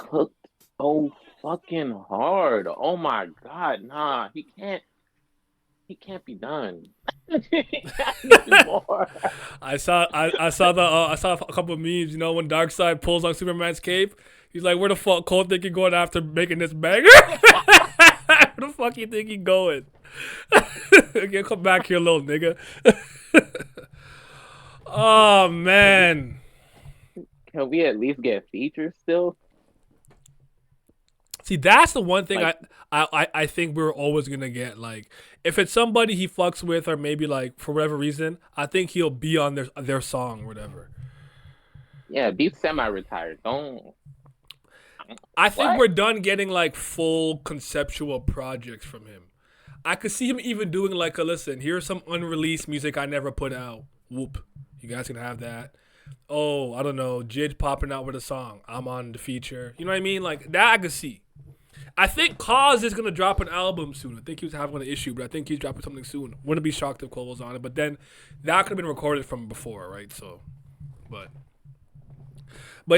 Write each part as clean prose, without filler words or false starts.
cooked so fucking hard. Oh my god, nah, he can't be done. I need more. I saw a couple of memes. You know, when Darkseid pulls on Superman's cape, he's like, "Where the fuck Cole think he going after making this banger? Where the fuck you think he going? Okay, come back here, little nigga." Oh Can we man. can we at least get features still? See, that's the one thing Like, I think we're always gonna get. Like, if it's somebody he fucks with, or maybe like for whatever reason, I think he'll be on their song or whatever. yeah, be semi-retired. Don't I think what? we're done getting like full conceptual projects from him. I could see him even doing like a listen. Here's some unreleased music I never put out. Whoop, you guys can have that. Oh, I don't know, Jid popping out with a song. I'm on the feature. You know what I mean? Like that I could see. I think Cause is gonna drop an album soon. I think he was having an issue, but I think he's dropping something soon. Wouldn't be shocked if Cole was on it. But then that could have been recorded from before, right? So, but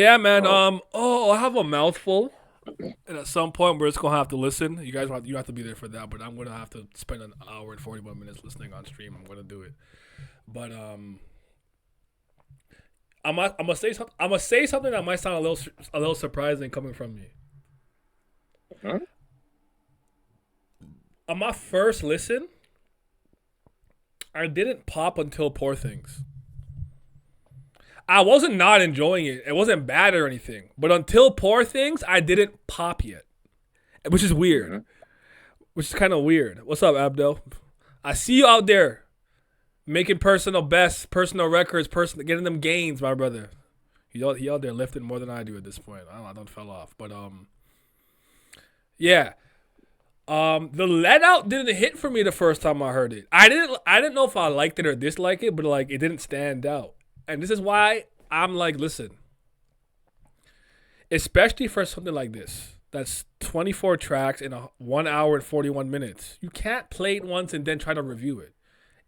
yeah, man. Oh, Oh, I have a mouthful, and at some point we're just gonna have to listen. You guys, you have to be there for that. But I'm gonna have to spend an hour and 41 minutes listening on stream. I'm gonna do it. But I'm gonna say something. I'm gonna say something that might sound a little surprising coming from me. hmm? On my first listen, I didn't pop until Poor Things. I wasn't not enjoying it. It wasn't bad or anything. But until Poor Things, I didn't pop yet, which is weird. Hmm. Which is kind of weird. What's up, Abdel? I see you out there making personal bests, personal records, getting them gains, my brother. He out there lifting more than I do at this point. I don't fell off, but yeah. The let out didn't hit for me the first time I heard it. I didn't know if I liked it or disliked it, but like it didn't stand out. And this is why I'm like, listen, especially for something like this. That's 24 tracks in a 1 hour and 41 minutes. You can't play it once and then try to review it.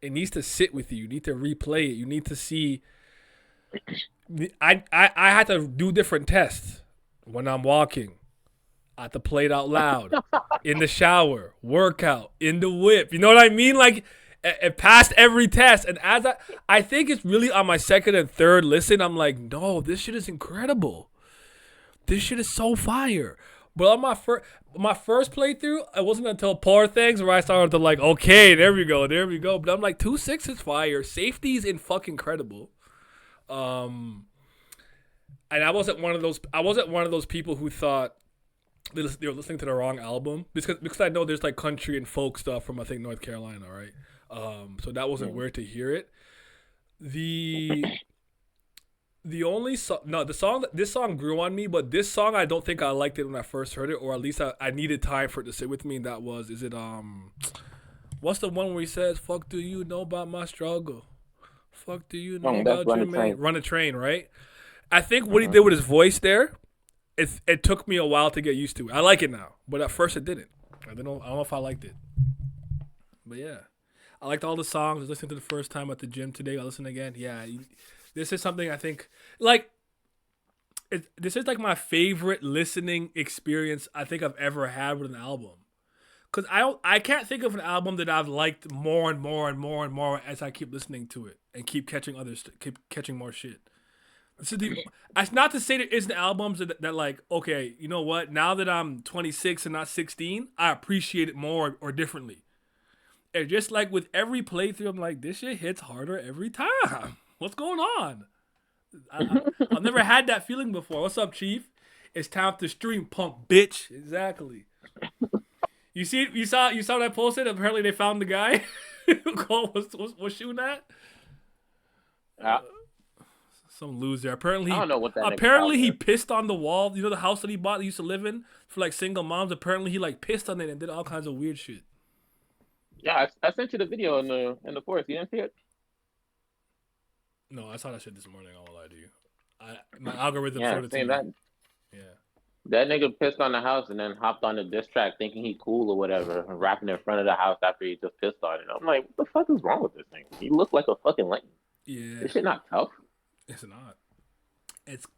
It needs to sit with you. You need to replay it. You need to see. I had to do different tests when I'm walking. I have to play it out loud, in the shower, workout, in the whip. You know what I mean? Like it passed every test, and as I think it's really on my second and third listen, I'm like, no, this shit is incredible. This shit is so fire. But on my first playthrough, it wasn't until Poor Things where I started to like, okay, there we go, there we go. But I'm like, 2-6 is fire. Safety's in fucking incredible. Um, and I wasn't one of those people who thought they were listening to the wrong album because I know there's like country and folk stuff from I think North Carolina, right? So that wasn't Hmm. weird to hear it. The the only no, the song this song grew on me, but this song I don't think I liked it when I first heard it, or at least I needed time for it to sit with me. And that was, is it what's the one where he says, "Fuck, do you know about my struggle? Fuck, do you know That's about Run your a man? Train. Run a train," right? I think what he Hmm. did with his voice there, it took me a while to get used to. I like it now, but at first it didn't. I don't know if I liked it, but yeah, I liked all the songs. I was listening to the first time at the gym today. I listened again. Yeah, this is something I think like this is like my favorite listening experience I think I've ever had with an album. Cause I can't think of an album that I've liked more and more and more and more as I keep listening to it and keep catching more shit. So it's not to say there isn't albums that like, okay, you know what? Now that I'm 26 and not 16, I appreciate it more or differently. And just like with every playthrough, I'm like, this shit hits harder every time. What's going on? I've never had that feeling before. What's up, Chief? It's time to stream, punk bitch. Exactly. You saw that posted. Apparently, they found the guy who Cole was shooting at. I, Some loser. Apparently, I don't know what that nigga apparently found he there. pissed on the wall. You know the house that he bought, he used to live in for like single moms. Apparently, he like pissed on it and did all kinds of weird shit. Yeah, I sent you the video in the forest. You didn't see it? No, I saw that shit this morning. I won't lie to you. My algorithm Yeah, showed it to same me. that. Yeah. That nigga pissed on the house and then hopped on the diss track thinking he cool or whatever, and rapping in front of the house after he just pissed on it. I'm like, what the fuck is wrong with this thing? He looks like a fucking lame. Yeah. This shit not tough. It's not.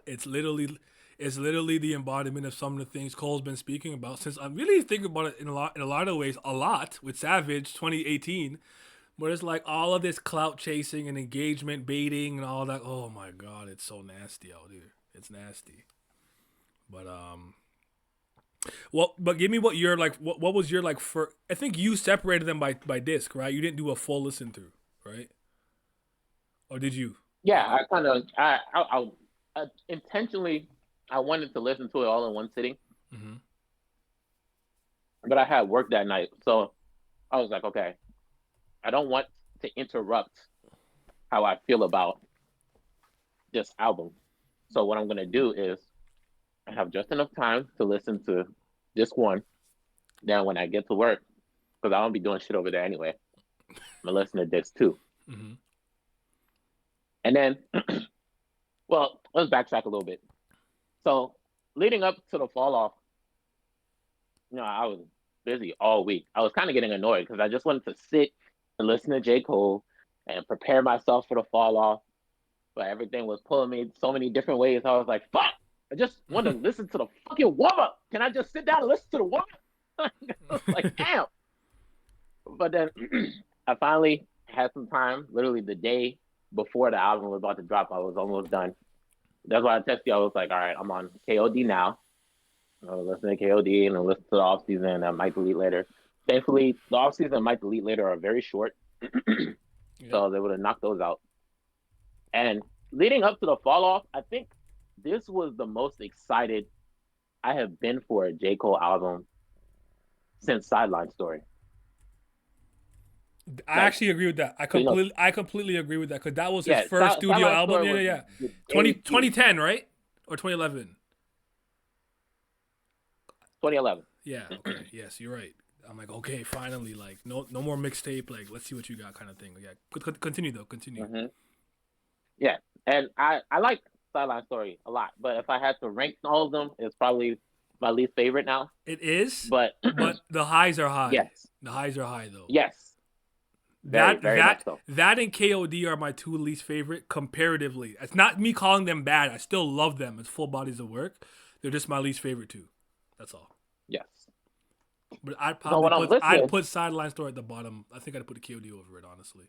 It's literally is literally the embodiment of some of the things Cole's been speaking about. Since I'm really thinking about it in a lot of ways, a lot with Savage 2018, but it's like all of this clout chasing and engagement baiting and all that. Oh my god, it's so nasty out here. It's nasty. But well, but give me what your like. What was your like for? I think you separated them by disc, right? You didn't do a full listen through, right? Or did you? Yeah, I kind of I intentionally I wanted to listen to it all in one sitting, Mm-hmm. but I had work that night, so I was like, okay, I don't want to interrupt how I feel about this album. So what I'm gonna do is I have just enough time to listen to disc one. Then when I get to work, because I won't be doing shit over there anyway, I'm gonna listen to disc two. Mm-hmm. And then, well, let's backtrack a little bit. So leading up to the fall off, I was busy all week. I was kind of getting annoyed because I just wanted to sit and listen to J. Cole and prepare myself for the fall off. But everything was pulling me so many different ways. I was like, fuck, I just want to listen to the fucking warm up. Can I just sit down and listen to the warm up? Like, damn. But then I finally had some time, literally the day before the album was about to drop. I was almost done. That's why I texted you. I was like, all right, I'm on KOD now. I'll listen to KOD and I'll listen to the off season and I might delete later. Thankfully, the off season and might delete later are very short. So I was able to knock those out. And leading up to the fall off, I think this was the most excited I have been for a J. Cole album since Sideline Story. I actually agree with that. I completely agree with that because that was his first studio album. Yeah. 2010, right? Or 2011? 2011. Yeah. Okay. Yes, you're right. I'm like, okay, finally, like, no more mixtape. Like, let's see what you got, kind of thing. Yeah. Continue though. Continue. Mm-hmm. Yeah, and I like Sideline Story a lot, but if I had to rank all of them, it's probably my least favorite now. It is, but the highs are high. Yes, the highs are high though. Yes. Very much so. That and KOD are my two least favorite comparatively. It's not me calling them bad. I still love them as full bodies of work. They're just my least favorite too. That's all. Yes. But I'd put Sideline Story at the bottom. I think I'd put a KOD over it, honestly.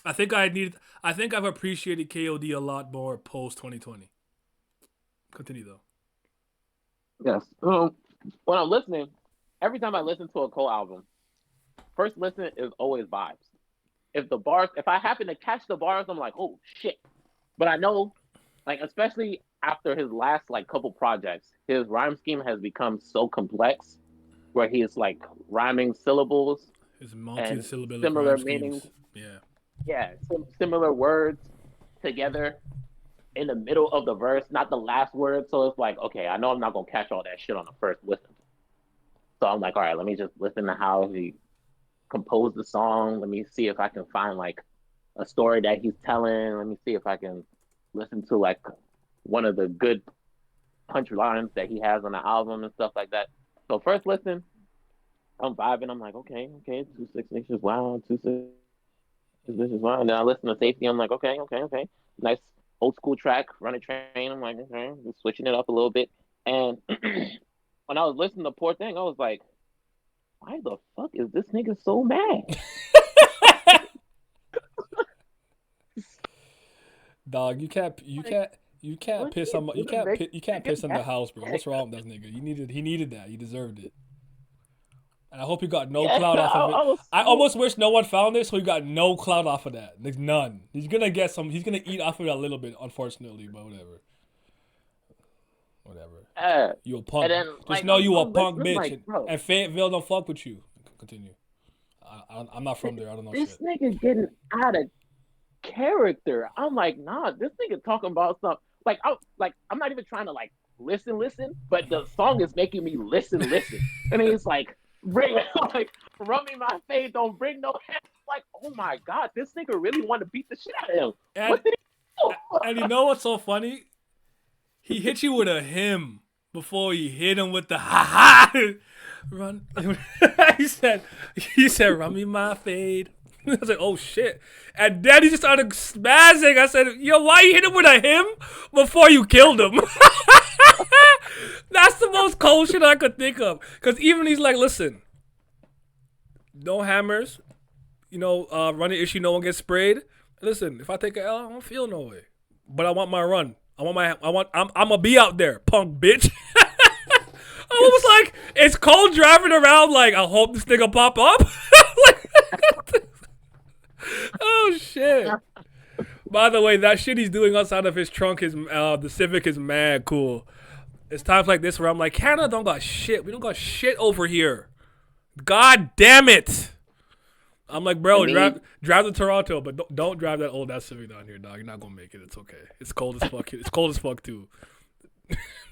I think I've appreciated KOD a lot more post 2020. Continue though. Yes. When I'm listening, every time I listen to a Cole album, first listen is always vibes. If I happen to catch the bars, I'm like, oh shit. But I know, like, especially after his last like couple projects, his rhyme scheme has become so complex where he's like rhyming syllables. His multi-syllable similar meanings. Yeah. Yeah, some similar words together in the middle of the verse, not the last word. So it's like, okay, I know I'm not gonna catch all that shit on the first listen. So I'm like, all right, let me just listen to how he composed the song. Let me see if I can find like a story that he's telling. Let me see if I can listen to like one of the good punchlines that he has on the album and stuff like that. So first listen, I'm vibing. I'm like, okay, 2-6 inches, wow, 2-6. This is fine. And then I listen to Safety. I'm like, okay. Nice old school track, Run a Train. I'm like, okay, just switching it up a little bit. And when I was listening to Poor Thing, I was like, why the fuck is this nigga so mad? Dog, you can't piss on the house, bro. What's wrong with that nigga? He needed that. He deserved it. And I hope he got no clout off of it. I almost wish no one found this, so he got no clout off of that. There's none. He's gonna get some. He's gonna eat off of it a little bit, unfortunately, but whatever. You a punk. Then, just know you a punk bitch. Like, and Fayetteville don't fuck with you. Continue. I'm not from there. I don't know. This nigga getting out of character. I'm like, nah. This nigga talking about something. I'm not even trying to like listen, but the song is making me listen. And he's like. Run me my fade, don't bring no head. Like, oh my god, this nigga really want to beat the shit out of him. What did he do? And you know what's so funny? He hit you with a hymn before you hit him with the ha ha. Run. he said, run me my fade. I was like, oh shit. And then he just started spazzing. I said, yo, why you hit him with a hymn before you killed him? That's the most cold shit I could think of. Cause even he's like, listen, no hammers, running issue, no one gets sprayed. Listen, if I take a L, I don't feel no way. But I want my run. I'm gonna be out there, punk bitch. I was like, it's cold driving around. Like, I hope this nigga pop up. Like, oh shit. By the way, that shit he's doing outside of his trunk is the Civic is mad cool. It's times like this where I'm like, Canada don't got shit. We don't got shit over here. God damn it. I'm like, bro, drive to Toronto, but don't drive that old ass Civic down here, dog. You're not gonna make it. It's okay. It's cold as fuck. It's cold as fuck too.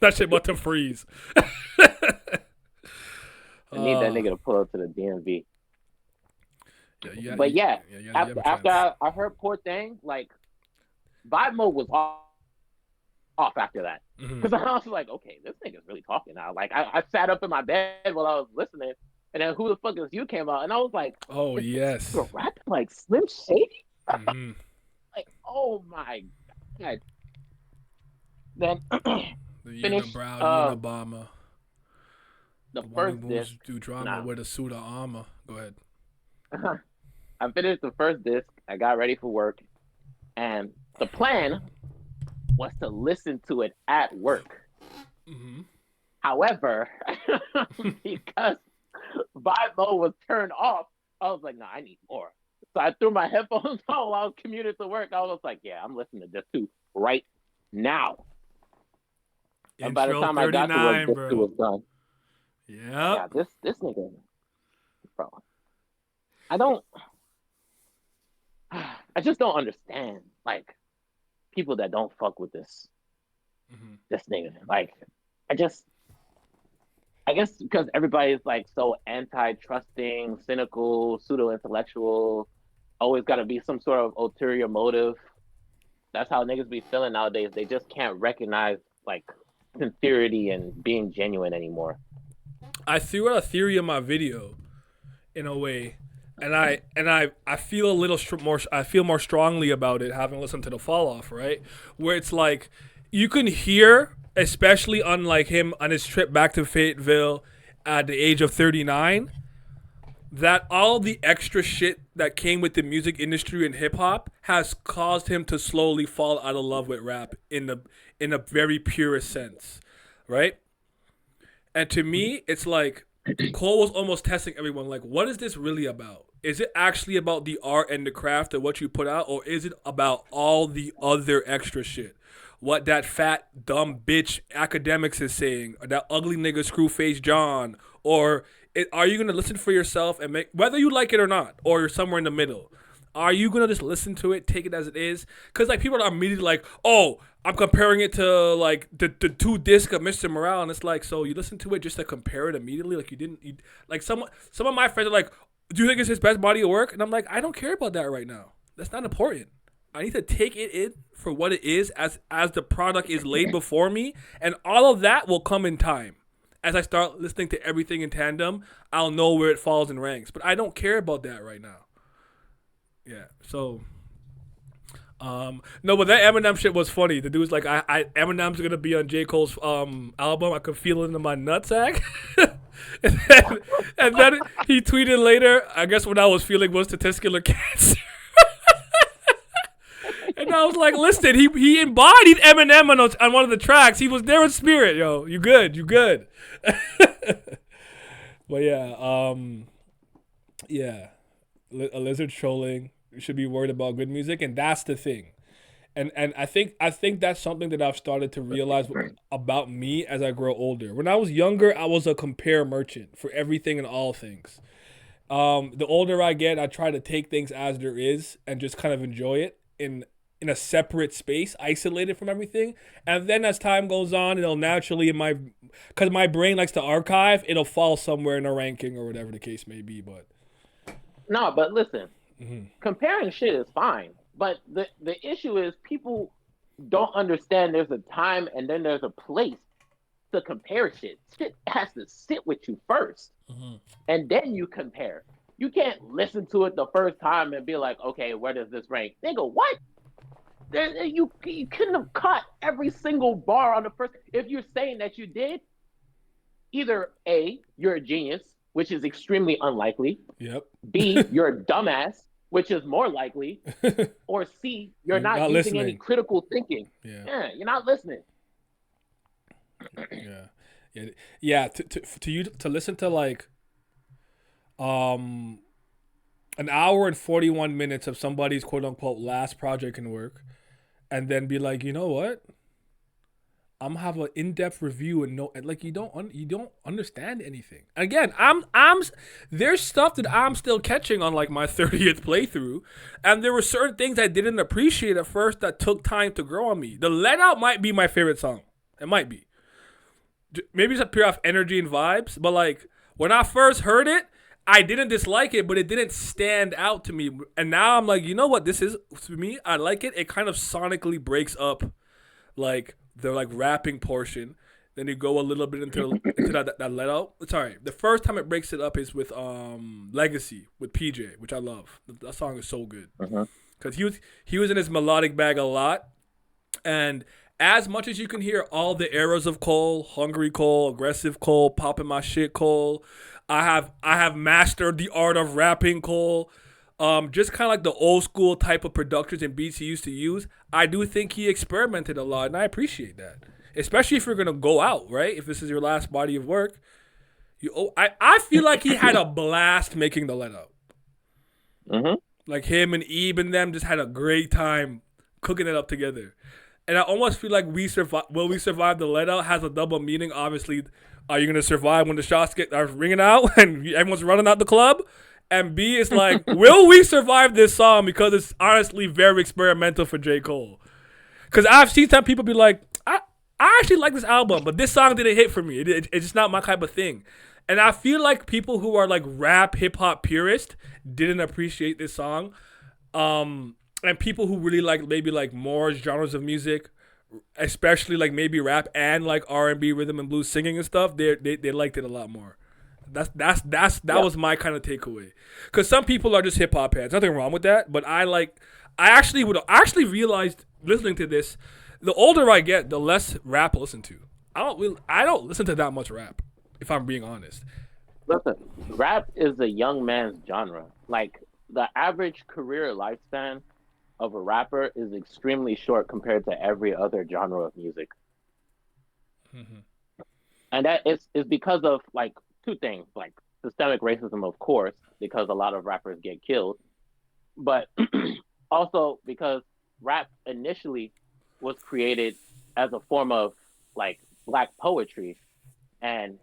That shit about to freeze. I need that nigga to pull up to the DMV. After I heard Poor Thing, like, vibe mode was off after that. Because I was like, okay, this nigga's really talking now. Like, I sat up in my bed while I was listening, and then Who the Fuck Is You came out, and I was like, oh, yes. You're rapping like Slim Shady? Like, oh my God. Then the finished Brown Unabomber. The first disc. Do drama with a suit of armor. Go ahead. I finished the first disc. I got ready for work, and the plan was to listen to it at work. However, because vibe mode was turned off, I was like, "No, I need more." So I threw my headphones on while I was commuting to work. I was like, "Yeah, I'm listening to this too right now." And by the time I got to work, this two was done. Yeah. Yeah, this nigga, bro. I just don't understand, like, people that don't fuck with this nigga. Like, I guess because everybody's like so anti-trusting, cynical, pseudo-intellectual, always got to be some sort of ulterior motive. That's how niggas be feeling nowadays. They just can't recognize, like, sincerity and being genuine anymore. I threw out a theory in my video, in a way, and I feel a little more. I feel more strongly about it having listened to the Fall Off, right? Where it's like you can hear, especially on like him on his trip back to Fayetteville at the age of 39, that all the extra shit that came with the music industry and hip hop has caused him to slowly fall out of love with rap in a very purest sense, right? And to me, it's like Cole was almost testing everyone. Like, what is this really about? Is it actually about the art and the craft of what you put out, or is it about all the other extra shit? What that fat, dumb bitch academics is saying, or that ugly nigga Screwface John, or are you going to listen for yourself and make, whether you like it or not, or you're somewhere in the middle, are you going to just listen to it, take it as it is? Because, like, people are immediately like, oh, I'm comparing it to, like, the two disc of Mr. Morale. And it's like, so you listen to it just to compare it immediately? Like, like, some of my friends are like, do you think it's his best body of work? And I'm like, I don't care about that right now. That's not important. I need to take it in for what it is as the product is laid before me. And all of that will come in time. As I start listening to everything in tandem, I'll know where it falls in ranks. But I don't care about that right now. Yeah, so no, but that Eminem shit was funny. The dude's like, Eminem's gonna be on J. Cole's album. I could feel it in my nutsack. and then he tweeted later, I guess what I was feeling was testicular cancer. And I was like, listen, he embodied Eminem on one of the tracks. He was there in spirit, yo. You good. But yeah, yeah. A lizard trolling. You should be worried about good music, and that's the thing. And I think that's something that I've started to realize about me as I grow older. When I was younger, I was a compare merchant for everything and all things. The older I get, I try to take things as there is and just kind of enjoy it in a separate space, isolated from everything. And then as time goes on, it'll naturally, because my brain likes to archive, it'll fall somewhere in a ranking or whatever the case may be. But no, but listen, comparing shit is fine. But the issue is people don't understand there's a time and then there's a place to compare shit. Shit has to sit with you first. And then you compare. You can't listen to it the first time and be like, okay, where does this rank? Nigga, what? You couldn't have caught every single bar on the first. If you're saying that you did, either A, you're a genius, which is extremely unlikely. Yep. B, you're a dumbass, which is more likely. Or C, you're You're not not using any listening. critical thinking. Yeah. Yeah, you're not listening. Yeah. Yeah. Yeah. To you to listen to like um an hour and 41 minutes of somebody's quote unquote last project and work, and then be like, you know what? I'm gonna have an in-depth review and no, like you don't understand anything. Again, there's stuff that I'm still catching on like my 30th playthrough, and there were certain things I didn't appreciate at first that took time to grow on me. The Let Out might be my favorite song. It might be. Maybe it's a pure off energy and vibes, but like when I first heard it, I didn't dislike it, but it didn't stand out to me. And now I'm like, you know what? This is for me. I like it. It kind of sonically breaks up like the like rapping portion. Then you go a little bit into that let out. Sorry, the first time it breaks it up is with Legacy with PJ, which I love. That song is so good because he was in his melodic bag a lot, and as much as you can hear all the eras of Cole, hungry Cole, aggressive Cole, popping my shit Cole, I have mastered the art of rapping Cole. Just kind of like the old school type of productions and beats he used to use. I do think he experimented a lot, and I appreciate that. Especially if you're gonna go out, right? If this is your last body of work, I feel like he had a blast making the Let Out. Mm-hmm. Like him and Ebe and them just had a great time cooking it up together. And I almost feel like Will We Survive the Let Out has a double meaning. Obviously, are you gonna survive when the shots are ringing out and everyone's running out the club? And B is like, will we survive this song? Because it's honestly very experimental for J. Cole. Because I've seen some people be like, I actually like this album, but this song didn't hit for me. It's just not my type of thing. And I feel like people who are like rap hip hop purists didn't appreciate this song. And people who really like maybe like more genres of music, especially like maybe rap and like R&B rhythm and blues singing and stuff, they liked it a lot more. That was my kind of takeaway. Because some people are just hip hop heads. Nothing wrong with that. But I actually realized listening to this, the older I get, the less rap I listen to. I don't listen to that much rap, if I'm being honest. Listen, rap is a young man's genre. Like the average career lifespan of a rapper is extremely short compared to every other genre of music. Mm-hmm. And that is because of like two things, like systemic racism, of course, because a lot of rappers get killed, but also because rap initially was created as a form of like black poetry, and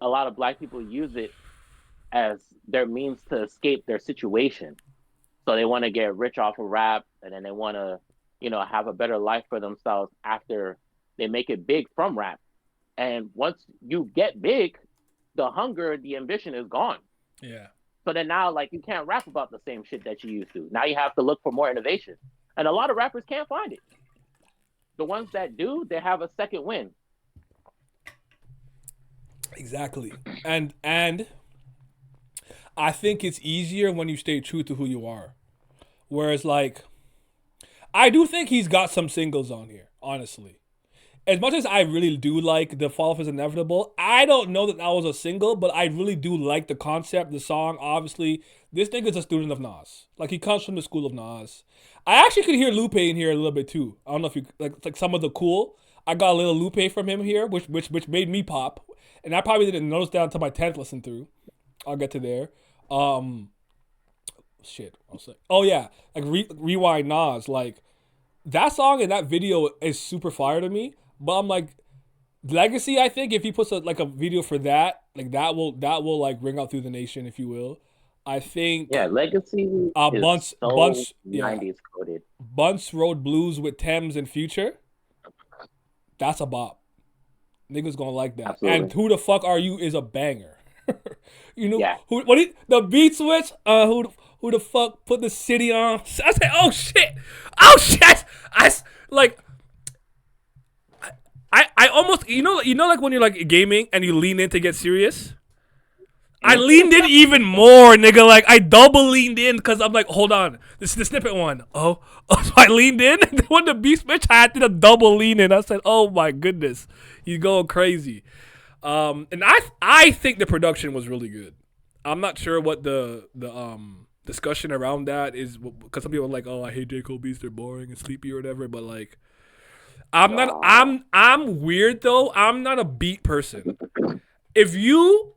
a lot of black people use it as their means to escape their situation. So they want to get rich off of rap, and then they want to, have a better life for themselves after they make it big from rap. And once you get big, the hunger, the ambition is gone. Yeah. So then now, like, you can't rap about the same shit that you used to. Now you have to look for more innovation. And a lot of rappers can't find it. The ones that do, they have a second win. Exactly. And I think it's easier when you stay true to who you are. Whereas, like, I do think he's got some singles on here, honestly. As much as I really do like The Fall Off Is Inevitable, I don't know that was a single, but I really do like the concept, the song. Obviously, this nigga's a student of Nas. Like, he comes from the school of Nas. I actually could hear Lupe in here a little bit, too. I don't know if you, like some of the cool. I got a little Lupe from him here, which made me pop. And I probably didn't notice that until my 10th listen through. I'll get to there. Shit. I'll say. Oh, yeah. Like, Rewind Nas. Like, that song and that video is super fire to me. But I'm like, Legacy, I think, if he puts a video for that, like, that will like ring out through the nation, if you will. I think. Yeah, Legacy is so 90s coded. Bunce Road Blues with Thames and Future. That's a bop. Niggas gonna like that. Absolutely. And Who the Fuck Are You is a banger. Yeah. The beat switch? Who the fuck put the city on? I say, oh shit. I almost, like when you're like gaming and you lean in to get serious. I leaned in even more, nigga. Like I double leaned in because I'm like, hold on, this is the snippet one. So I leaned in, and then when the beat switch, I did a double lean in. I said, oh my goodness, he's going crazy. And I think the production was really good. I'm not sure what the discussion around that is because some people are like, oh, I hate J Cole beats, they're boring and sleepy or whatever. But like, I'm not. Uh, I'm weird though. I'm not a beat person. If you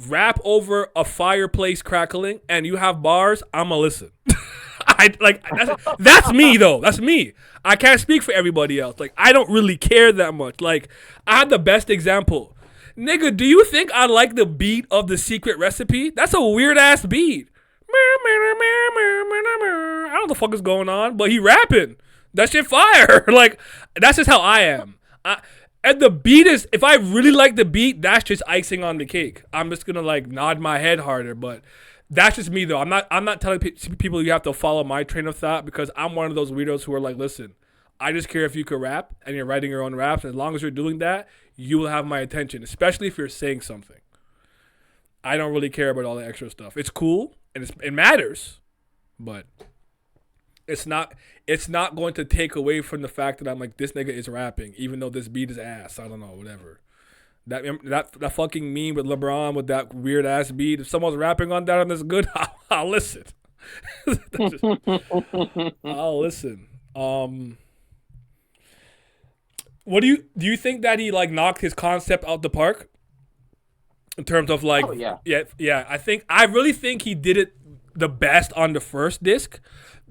rap over a fireplace crackling and you have bars, I'ma listen. I like that's me though. That's me. I can't speak for everybody else. Like I don't really care that much. Like I had the best example. Nigga, do you think I like the beat of the secret recipe? That's a weird ass beat. I don't know what the fuck is going on, but he rapping. That shit fire. Like that's just how I am. And the beat is, if I really like the beat, that's just icing on the cake. I'm just gonna like nod my head harder, but that's just me though. I'm not telling people you have to follow my train of thought because I'm one of those weirdos who are like, listen, I just care if you could rap and you're writing your own raps. And as long as you're doing that, you will have my attention, especially if you're saying something. I don't really care about all the extra stuff. It's cool and it matters, but it's not going to take away from the fact that I'm like this nigga is rapping, even though this beat is ass. I don't know, whatever. That fucking meme with LeBron with that weird ass beat. If someone's rapping on that and it's good, I'll listen. I'll listen. What do you think that he like knocked his concept out the park in terms of like oh yeah. yeah I really think he did it the best on the first disc.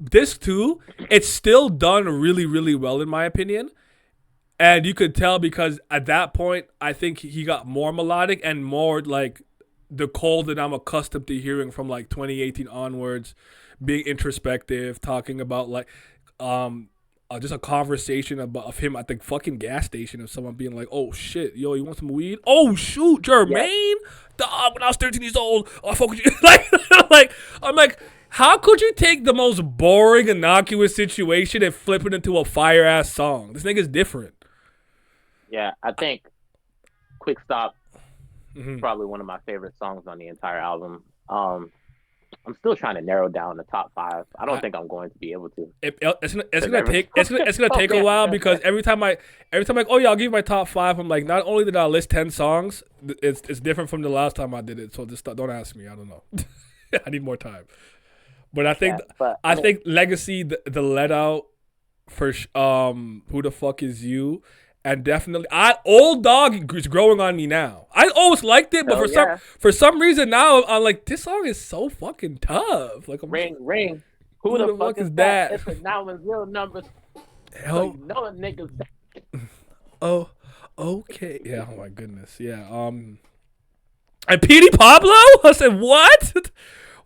Disc 2, it's still done really really well in my opinion. And you could tell because at that point, I think he got more melodic and more like the Cole that I'm accustomed to hearing from like 2018 onwards, being introspective, talking about like just a conversation of him at the fucking gas station of someone being like, oh shit, yo, you want some weed? Oh shoot, Yeah. Jermaine? Dog, when I was 13 years old, I fuck with you. like, I'm like, how could you take the most boring, innocuous situation and flip it into a fire ass song? This nigga's different. Yeah. I think Quick Stop is Mm-hmm. probably one of my favorite songs on the entire album. I'm still trying to narrow down the top five. I don't think I'm going to be able to. It's Because gonna every take it's gonna take a while because every time like, oh yeah, I'll give you my top five. I'm like, not only did I list 10 songs, it's different from the last time I did it. So just don't ask me. I don't know. I need more time. But yeah, but I think Legacy the let out for Who the Fuck Is You. And definitely, Old Dog is growing on me now. I always liked it, but hell yeah. for some reason now I'm like, this song is so fucking tough. Like, Ring. Who who the the fuck fuck is is that? that? It's a now and real numbers. So Hell, you know a nigga's oh, okay, yeah. Oh my goodness, yeah. And Petey Pablo? I said, what?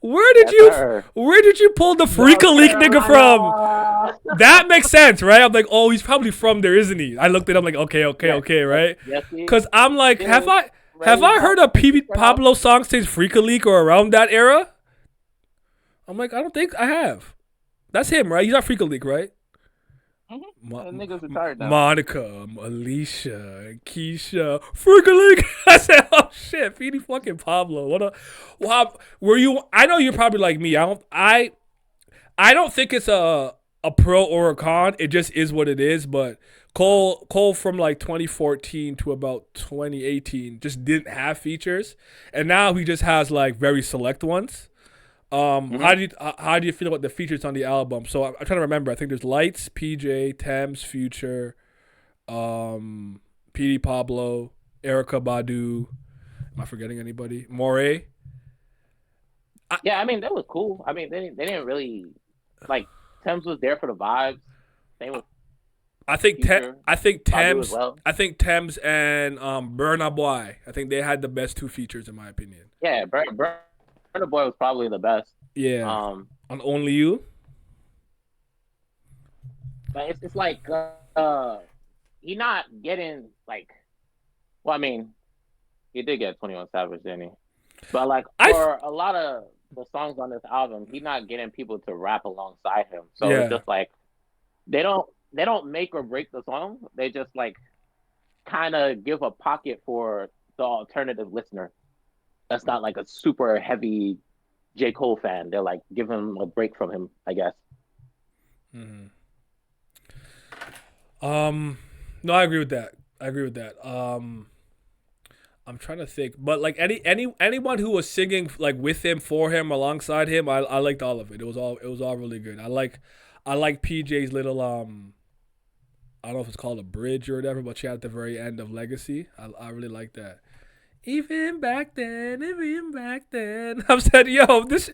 Where did That's you her. where did you pull the North Freaka Leak nigga from? Carolina. That makes sense, right? I'm like, oh, he's probably from there, isn't he? I looked at him like, Yes, okay, right? yes, he Cause I'm like, have is. I Raised heard up, a P. straight out. Pablo song since Freaka Leak or around that era? I'm like, I don't think I have. That's him, right? He's not Freaka Leak, right? That nigga's retired now. Monica, Alicia, Keisha, Freaka Leak. I said, oh shit, Petey fucking Pablo. What a wow. Were you? I know you're probably like me. I don't think it's a pro or a con. It just is what it is. But Cole from like 2014 to about 2018 just didn't have features, and now he just has like very select ones. How do you feel about the features on the album? So I'm trying to remember. I think there's Lights, PJ, Thames, Future, PD Pablo, Erica Badu. Am I forgetting anybody? Moray. Yeah, I mean that was cool. I mean they didn't really like Thames was there for the vibes. Same with I think Future, Badu as Thames. well. I think Thames and Burna Boy. I think they had the best two features in my opinion. Yeah, Burna Boy was probably the best. Yeah. Um, On Only You. but it's like he not getting like. Well, I mean, he did get 21 Savage, didn't he? But like I for a lot of the songs on this album, he's not getting people to rap alongside him. So it's Yeah. just like they don't make or break the song. They just like kind of give a pocket for the alternative listener that's not like a super heavy J. Cole fan. They're like give him a break from him, I guess. Hmm. Um, no, I agree with that. I agree with that. I'm trying to think, but like anyone who was singing like with him, for him, alongside him, I liked all of it. It was all really good. I like PJ's little I don't know if it's called a bridge or whatever, but she had at the very end of Legacy. I really like that. Even back then. I'm saying, yo, this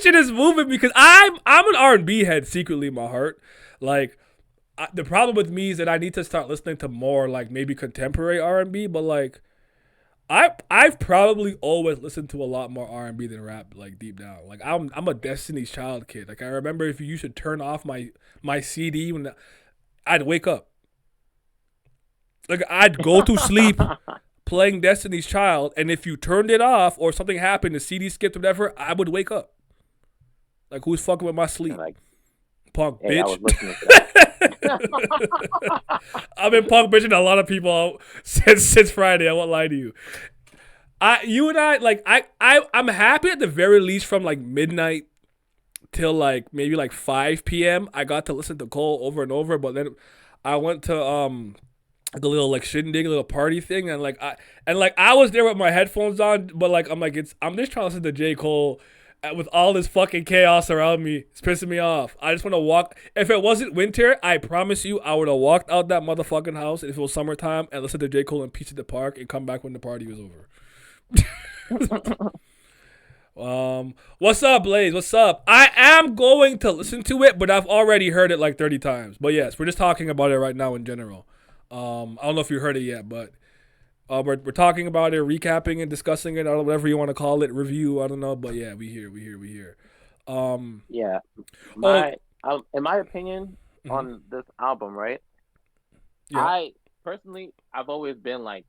shit is moving because I'm an R&B head secretly in my heart. Like the problem with me is that I need to start listening to more like maybe contemporary R&B, but like I've probably always listened to a lot more R&B than rap, like deep down. Like I'm a Destiny's Child kid. Like I remember if you used to turn off my CD when I'd wake up. Like I'd go to sleep playing Destiny's Child, and if you turned it off or something happened, the CD skipped or whatever, I would wake up. Like who's fucking with my And sleep? like, Punk hey, I bitch. was listening to that. I've been punk bitching a lot of people since Friday. I won't lie to you. You and I like I'm happy at the very least from like midnight till like maybe like 5 p.m. I got to listen to Cole over and over, but then I went to like a little like shindig, a little party thing, and I was there with my headphones on, but like I'm just trying to listen to J. Cole with all this fucking chaos around me. It's pissing me off. I just want to walk. If it wasn't winter, I promise you, I would have walked out that motherfucking house if it was summertime and listened to J. Cole and Peace at the Park and come back when the party was over. What's up, Blaze? What's up? I am going to listen to it, but I've already heard it like 30 times. But yes, we're just talking about it right now in general. I don't know if you heard it yet, but we're talking about it, recapping and discussing it, or whatever you want to call it, review. I don't know, but yeah, we here. Um, Yeah, oh, my in my opinion mhm, on this album, right? yeah, I personally, I've always been like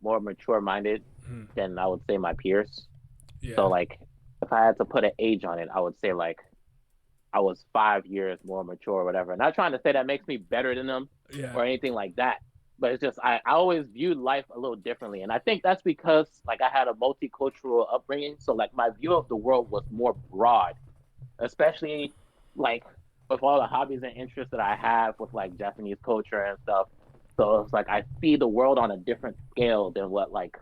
more mature minded mhm, than I would say my peers. So yeah, like, if I had to put an age on it, I would say like I was 5 years more mature or whatever. Not trying to say that makes me better than them yeah, or anything like that. But it's just I always viewed life a little differently. And I think that's because like I had a multicultural upbringing. So like my view of the world was more broad, especially like with all the hobbies and interests that I have with like Japanese culture and stuff. So it's like I see the world on a different scale than what like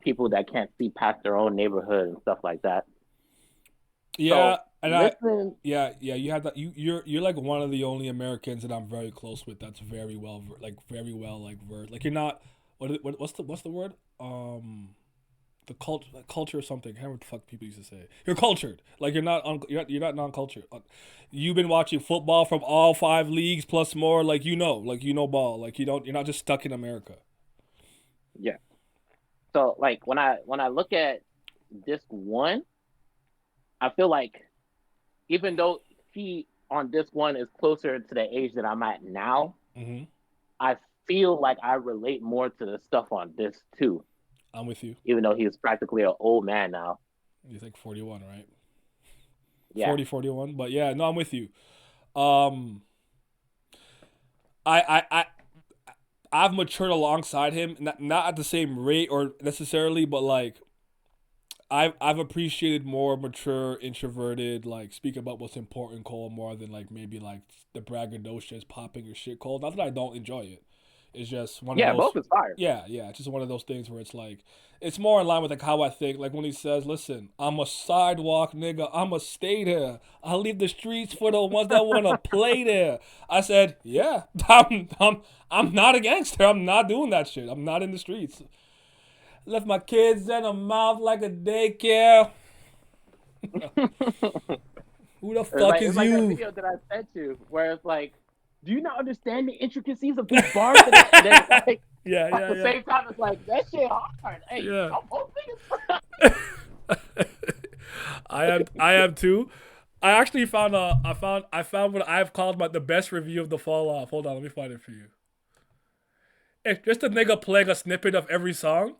people that can't see past their own neighborhood and stuff like that. yeah, So and listening, yeah. You have that. You're like one of the only Americans that I'm very close with. That's very well, very well, like versed. Like you're not. What's the word? The culture or something. I can't remember what the fuck people used to say. You're cultured. Like you're not non-cultured. You've been watching football from all 5 leagues plus more. Like ball. Like you're not just stuck in America. yeah. So like when I look at disc one, I feel like even though he on disc one is closer to the age that I'm at now, Hmm. I feel like I relate more to the stuff on disc two, I'm with you. even though he's practically an old man now. He's like 41, right? Yeah. 40, 41. But yeah, no, I'm with you. Um, I I've matured alongside him, not at the same rate or necessarily, but like I've appreciated more mature, introverted, like speak about what's important Cole more than like maybe like the braggadocious popping your shit Cole. Not that I don't enjoy it. It's just one of Yeah, those. both is fire. Yeah. It's just one of those things where it's like it's more in line with like how I think. Like when he says, "Listen, I'm a sidewalk nigga. I'ma stay there. I leave the streets for the ones that wanna play there." I said, "Yeah, I'm not a gangster. I'm not doing that shit. I'm not in the streets. Left my kids in a mouth like a daycare. Who the It's fuck like is it's like that you?" video that I sent you where it's like, do you not understand the intricacies of these bars today? And then like Yeah, at yeah, the yeah, same time, it's like that shit hard. Hey, yeah. I'm hoping. I am too. I actually found I found what I've called the best review of the fall off. Hold on, let me find it for you. It's just a nigga playing a snippet of every song,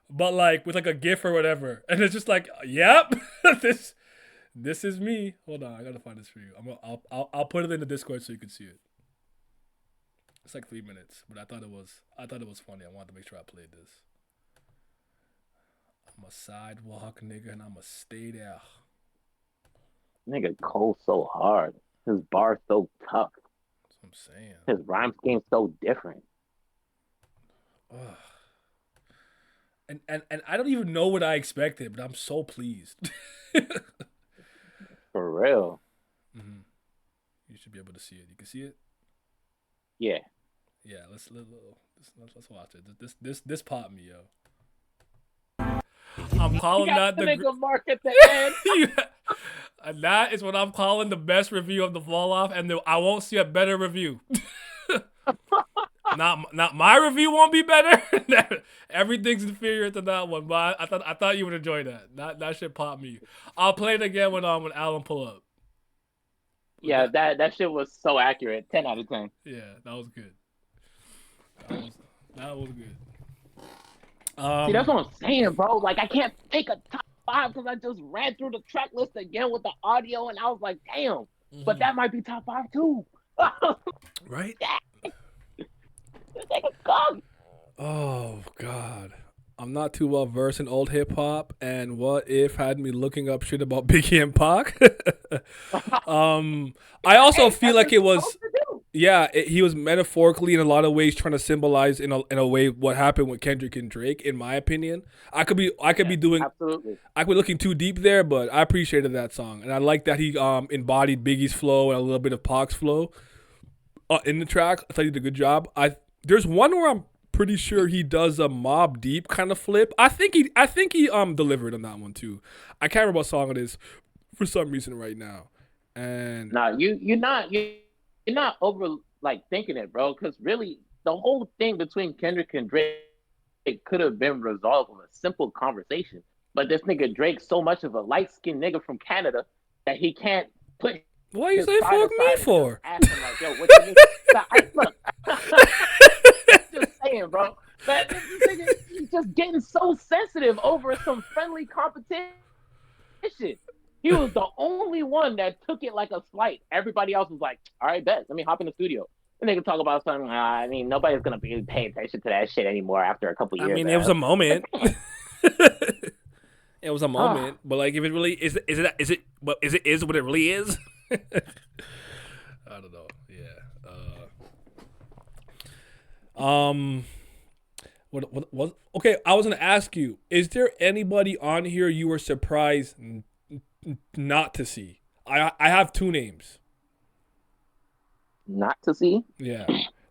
but like with like a GIF or whatever, and it's just like, yep, this this is me. Hold on, I gotta find this for you. I'll put it in the Discord so you can see it. It's like 3 minutes, but I thought it was funny. I wanted to make sure I played this. I'm a sidewalk nigga and I'ma stay there. Nigga Cole so hard. His bar's so tough. That's what I'm saying. His rhyme scheme's so different. Ugh. And I don't even know what I expected, but I'm so pleased. For real. hmm You should be able to see it. You can see it. Yeah. Yeah, let's watch it. This popped me, yo. I'm You calling got that the the nigga Mark at the end. and that is what I'm calling the best review of the fall off, and I won't see a better review. Not my review won't be better. Everything's inferior to that one, but I thought you would enjoy that. That shit popped me. I'll play it again when Alan pull up. Yeah, that shit was so accurate. 10 out of 10. Yeah, that was good. That was good. See, that's Um, what I'm saying, bro. Like, I can't think of top five because I just ran through the track list again with the audio, and I was like, damn. But that might be top five too. right? Nigga, come. Oh God, I'm not too well versed in old hip hop, and What If had me looking up shit about Biggie and Pac. I also feel like it was. Yeah, he was metaphorically in a lot of ways trying to symbolize in a way what happened with Kendrick and Drake. In my opinion, I could be Absolutely. looking too deep there, but I appreciated that song, and I like that he embodied Biggie's flow and a little bit of Pac's flow in the track. I thought he did a good job. There's one where I'm pretty sure he does a Mob Deep kind of flip. I think he delivered on that one too. I can't remember what song it is for some reason right now. And Nah, you're not over like thinking it, bro. Because really, the whole thing between Kendrick and Drake could have been resolved with a simple conversation. But this nigga Drake's so much of a light skinned nigga from Canada that he can't put what you his say side fuck to me side and for? just ask him like, yo, what you mean? Look, just saying, bro. But this nigga, he's just getting so sensitive over some friendly competition. He was the only one that took it like a slight. Everybody else was like, all right, bet. Let me hop in the studio. And they can talk about something. I mean, nobody's going to be paying attention to that shit anymore after a couple I years. mean, it was a moment. It was a Ah, moment, but like, if it really is what it really is. I don't know. Yeah. What? Okay, I was gonna ask you: is there anybody on here you were surprised not to see? I have two names. not to see. Yeah,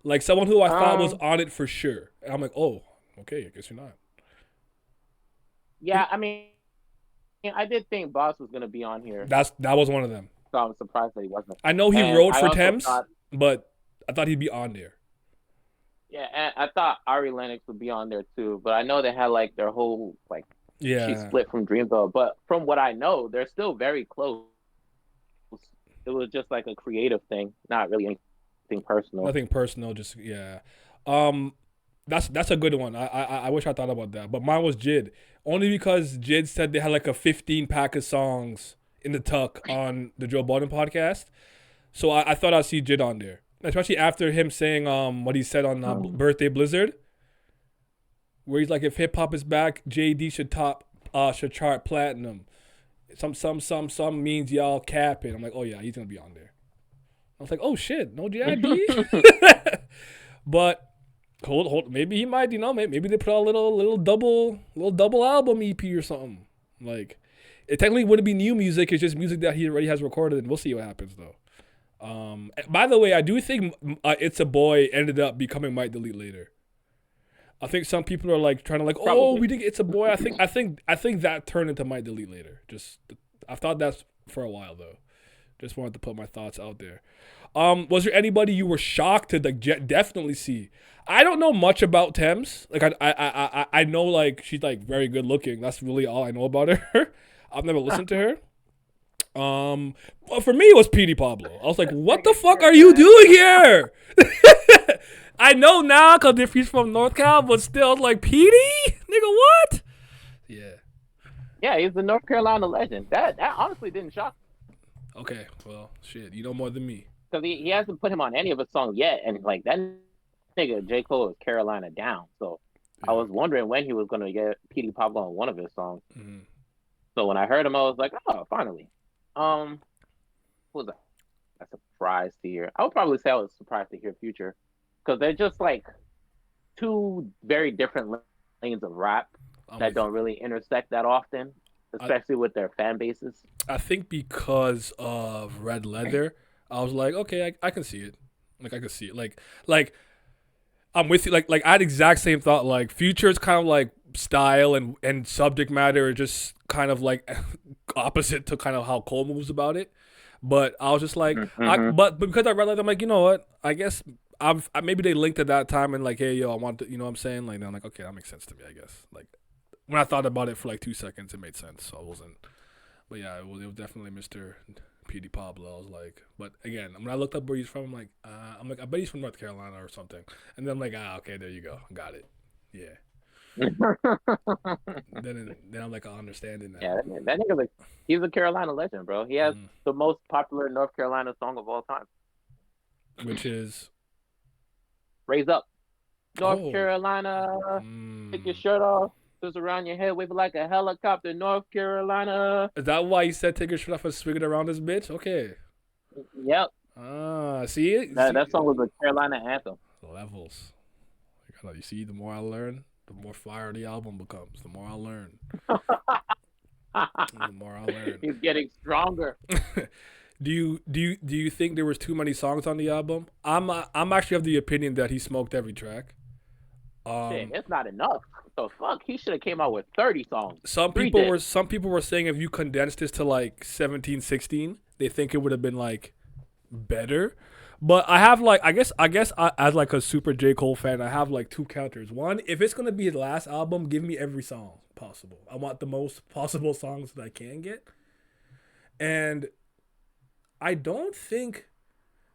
like someone who I thought was Um, on it for sure, and I'm like, oh, okay, I guess you're not. yeah, I mean, I did think Boss was going to be on here, That was one of them. so I was surprised that he wasn't. I know he And wrote I for also Thames, thought, but I thought he'd be on there. yeah, and I thought Ari Lennox would be on there too, but I know they had like their whole like she Yeah, split from Dreamville, but from what I know, they're still very close. It was just like a creative thing, not really anything personal. nothing personal, just yeah. Um, that's a good one. I wish I thought about that, but mine was Jid, only because Jid said they had like a 15 pack of songs in the tuck on the Joe Budden podcast, so I thought I'd see Jid on there, especially after him saying what he said on Birthday Blizzard, where he's like, if hip hop is back, JD should chart platinum. Some means y'all capping. I'm like, oh yeah, he's gonna be on there. I was like, oh shit, no JID. But hold, maybe he might, maybe they put out a little double album EP or something. Like, it technically wouldn't be new music. It's just music that he already has recorded, and we'll see what happens though. By the way, I do think It's a Boy ended up becoming Might Delete Later. I think some people are like trying to like, oh, Probably. we think It's a Boy. I think that turned into Might Delete Later. I've thought that for a while though. Just wanted to put my thoughts out there. Was there anybody you were shocked to like definitely see? I don't know much about Thames. Like I know like she's like very good looking. That's really all I know about her. I've never listened to her. Well, for me it was Petey Pablo. I was like, what the fuck are you doing here? I know now because if he's from North Cal, but still like Petey, nigga, what? Yeah. Yeah, he's the North Carolina legend. That honestly didn't shock Okay. Well, shit. You know more than me. because he hasn't put him on any of his songs yet, and like that nigga J. Cole is Carolina down. So I Yeah. was wondering when he was gonna get Petey Pablo on one of his songs. Mm-hmm. So when I heard him, I was like, oh, finally. Who was I surprised to hear? I would probably say I was surprised to hear Future, because they're just like two very different lanes of rap I'm that with you. don't really intersect that often, I, especially with their fan bases. I think because of Red Leather, I was like, okay, I can see it. Like I can see it. Like I'm with you. Like I had exact same thought. Like Future is kind of like style and subject matter are just kind of like opposite to kind of how Cole moves about it. But I was just like, Mm-hmm. but because I read that, I'm like, you know what? I guess maybe they linked at that time and like, hey, yo, I want to, you know what I'm saying? Like, I'm like, okay, that makes sense to me, I guess. Like, when I thought about it for like 2 seconds, it made sense. So I wasn't, but yeah, it was definitely Mr. PD Pablo. I was like, but again, when I looked up where he's from, I'm like, I bet he's from North Carolina or something. And then I'm like, okay, there you go, got it. Yeah. Then I'm like, I understand it Yeah, now. that nigga, like, he's a Carolina legend, bro. He has Mm. the most popular North Carolina song of all time. Which is, Raise up, North oh, Carolina. Take your mm. shirt off, twist around your head, wave it like a helicopter, North Carolina. Is that why you said take your shirt off and swing it around this bitch? Okay. Yep, See, that song was a Carolina anthem. levels. You see, the more I learn, the more fire the album becomes. The more I learn, the more I learn. He's getting stronger. Do you think there was too many songs on the album? I'm actually of the opinion that he smoked every track. Shit, Um, it's not enough. The fuck, he should have came out with 30 songs, some three people were discs. some people were saying if you condensed this to like 17, 16, they think it would have been like better. But I have like as like a super J Cole fan, I have like two counters. One, if it's gonna be his last album, give me every song possible. I want the most possible songs that I can get, and I don't think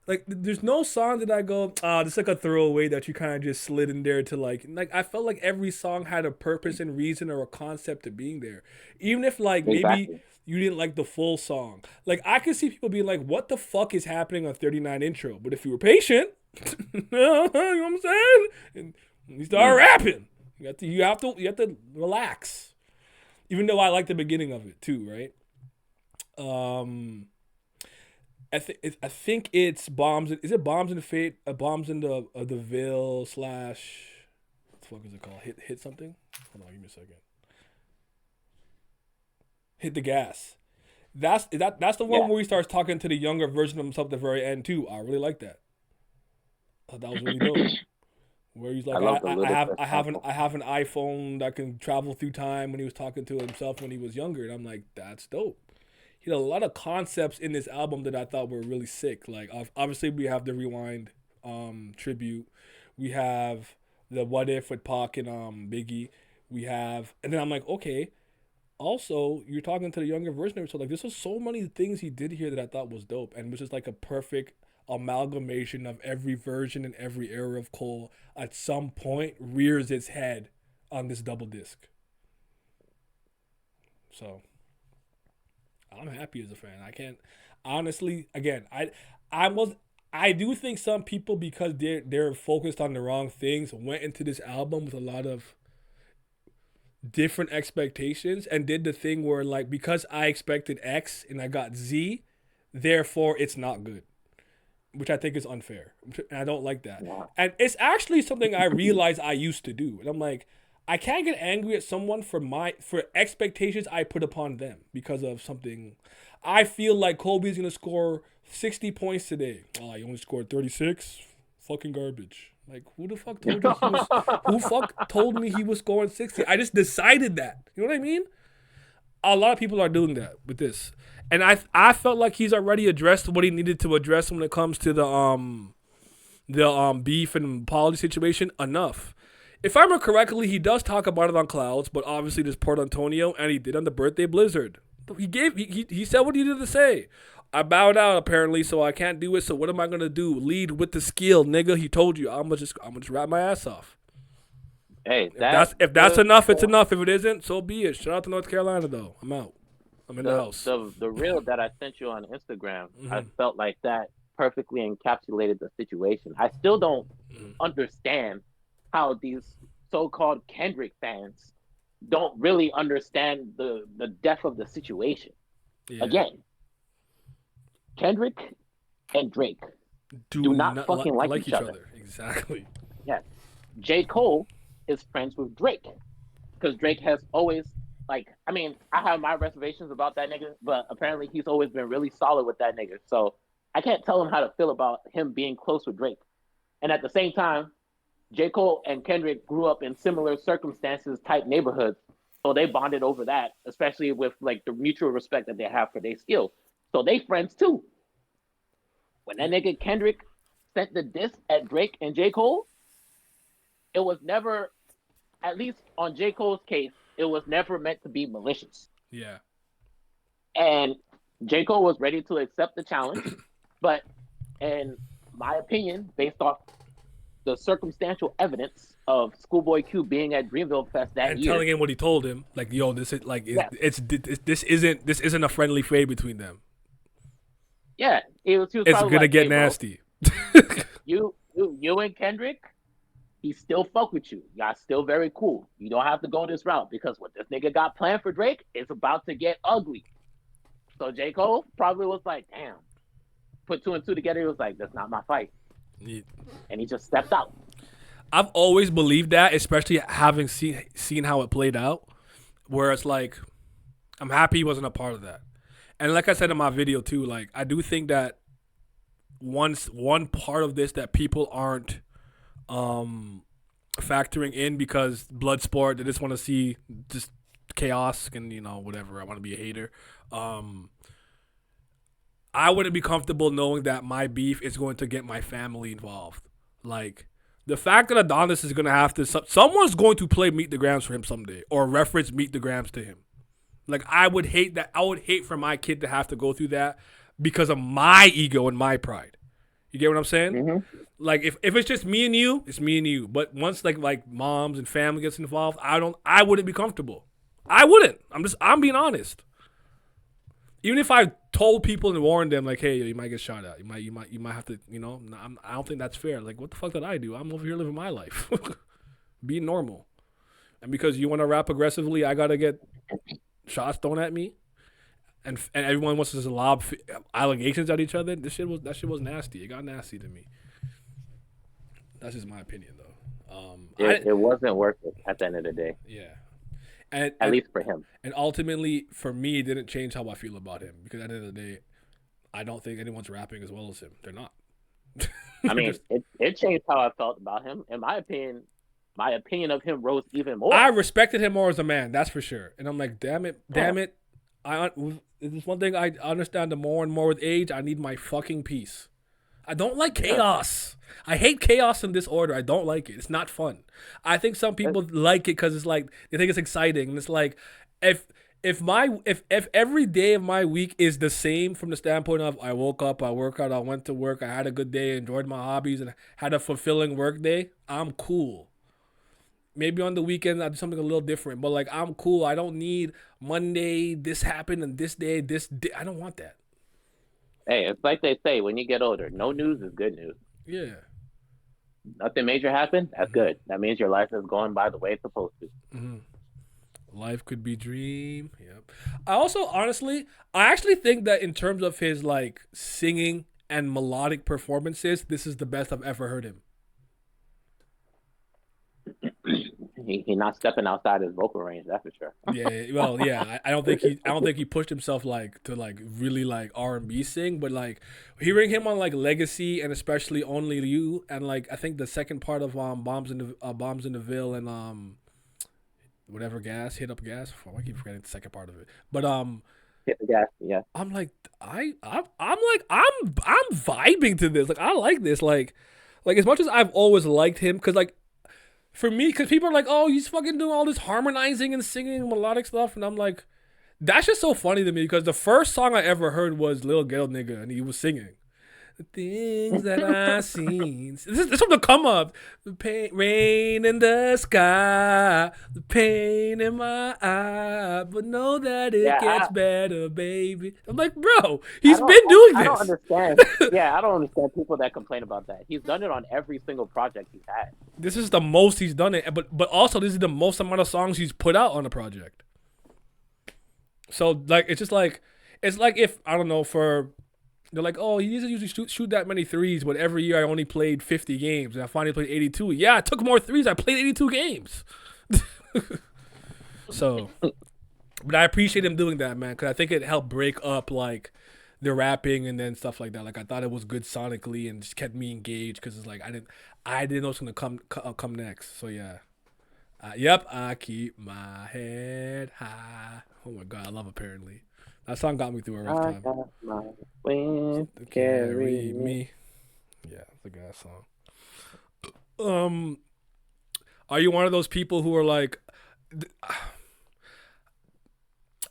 like there's no song that I go this is like a throwaway that you kind of just slid in there to like I felt like every song had a purpose and reason or a concept to being there, even if like maybe Exactly. you didn't like the full song. Like I could see people being like, what the fuck is happening on 39 intro, but if you were patient you know what I'm saying, and you start Mm. rapping, you have to relax, even though I like the beginning of it too, right? um I think it's bombs. Is it bombs in the fate? Bombs in the Ville slash. What the fuck is it called? Hit something. Hold on, give me a second. Hit the gas. That's the one Yeah, where he starts talking to the younger version of himself at the very end too. I really like that. I thought that was really dope. Where he's I like, love the I have ludicrous I have an sample. I have an iPhone that can travel through time when he was talking to himself when he was younger, and I'm like, that's dope. He had a lot of concepts in this album that I thought were really sick. Like obviously we have the Rewind tribute, we have the What If with Pac and Biggie, we have, and then I'm like, okay. Also, you're talking to the younger version of it, so like this was so many things he did here that I thought was dope, and was just like a perfect amalgamation of every version and every era of Cole. At some point, rears its head on this double disc. So I'm happy as a fan. I can't honestly. Again, I was. I do think some people, because they're focused on the wrong things, went into this album with a lot of different expectations and did the thing where like because I expected X and I got Z, therefore it's not good, which I think is unfair. And I don't like that. Yeah. And it's actually something I realize I used to do. And I'm like, I can't get angry at someone for expectations I put upon them because of something. I feel like Kobe's gonna score 60 points today. Oh, he only scored 36. Fucking garbage. Like who the fuck told you he was? Who fuck told me he was scoring 60? I just decided that. You know what I mean? A lot of people are doing that with this, and I felt like he's already addressed what he needed to address when it comes to the beef and apology situation enough. If I remember correctly, he does talk about it on Clouds, but obviously there's Port Antonio, and he did on the Birthday Blizzard. He said what he needed to say. I bowed out apparently, so I can't do it. So what am I gonna do? Lead with the skill, nigga. He told you I'm gonna just rap my ass off. Hey, If that that's the enough, it's enough. If it isn't, so be it. Shout out to North Carolina though. I'm out. I'm in the the house. the the reel that I sent you on Instagram, I Hmm. felt like that perfectly encapsulated the situation. I still don't understand how these so-called Kendrick fans don't really understand the depth of the situation. Yeah. Again, Kendrick and Drake Do do not not fucking like like each each other. other. Exactly. Yes. J. Cole is friends with Drake because Drake has always like I mean, I have my reservations about that nigga, but apparently he's always been really solid with that nigga. So I can't tell him how to feel about him being close with Drake. And at the same time, J. Cole and Kendrick grew up in similar circumstances type neighborhoods. So they bonded over that, especially with like the mutual respect that they have for their skill. So they friends too. When that nigga Kendrick sent the diss at Drake and J. Cole, it was never, at least on J. Cole's case, it was never meant to be malicious. Yeah. And J. Cole was ready to accept the challenge. But in my opinion, based off the circumstantial evidence of Schoolboy Q being at Dreamville Fest that And year, telling him what he told him, like, yo, this is like, yeah, this isn't a friendly fade between them. yeah, he was It's probably gonna like, get hey, bro, nasty. you and Kendrick, he still fuck with you. Y'all still very cool. You don't have to go this route because what this nigga got planned for Drake is about to get ugly. So J. Cole probably was like, damn. Put two and two together, he was like, that's not my fight. And he just stepped out. I've always believed that, especially having seen how it played out, where it's like, I'm happy he wasn't a part of that. And like I said in my video too, like I do think that one part of this that people aren't factoring in because Bloodsport, they just want to see just chaos and whatever. I want to be a hater. I wouldn't be comfortable knowing that my beef is going to get my family involved. Like the fact that Adonis is going to have to, someone's going to play Meet the Grams for him someday or reference Meet the Grams to him. Like I would hate that. I would hate for my kid to have to go through that because of my ego and my pride. You get what I'm saying? Mm-hmm. Like if it's just me and you, it's me and you. But once like moms and family gets involved, I wouldn't be comfortable. I wouldn't. I'm being honest. Even if I told people and warned them, like, hey, you might get shot at. You might have to, I don't think that's fair. Like, what the fuck did I do? I'm over here living my life, being normal. And because you want to rap aggressively, I gotta get shots thrown at me, and everyone wants to lob allegations at each other. That shit was nasty. It got nasty to me. That's just my opinion, though. It wasn't worth it at the end of the day. Yeah. At least for him. And ultimately, for me, it didn't change how I feel about him. Because at the end of the day, I don't think anyone's rapping as well as him. They're not. I mean, it changed how I felt about him. In my opinion of him rose even more. I respected him more as a man, that's for sure. And I'm like, damn it. It's one thing I understand the more and more with age, I need my fucking peace. I don't like chaos. I hate chaos and disorder. I don't like it. It's not fun. I think some people like it because it's like they think it's exciting. And it's like if every day of my week is the same from the standpoint of I woke up, I worked out, I went to work, I had a good day, enjoyed my hobbies, and had a fulfilling work day, I'm cool. Maybe on the weekend I do something a little different, but like I'm cool. I don't need Monday, this happened, and this day, I don't want that. Hey, it's like they say when you get older, no news is good news. Yeah. Nothing major happened, that's good. That means your life is going by the way it's supposed to. Mm-hmm. Life could be dream. Yep. I actually think that in terms of his like singing and melodic performances, this is the best I've ever heard him. He not stepping outside his vocal range, that's for sure. Yeah, well, yeah. I don't think he pushed himself like to like really like R&B sing, but like hearing him on like Legacy and especially Only You and like I think the second part of Bombs in the Ville and whatever gas, hit up gas. I keep forgetting the second part of it. But hit the gas, yeah. I'm like I'm vibing to this. Like I like this. Like as much as I've always liked him, because like for me, because people are like, oh, he's fucking doing all this harmonizing and singing and melodic stuff, and I'm like, that's just so funny to me because the first song I ever heard was Lil Ghetto Nigga, and he was singing. The things that I seen. This from the come up. The pain, rain in the sky, the pain in my eye, but know that it Yeah, gets better, baby. I'm like, bro, I he's don't been doing I don't this. understand. Yeah, I don't understand people that complain about that. He's done it on every single project he's had. This is the most he's done it, but also this is the most amount of songs he's put out on the project. So like, it's just like, it's like if I don't know for they're like, oh, he doesn't usually shoot that many threes, but every year I only played 50 games and I finally played 82. Yeah, I took more threes. I played 82 games. So, but I appreciate him doing that, man, because I think it helped break up like the rapping and then stuff like that. Like I thought it was good sonically and just kept me engaged because it's like I didn't know it was gonna come next. So yeah, yep, I keep my head high. Oh my god, I love apparently. That song got me through a rough I time. got my wind To carry carry me. me. Yeah, it's a good song. Um, are you one of those people who are like,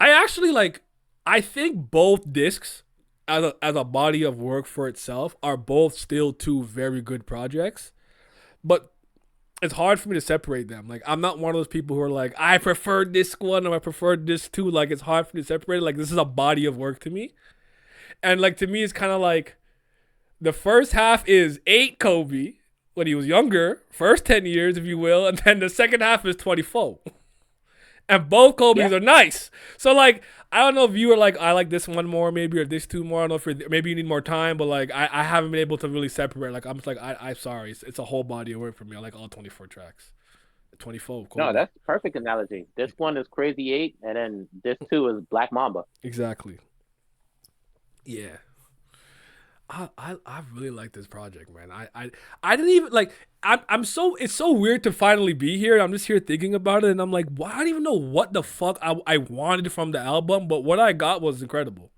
I actually like, I think both discs as a body of work for itself are both still two very good projects, but it's hard for me to separate them. Like I'm not one of those people who are like, I preferred this one or I preferred this too. Like it's hard for me to separate it. Like this is a body of work to me, and like to me it's kind of like the first half is 8 Kobe when he was younger, first 10 years, if you will, and then the second half is 24. And both Yeah. Kobe's are nice. So, like, I don't know if you were like, I like this one more, maybe, or this two more. I don't know if maybe you need more time, but like, I haven't been able to really separate. Like, I'm just like, I'm sorry. It's a whole body of work for me. I like all 24 tracks. 24, No, Kobe. that's perfect analogy. This one is Crazy Eight, and then this two is Black Mamba. Exactly. Yeah. I really like this project, man. I didn't even like I'm so it's so weird to finally be here. I'm just here thinking about it and I'm like, well, I don't even know what the fuck I wanted from the album, but what I got was incredible.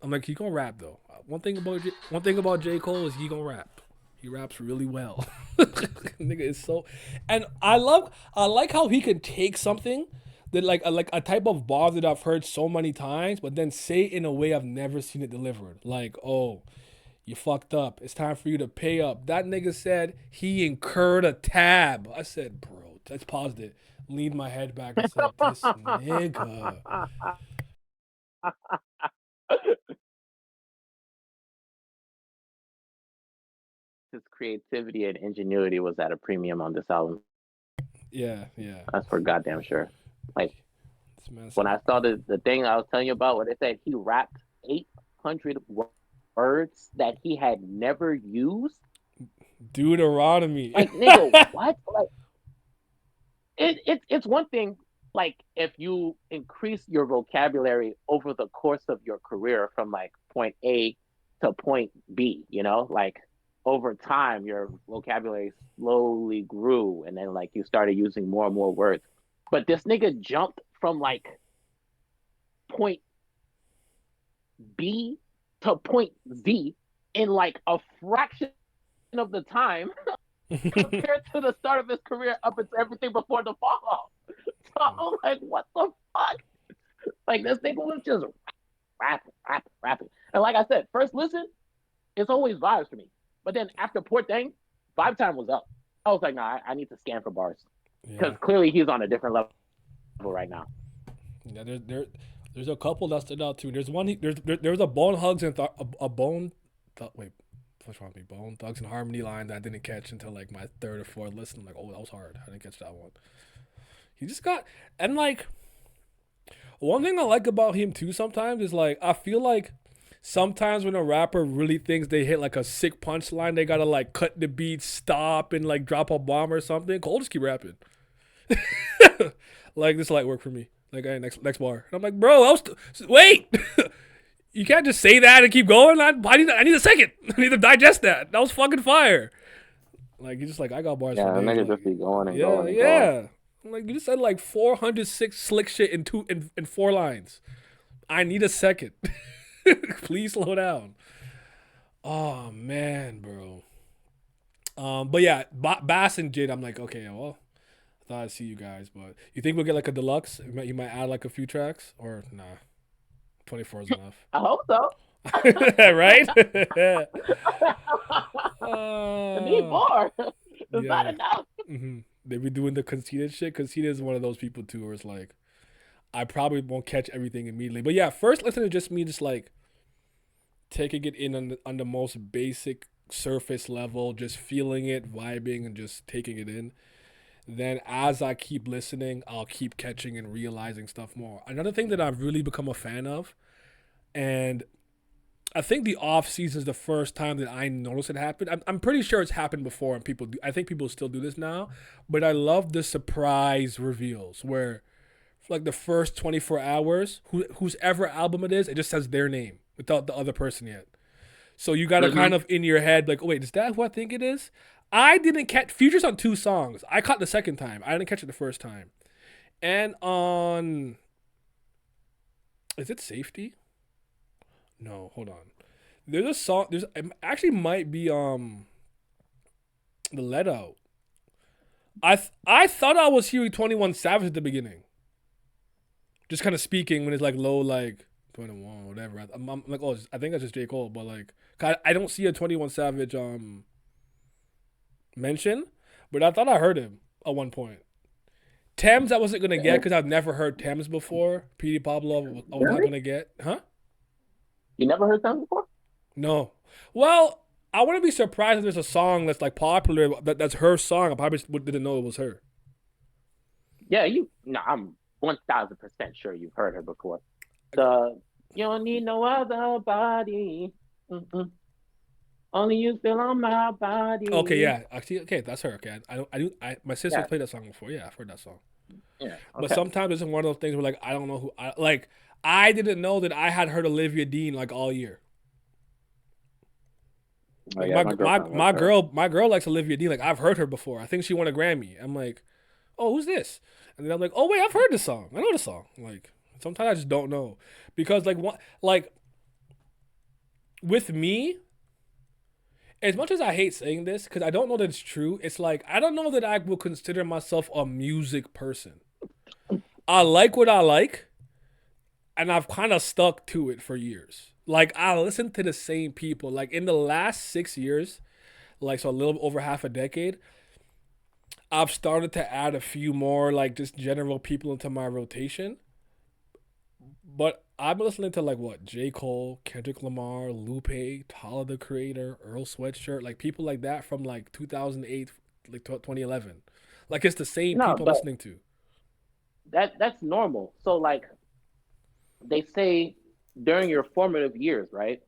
I'm like, he gonna rap though. One thing about J. Cole is he gonna rap. He raps really well. Nigga is so, and I like how he can take something that like a type of bar that I've heard so many times, but then say it in a way I've never seen it delivered. Like, oh, you fucked up. It's time for you to pay up. That nigga said he incurred a tab. I said, bro, let's pause it. Leaned my head back and said, this nigga. His creativity and ingenuity was at a premium on this album. Yeah, yeah. That's for goddamn sure. Like This man when said, I saw the thing I was telling you about, where they said he rapped 800 words that he had never used. Deuteronomy. Like nigga, what? Like it's one thing like if you increase your vocabulary over the course of your career from like point A to point B, like over time your vocabulary slowly grew and then like you started using more and more words. But this nigga jumped from like point B to point Z in like a fraction of the time compared to the start of his career up until everything before the fall off. So I'm like, what the fuck? Like this nigga was just rapping. And like I said, first listen, it's always vibes for me. But then after Poor Thing, vibe time was up. I was like, nah, I need to scan for bars. Because Yeah. clearly he's on a different level right now. Yeah, there's a couple that stood out too. There's one. There's a Bone Hugs and a Bone. Wait, what's wrong with me? Bone Thugs and Harmony line that I didn't catch until like my third or fourth listen. I'm like, oh, that was hard. I didn't catch that one. He just got and like one thing I like about him too. Sometimes is like I feel like sometimes when a rapper really thinks they hit like a sick punchline, they gotta like cut the beat, stop, and like drop a bomb or something. Cole just keep rapping. Like this light work for me. Like, hey, next bar. And I'm like, bro, wait. You can't just say that and keep going. I need a second. I need to digest that. That was fucking fire. Like you just like I got bars Yeah, for the days. nigga Like just be going and yeah, going and going. yeah. Like you just said like 406 slick shit in 4 lines. I need a second. Please slow down. Oh man, bro. But yeah, Bass and Jid. I'm like, okay, well, I thought I'd see you guys, but you think we'll get like a deluxe? You might add like a few tracks, or nah? 24 is enough. I hope so. Right? I need uh, more. Is that yeah. enough? They be doing the conceited shit. Conceited is one of those people too, where it's like I probably won't catch everything immediately. But yeah, first listen to just me, just like taking it in on the most basic surface level, just feeling it, vibing, and just taking it in. Then as I keep listening, I'll keep catching and realizing stuff more. Another thing that I've really become a fan of, and I think the off season is the first time that I noticed it happen. I'm pretty sure it's happened before, and people do. I think people still do this now, but I love the surprise reveals where, for like the first 24 hours, whose ever album it is, it just says their name without the other person yet. So you gotta kind Mm-hmm. of in your head like, oh, wait, is that who I think it is? I didn't catch Futures on two songs. I caught the second time. I didn't catch it the first time. And on, is it Safety? No, hold on. There's a song. There's it actually might be the Let Out. I thought I was hearing 21 Savage at the beginning, just kind of speaking when it's like low, like 21 whatever. I'm like, oh, I think that's just J Cole, but like I don't see a 21 Savage mention, but I thought I heard him at one point. Thames I wasn't gonna get because I've never heard Thames before. P.D. Pablo I was not Really? gonna get, huh? You never heard that before? No. Well, I wouldn't be surprised if there's a song that's like popular that's her song. I probably didn't know it was her. Yeah, you. No, I'm 1,000% sure you've heard her before. The you don't need no other body. Mm-mm. Only you feel on my Okay, body. yeah, actually, okay, that's her. Okay, my sister's Yeah, played that song before. Yeah, I've heard that song. yeah. But Okay. sometimes it's one of those things where like I don't know who I like. I didn't know that I had heard Olivia Dean like all year. Oh Like yeah, my girlfriend loves her. my girl likes Olivia Dean. Like I've heard her before. I think she won a Grammy. I'm like, oh, who's this? And then I'm like, oh wait, I've heard this song. I know the song. Like sometimes I just don't know because like what like with me, as much as I hate saying this because I don't know that it's true. It's like I don't know that I will consider myself a music person. I like what I like, and I've kind of stuck to it for years. Like I listen to the same people. Like in the last 6 years, like so a little over half a decade, I've started to add a few more like just general people into my rotation. But I've been listening to like what J. Cole, Kendrick Lamar, Lupe, Tyler the Creator, Earl Sweatshirt, like people like that from like 2008, like 2011. Like it's the same No, people I'm but listening to. that's normal. So like they say during your formative years, right?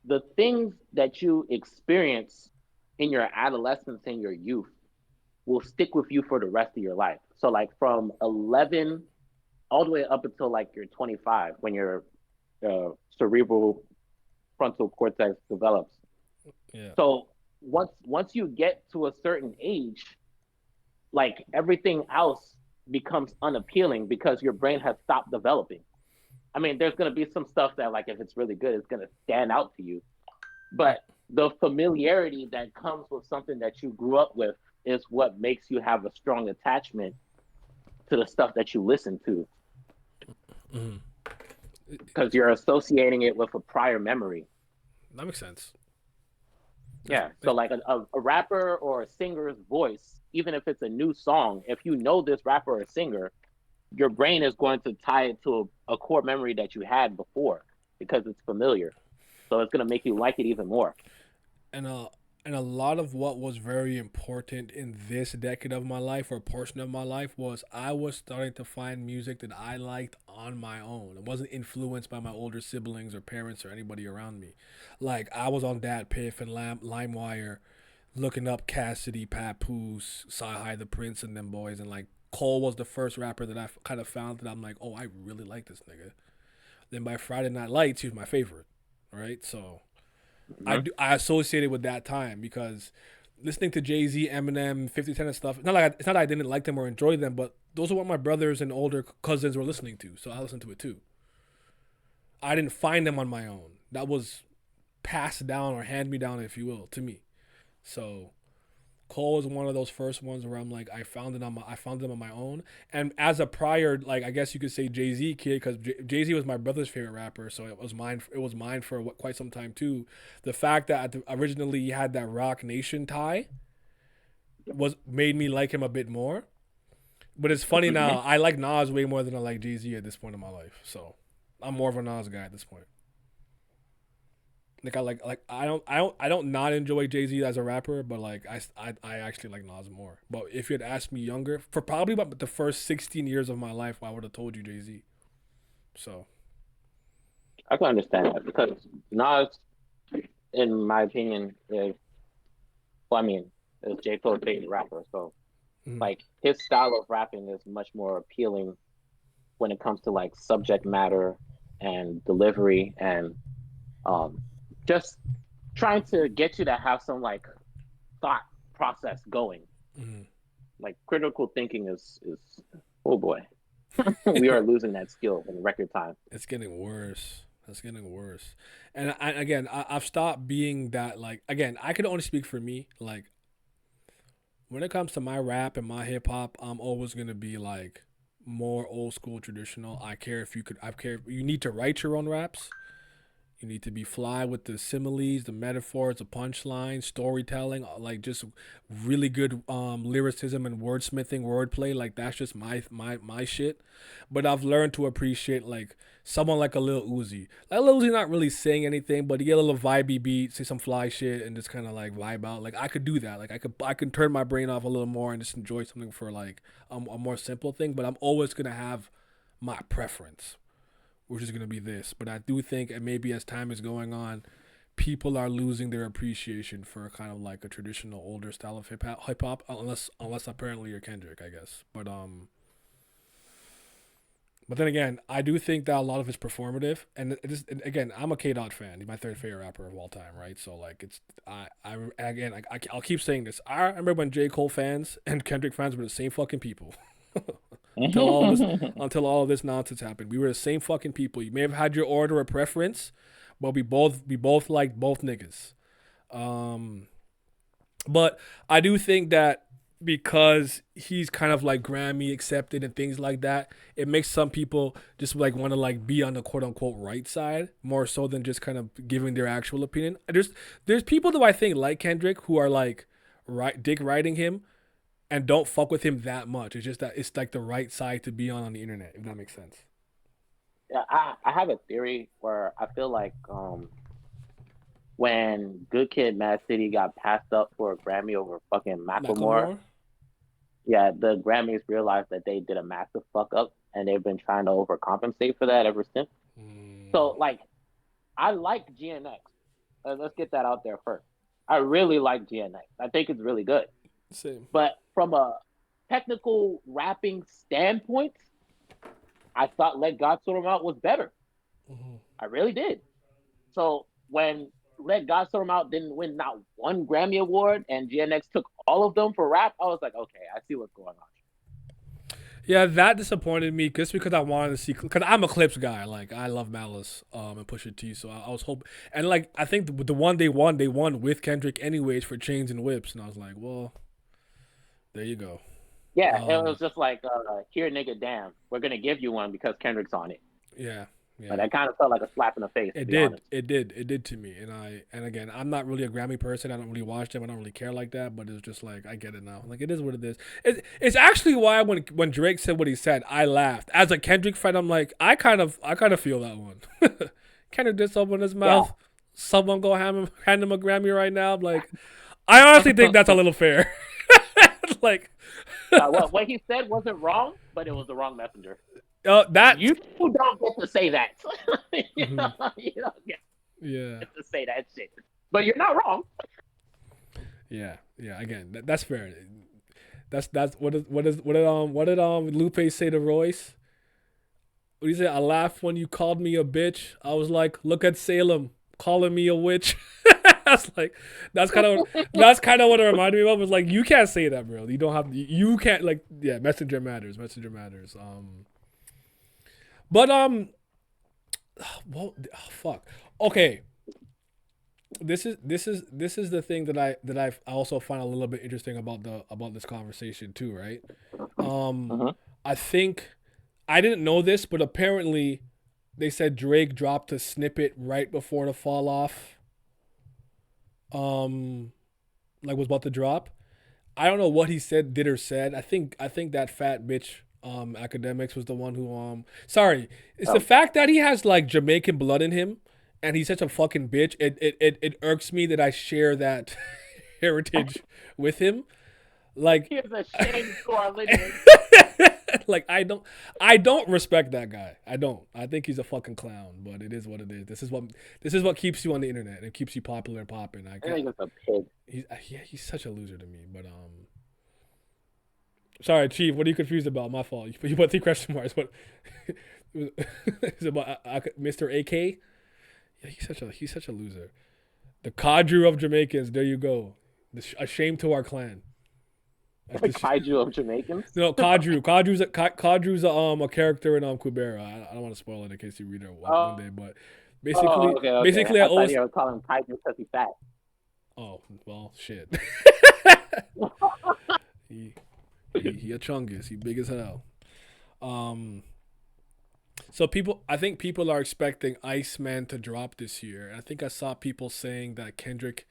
The things that you experience in your adolescence and your youth will stick with you for the rest of your life. So like from 11 all the way up until like you're 25 when your cerebral frontal cortex develops. Yeah. So once you get to a certain age, like everything else becomes unappealing because your brain has stopped developing. I mean, there's going to be some stuff that like if it's really good, it's going to stand out to you. But the familiarity that comes with something that you grew up with is what makes you have a strong attachment to the stuff that you listen to Mm-hmm. because you're associating it with a prior memory. That makes sense. That's, Yeah. So like a rapper or a singer's voice, even if it's a new song, if you know this rapper or singer, your brain is going to tie it to a core memory that you had before because it's familiar. So it's going to make you like it even more. and and a lot of what was very important in this decade of my life or portion of my life was I was starting to find music that I liked on my own. It wasn't influenced by my older siblings or parents or anybody around me. Like I was on Dat Piff and LimeWire, looking up Cassidy, Papoose, Sci the Prince, and them boys, and like Cole was the first rapper that I kind of found that I'm like, oh, I really like this nigga. Then by Friday Night Lights, he was my favorite, right? So Mm-hmm. I associated with that time because listening to Jay Z, Eminem, 50 Cent and stuff. It's not like I didn't like them or enjoy them, but those are what my brothers and older cousins were listening to, so I listened to it too. I didn't find them on my own. That was passed down or hand me down, if you will, to me. So Cole was one of those first ones where I'm like, I found them on my own. And as a prior, like I guess you could say Jay Z kid, because Jay Z was my brother's favorite rapper, so it was mine. It was mine for quite some time too. The fact that originally he had that Rock Nation tie was made me like him a bit more. But it's funny now. I like Nas way more than I like Jay Z at this point in my life. So I'm more of a Nas guy at this point. Like I don't not enjoy Jay Z as a rapper, but like I actually like Nas more. But if you had asked me younger, for probably about the first 16 years of my life, I would have told you Jay Z. So I can understand that because Nas, in my opinion, is well, I mean, is J. Cole's favorite rapper. So mm, like his style of rapping is much more appealing when it comes to like subject matter and delivery and um just trying to get you to have some like thought process going. mm. Like critical thinking is oh boy, we are losing that skill in record time. It's getting worse. It's getting worse. And again, I've stopped being that like again. I can only speak for me. Like when it comes to my rap and my hip hop, I'm always gonna be like more old school traditional. I care if you could. I care. You need to write your own raps. You need to be fly with the similes, the metaphors, the punchlines, storytelling, like just really good lyricism and wordsmithing, wordplay. Like that's just my shit. But I've learned to appreciate like someone like a Lil Uzi. Like Lil Uzi not really saying anything, but he get a little vibey beat, say some fly shit, and just kind of like vibe out. Like I could do that. Like I can turn my brain off a little more and just enjoy something for like a more simple thing. But I'm always gonna have my preference, which is going to be this. But I do think, and maybe as time is going on, people are losing their appreciation for kind of like a traditional older style of hip hop, unless apparently you're Kendrick, I guess. But then again, I do think that a lot of it's performative, and and again, I'm a K Dot fan. He's my third favorite rapper of all time, right? So like, it's I again, I'll keep saying this. I remember when J Cole fans and Kendrick fans were the same fucking people. until all this until all of this nonsense happened. We were the same fucking people. You may have had your order of preference, but we both liked both niggas. Um, but I do think that because he's kind of like Grammy accepted and things like that, it makes some people just like want to like be on the quote unquote right side more so than just kind of giving their actual opinion. There's people that I think like Kendrick who are like dick riding him and don't fuck with him that much. It's just that it's like the right side to be on the internet, if that makes sense. Yeah, I have a theory where I feel like when Good Kid, Mad City got passed up for a Grammy over fucking Macklemore, Macklemore? yeah, the Grammys realized that they did a massive fuck up, and they've been trying to overcompensate for that ever since. So, Mm, like, I like GNX. Let's get that out there first. I really like GNX. I think it's really good. same. But from a technical rapping standpoint, I thought Let God Sort Him Out was better. Mm-hmm. I really did. So when Let God Sort Him Out didn't win not one Grammy Award and GNX took all of them for rap, I was like, okay, I see what's going on. Yeah, that disappointed me just because I wanted to see because I'm a Clips guy. Like I love Malice and Pusha T, so I was hoping and like I think the one they won with Kendrick anyways for Chains and Whips, and I was like, well, there you go. Yeah, it Um, was just like, here, nigga, damn, we're gonna give you one because Kendrick's on it. yeah, But yeah. that kind of felt like a slap in the face, to It be did. honest. It did. It did to me. And again, I'm not really a Grammy person. I don't really watch them. I don't really care like that. But it's just like I get it now. Like it is what it is. It's actually why when Drake said what he said, I laughed. As a Kendrick fan, I'm like, I kind of feel that one. Kendrick just opened his Yeah. mouth. Someone go hand him a Grammy right now. I'm like, I honestly think that's a little fair. like, What he said wasn't wrong, but it was the wrong messenger. that. You don't get to say that. Mhm. You don't get Yeah. to say that shit. But you're not wrong. Yeah. Yeah. Again, that's fair. That's what did Lupe say to Royce? What he said? I laughed when you called me a bitch. I was like, look at Salem calling me a witch. That's like that's kind of what it reminded me of. Was like you can't say that, bro. You don't have you can't like yeah. Messenger matters. Messenger matters. But well, oh, fuck. Okay, this is the thing that I also find a little bit interesting about this conversation too, right? Um, Hmm. I think I didn't know this, but apparently they said Drake dropped a snippet right before the fall off. Um, like was about to drop. I don't know what he said, did or said. I think that fat bitch academics was the one who sorry. It's the Oh, fact that he has like Jamaican blood in him and he's such a fucking bitch. It irks me that I share that heritage with him. Like he is a shame to our lineage. like I don't respect that guy. I don't. I think he's a fucking clown, but it is what it is. This is what keeps you on the internet and keeps you popular and popping. I I get think it's a pig. he's such a loser to me, but sorry, Chief. What are you confused about? My fault. You put three question marks. What? Is it about Mr. AK? Yeah, he's such a loser. The cadre of Jamaicans. There you go. A shame to our clan. That's The the kaiju of Jamaicans. no cadre. Cadre's a character in Kubera. I don't want to spoil it in case you read it one Oh, day, but oh, basically, okay, okay. basically, I I thought always. you were calling him kaiju because he's fat. Oh well, shit. he, he a chungus. He big as hell. Um, So I think people are expecting Iceman to drop this year. I think I saw people saying that Kendrick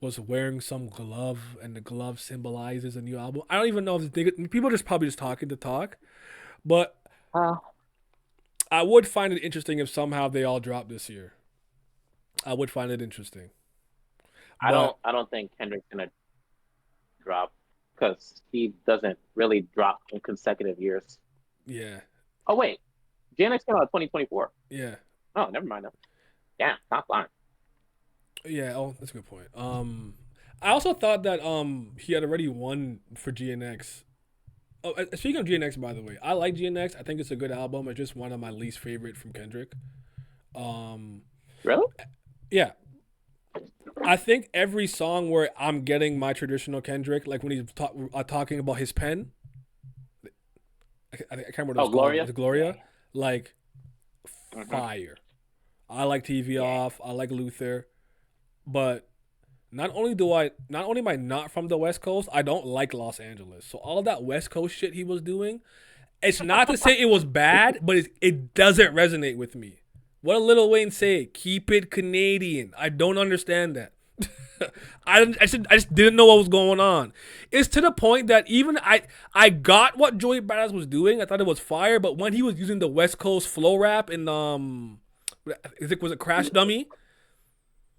was wearing some glove, and the glove symbolizes a new album. I don't even know if people are just probably just talking to talk, but Uh, I would find it interesting if somehow they all drop this year. I would find it interesting, I don't. but I don't think Kendrick's gonna drop because he doesn't really drop in consecutive years. yeah, Oh wait, JNX came out in 2024. yeah, Oh, never mind. Though. Damn, top line. yeah. Oh, that's a good point. I also thought that he had already won for GNX. Oh, speaking of GNX, by the way, I like GNX. I think it's a good album. It's just one of my least favorite from Kendrick. Um, Really? yeah, I think every song where I'm getting my traditional Kendrick, like when he's talking about his pen, I can't remember what it Oh, was called. Gloria. Was it Yeah. Gloria? Like Hmm. fire. I like TV Yeah. off. I like Luther, but not only am I not from the West Coast, I don't like Los Angeles. So all that West Coast shit he was doing, it's not to say it was bad, but it doesn't resonate with me. What did Lil Wayne say? Keep it Canadian. I don't understand that. I just didn't know what was going on. It's to the point that even I got what Joey Badass was doing. I thought it was fire, but when he was using the West Coast flow rap in I think was it Crash Dummy?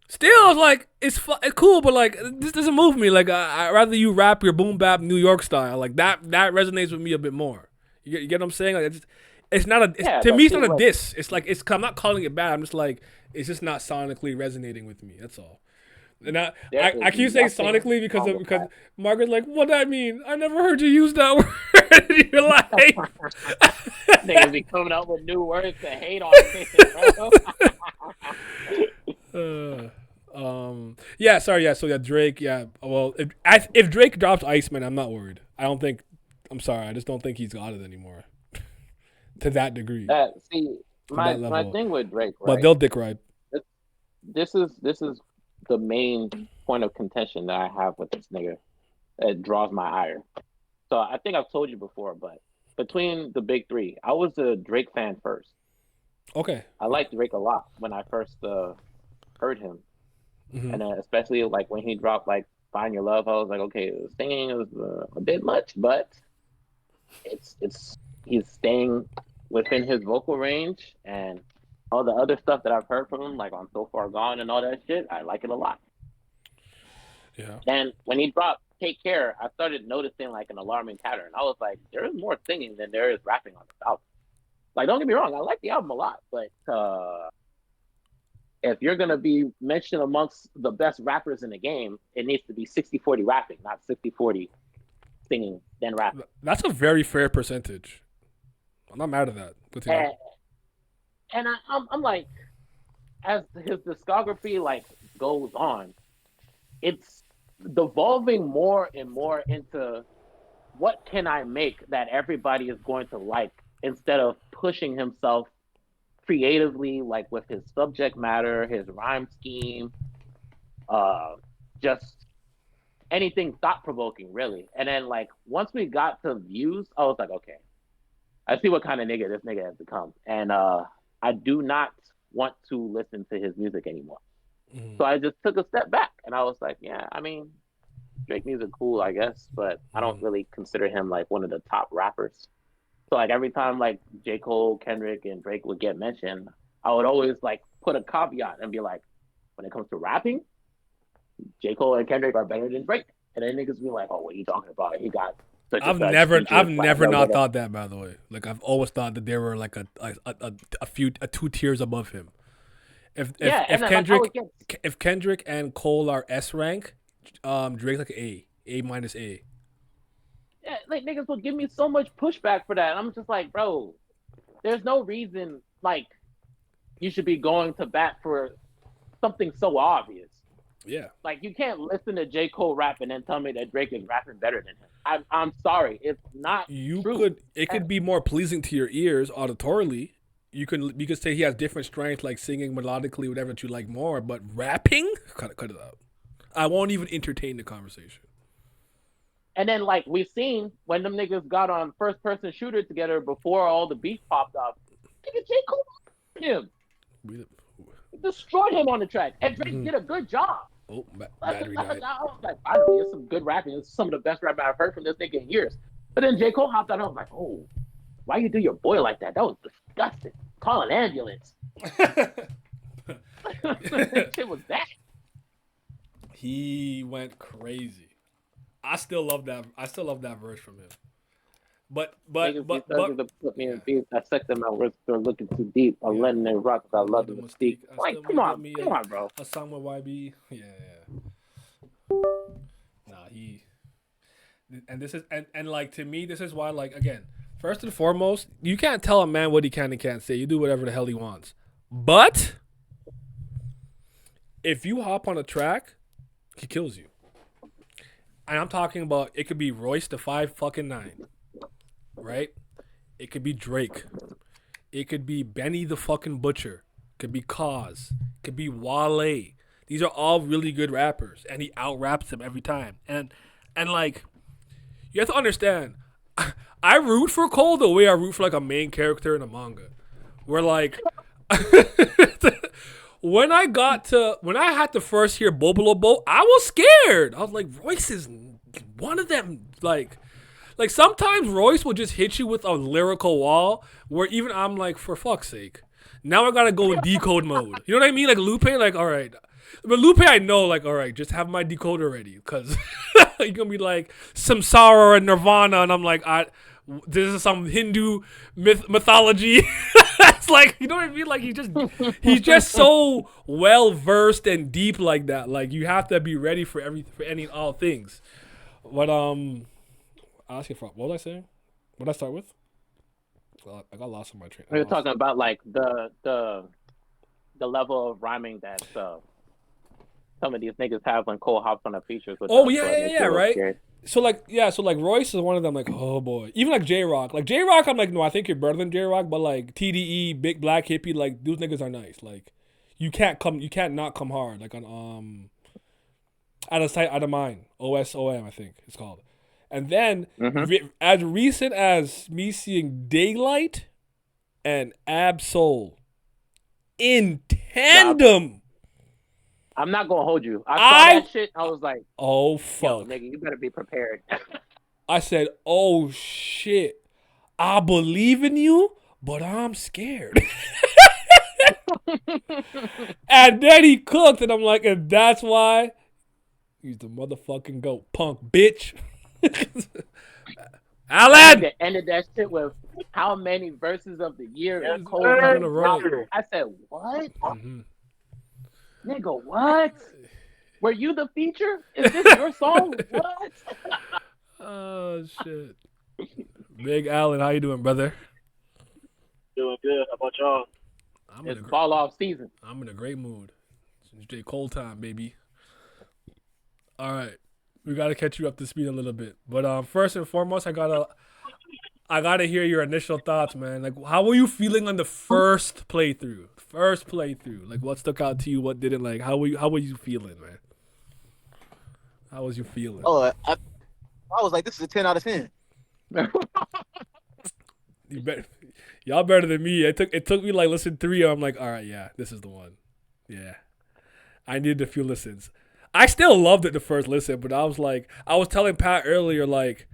Still, I was like, it's cool, but like this doesn't move me. Like I rather you rap your boom bap New York style. Like that resonates with me a bit more. You get what I'm saying? Like it's not Yeah, to but me it's see, not a look, diss. It's like I'm not calling it bad. I'm just like it's just not sonically resonating with me. That's all. And I, there I, is I keep saying nothing sonically because wrong of with because that. Margaret's like, what that mean? I never heard you use that word. You're like, Niggas be coming up with new words to hate on it, bro. yeah, sorry, yeah. So yeah, Drake, yeah. Well, if Drake drops Iceman, I'm not worried. I don't think. I'm sorry, I just don't think he's got it anymore to that degree, See, to that my level. thing with Drake, But right? they'll dick ride. This, this is the main point of contention that I have with this nigga. It draws my ire. So I think I've told you before, but between the big three, I was a Drake fan first. Okay. I liked Drake a lot when I first heard him, Hmm. and especially like when he dropped like "Find Your Love." I was like, okay, the singing is a bit much, but it's he's staying within his vocal range, and all the other stuff that I've heard from him, like on "So Far Gone" and all that shit, I like it a lot. Yeah. And when he dropped "Take Care," I started noticing like an alarming pattern. I was like, there is more singing than there is rapping on this album. Like, don't get me wrong, I like the album a lot, but if you're gonna be mentioned amongst the best rappers in the game, it needs to be 60-40 rapping, not 60-40 singing then rapping. That's a very fair percentage. I'm not mad at that. But And I'm like, as his discography like goes on, it's devolving more and more into what can I make that everybody is going to like instead of pushing himself creatively, like with his subject matter, his rhyme scheme. just anything thought provoking, really. And then like once we got to views, I was like, okay, I see what kind of nigga this nigga has become, and I do not want to listen to his music anymore. Mm-hmm. So I just took a step back, and I was like, yeah, I mean, Drake music cool, I guess, but I don't Mm-hmm. really consider him like one of the top rappers. So like every time like J. Cole, Kendrick, and Drake would get mentioned, I would always like put a caveat and be like, when it comes to rapping, J. Cole and Kendrick are better than Drake. And then niggas be like, oh, what are you talking about? He got such and such I've features, never platinum, not whatever. thought that, by the way. Like I've always thought that there were like a few two tiers above him. Yeah, and then like I would get If Kendrick and Cole are S rank, Drake's like A minus A. yeah, like niggas will give me so much pushback for that. And I'm just like, bro, there's no reason like you should be going to bat for something so obvious. Yeah. Like you can't listen to J. Cole rap and then tell me that Drake is rapping better than him. I'm sorry, it's not true. It could be more pleasing to your ears auditorily. You could say he has different strengths, like singing melodically, whatever that you like more, but rapping, cut it out. I won't even entertain the conversation. And then like we've seen when them niggas got on first person shooter together before all the beef popped up, nigga J. Cole him. We, Destroyed him on the track. And Drake mm-hmm. did a good job. Oh, I battery died. was like, finally, it's some good rapping. It's some of the best rap I've heard from this nigga in years. But then J. Cole hopped on. I was like, oh, why you do your boy like that? That was disgusting. Call an ambulance. That shit was bad. He went crazy. I still love that. I still love that verse from him. Niggas be starting to put me yeah. in beef. I suck them out where they're looking too deep. I'm letting them rock because I love the mystique. Like, come on, bro. A song with YB. Yeah. Nah, and this is and like to me, this is why like again, first and foremost, you can't tell a man what he can and can't say. You do whatever the hell he wants. But if you hop on a track, he kills you. And I'm talking about it could be Royce the 5 fucking 9. Right? It could be Drake. It could be Benny the fucking Butcher. It could be Cause. It could be Wale. These are all really good rappers, and he out raps them every time. And like, you have to understand, I root for Cole the way I root for like a main character in a manga. Where like, when I had to first hear Bobolobo, I was scared. I was like, Royce is one of them. Like sometimes Royce will just hit you with a lyrical wall where even I'm like, for fuck's sake, now I gotta go in decode mode. You know what I mean? Like Lupe, like all right, but Lupe I know, like all right, just have my decoder ready because you're gonna be like Samsara and Nirvana, and I'm like, this is some Hindu mythology. It's like, you know what I mean? Like he's just so well versed and deep like that. Like you have to be ready for any and all things. But I'll ask you what was I saying? What did I start with? Well, I got lost in my train. We were talking about like the level of rhyming that some of these niggas have when Cole hops on the features with Oh them, so yeah, right. scared. So like Royce is one of them. Like oh boy, even like J Rock. Like J Rock, I'm like no, I think you're better than J Rock. But like TDE, Big Black Hippie, like those niggas are nice. Like you can't not come hard. Like on out of sight, out of mind. OSOM, I think it's called. And then, as recent as me seeing Daylight and Ab-Soul in tandem. I'm not going to hold you. I saw that shit. I was like, oh, fuck. Yo, nigga, you better be prepared. I said, oh, shit. I believe in you, but I'm scared. And then he cooked, and I'm like, and that's why he's the motherfucking GOAT. Punk, bitch. Alan! They ended that shit with how many verses of the year Yes, Cole in a row. I said, what? Nigga, what? Were you the feature? Is this your song? What? Oh, shit. Big Alan, how you doing, brother? Doing good. How about y'all? It's fall off season. I'm in a great mood. It's J. Cole time, baby. All right. We got to catch you up to speed a little bit. But first and foremost, I gotta hear your initial thoughts, man. Like, how were you feeling on the first playthrough? Like, what stuck out to you? What didn't? Like, how were you feeling, man? How was you feeling? Oh, I was like, this is a 10 out of 10. You bet. Y'all better than me. It took me like listen 3. I'm like, all right, yeah, this is the one. Yeah, I needed a few listens. I still loved it the first listen, but I was telling Pat earlier, like,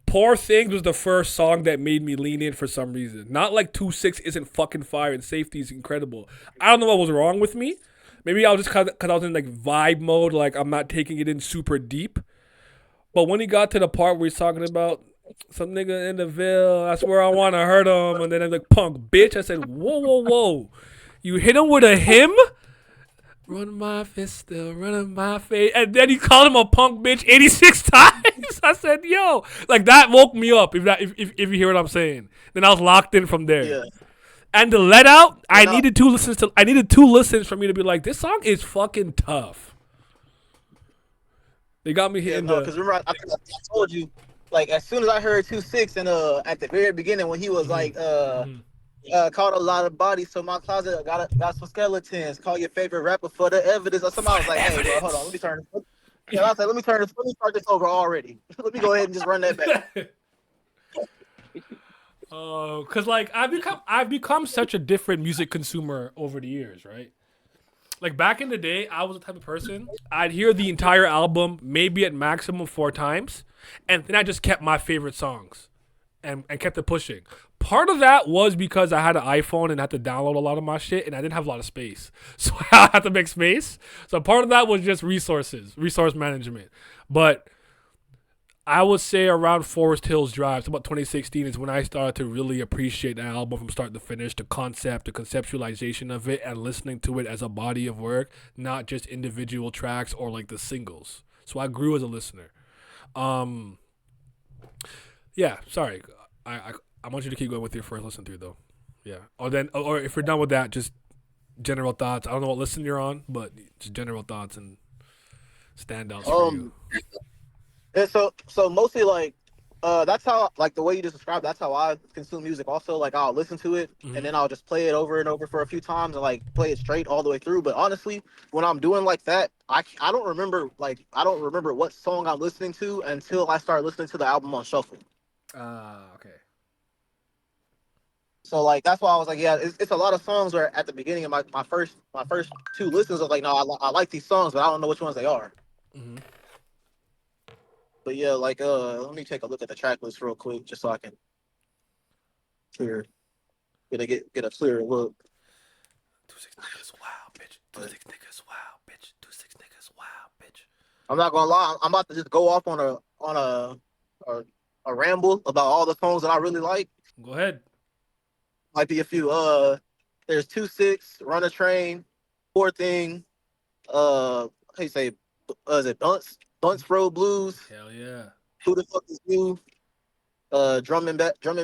Poor Things was the first song that made me lean in for some reason. Not like 2-6 isn't fucking fire and Safety is incredible. I don't know what was wrong with me. Maybe I was just cause I was in like vibe mode, like I'm not taking it in super deep. But when he got to the part where he's talking about some nigga in the Ville, that's where I want to hurt him, and then I'm like, punk bitch. I said, whoa, whoa, whoa. You hit him with a hymn? Run my fist still, running my face. And then he called him a punk bitch 86 times. I said, yo. Like, that woke me up, if you hear what I'm saying. Then I was locked in from there. Yeah. And the let out, You I know, needed 2 listens I needed 2 listens for me to be like, this song is fucking tough. They got me yeah, hitting no, the because remember I told you, like as soon as I heard 2-6 and at the very beginning when he was like caught a lot of bodies, so my closet got some skeletons. Call your favorite rapper for the evidence. Or something. I was like, hey, bro, hold on, let me turn this. Yeah, I said, let me start this over already. Let me go ahead and just run that back. Oh, cause like I've become such a different music consumer over the years, right? Like back in the day, I was the type of person I'd hear the entire album maybe at maximum 4 times, and then I just kept my favorite songs, and kept it pushing. Part of that was because I had an iPhone and had to download a lot of my shit, and I didn't have a lot of space, so I had to make space. So part of that was just resource management, but I would say around Forest Hills Drive, so about 2016 is when I started to really appreciate the album from start to finish, the concept, the conceptualization of it, and listening to it as a body of work, not just individual tracks or like the singles. So I grew as a listener. Um, yeah, sorry, I want you to keep going with your first listen through though. Yeah, or if you're done with that, just general thoughts. I don't know what listen you're on, but just general thoughts and standouts for you. Um, and so mostly like that's how like the way you just described. That's how I consume music. Also, like I'll listen to it and then I'll just play it over and over for a few times and like play it straight all the way through. But honestly, when I'm doing like that, I don't remember what song I'm listening to until I start listening to the album on shuffle. Okay. So like that's why I was like, yeah, it's a lot of songs where at the beginning of my first 2 listens, I was like, no, I like these songs, but I don't know which ones they are. Mm-hmm. But yeah, like let me take a look at the track list real quick just so I can clear get a clearer look. 2-6 niggas, wow, bitch. 2-6 niggas, wow, bitch. 2-6 niggas, wow, bitch. I'm not gonna lie, I'm about to just go off on a ramble about all the songs that I really like. Go ahead. Might be a few. There's 2-6, Run a Train, Poor Thing. How you say? Is it Bunts Road Blues? Hell yeah. Who the fuck is you? Drum and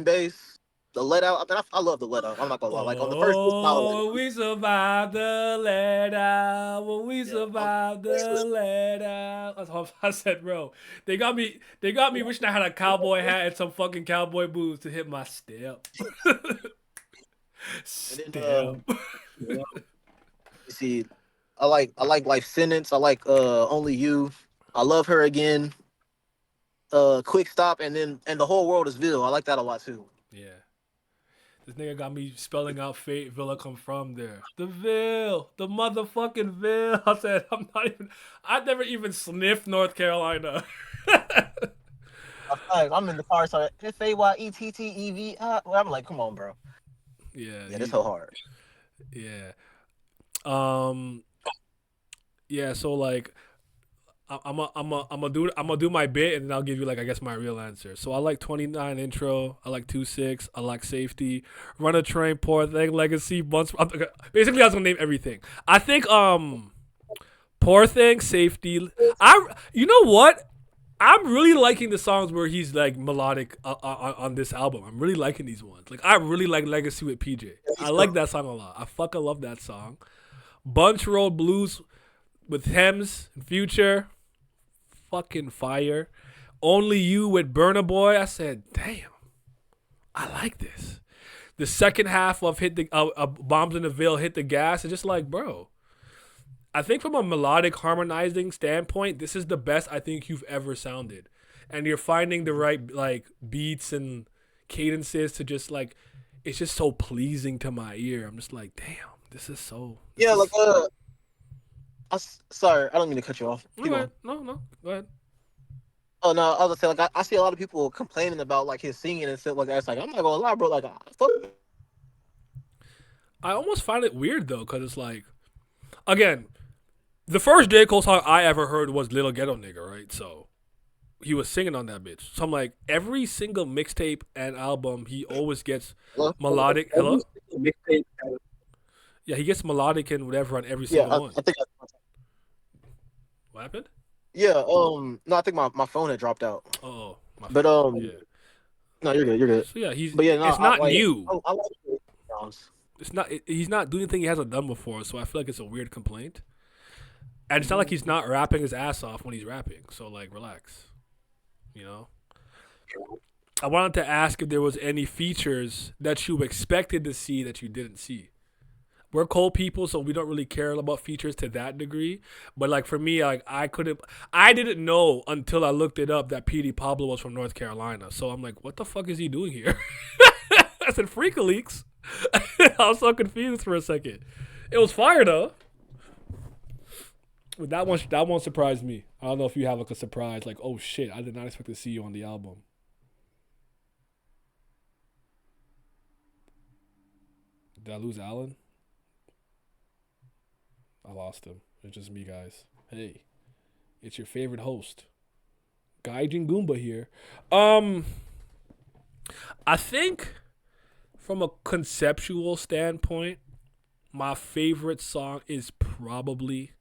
bass. The Let Out. I mean, I love the Let Out. I'm not gonna lie. Like on the first listen, I was Oh, we survived the let out. Well, we like, yeah. survived First the listen, let out. That's all I said, bro. They got me. They got me wishing I had a cowboy hat and some fucking cowboy boots to hit my step. and then Step. you know, you see, I like Life Sentence. I like Only You. I Love Her Again. Quick Stop, and the Whole World is Ville. I like that a lot too. Yeah. This nigga got me spelling out fate. Villa come from there. The Ville. The motherfucking Ville. I said, I've never even sniffed North Carolina. I'm in the car, so FAYETTEV. I'm like, come on, bro. Yeah. Yeah, this so hard. Yeah. Um. Yeah. So like, I'm gonna do my bit, and then I'll give you like I guess my real answer. So I like 29 intro. I like 2-6. I like Safety. Run a Train. Poor Thing. Legacy. Bunch. Basically, I was gonna name everything. I think Poor Thing. Safety. You know what? I'm really liking the songs where he's like melodic on this album. I'm really liking these ones. Like I really like Legacy with PJ. I like that song a lot. I fucking love that song. Bunch Road Blues with Hems and Future. Fucking fire. Only You with Burna Boy. I said, damn, I like this. The second half of Bombs in the Ville, Hit the Gas. It's just like, bro, I think from a melodic harmonizing standpoint, this is the best I think you've ever sounded. And you're finding the right like beats and cadences to just like it's just so pleasing to my ear. I'm just like, damn, this Yeah, is like sorry, I don't mean to cut you off. Keep go going. ahead. No, go ahead. Oh no, I was gonna say like I see a lot of people complaining about like his singing and stuff like that. It's like I'm not gonna lie, bro. Like fuck. I almost find it weird though, because it's like again, the first J. Cole song I ever heard was Little Ghetto Nigga, right? So he was singing on that bitch. So I'm like, every single mixtape and album, he always gets melodic. Hello? Yeah, he gets melodic and whatever on every Yeah, single one. I think. What happened? Yeah. No, I think my phone had dropped out. Oh, my But fault. Yeah. no, you're good. You're good. So yeah, But yeah, no, it's not new. I like it. Sounds. He's not doing anything he hasn't done before, so I feel like it's a weird complaint. And it's not like he's not rapping his ass off when he's rapping. So like, relax. You know. I wanted to ask if there was any features that you expected to see that you didn't see. We're Cole people, so we don't really care about features to that degree. But like for me, like I didn't know until I looked it up that PD Pablo was from North Carolina. So I'm like, what the fuck is he doing here? I said Freaka Leaks. I was so confused for a second. It was fire though. But that one surprised me. I don't know if you have like a surprise, like, oh shit, I did not expect to see you on the album. Did I lose Alan? I lost him. It's just me, guys. Hey, it's your favorite host, Gaijin Goomba here. I think from a conceptual standpoint, my favorite song is probably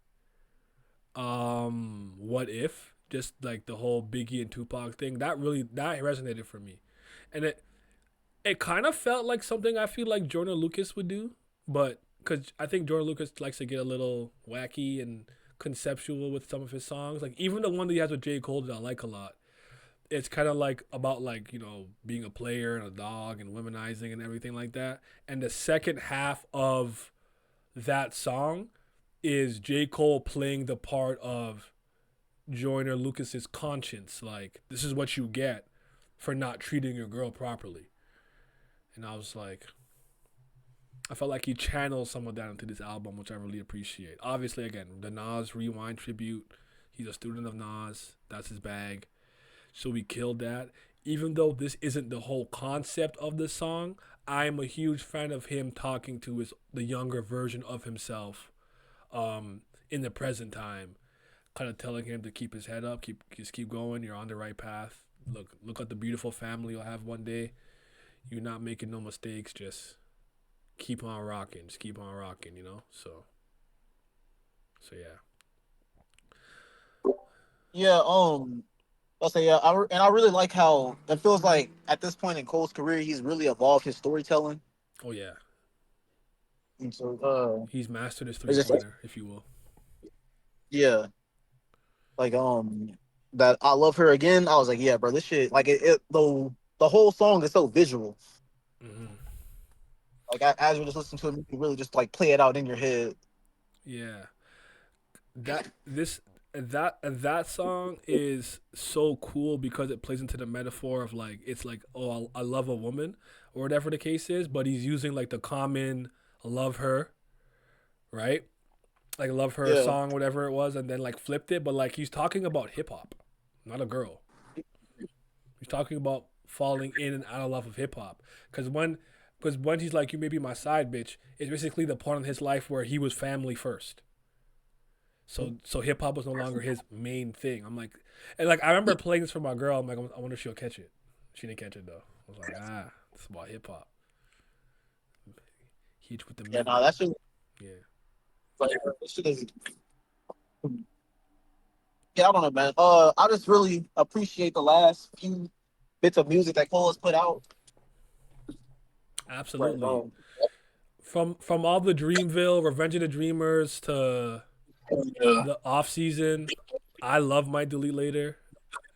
What If? Just like the whole Biggie and Tupac thing. That resonated for me. And it kind of felt like something I feel like Jordan Lucas would do, but because I think Jordan Lucas likes to get a little wacky and conceptual with some of his songs. Like even the one that he has with J. Cole that I like a lot. It's kind of like about like, you know, being a player and a dog and womanizing and everything like that. And the second half of that song is J. Cole playing the part of Joyner Lucas's conscience. Like, this is what you get for not treating your girl properly. And I was like, I felt like he channeled some of that into this album, which I really appreciate. Obviously, again, the Nas Rewind tribute. He's a student of Nas. That's his bag. So we killed that. Even though this isn't the whole concept of the song, I'm a huge fan of him talking to the younger version of himself in the present time. Kind of telling him to keep his head up, keep going. You're on the right path. Look at the beautiful family you'll have one day. You're not making no mistakes. Just keep on rocking. Just keep on rocking, you know? So yeah. Yeah. I'll say yeah. I really like how it feels like at this point in Cole's career, he's really evolved his storytelling. Oh, yeah. And so He's mastered his it's just three-pointer, if you will. yeah, like that I love her again. I was like, yeah, bro, this shit like the whole song is so visual. Mm-hmm. Like as you're just listening to it, you can really just like play it out in your head. Yeah. That song is so cool because it plays into the metaphor of like it's like, oh, I love a woman or whatever the case is, but he's using like the common love her, right? Like love her Yeah. song, whatever it was, and then like flipped it, but like he's talking about hip hop, not a girl. He's talking about falling in and out of love of hip hop. Because when he's like, you may be my side bitch, it's basically the part in his life where he was family first. So hip hop was no longer his main thing. I'm like, and like I remember playing this for my girl. I'm like, I wonder if she'll catch it. She didn't catch it though. I was like, it's about hip hop. Huge with the Yeah, no, that shit. Yeah. Like, this shit is. Yeah, I don't know, man. I just really appreciate the last few bits of music that Cole has put out. Absolutely. Right, From all the Dreamville, Revenge of the Dreamers to the off season, I love My Delete Later,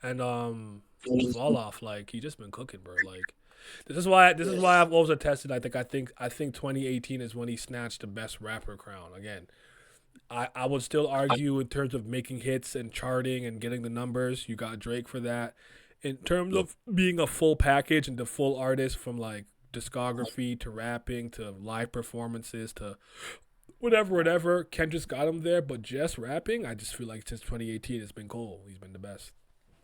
and Fall Off. Like he just been cooking, bro. Like this is why I've always attested. I think 2018 is when he snatched the best rapper crown again. I would still argue in terms of making hits and charting and getting the numbers. You got Drake for that. In terms of being a full package and the full artist from like discography to rapping to live performances to whatever, Kendrick's got him there. But just rapping, I just feel like since 2018, it's been Cole. He's been the best.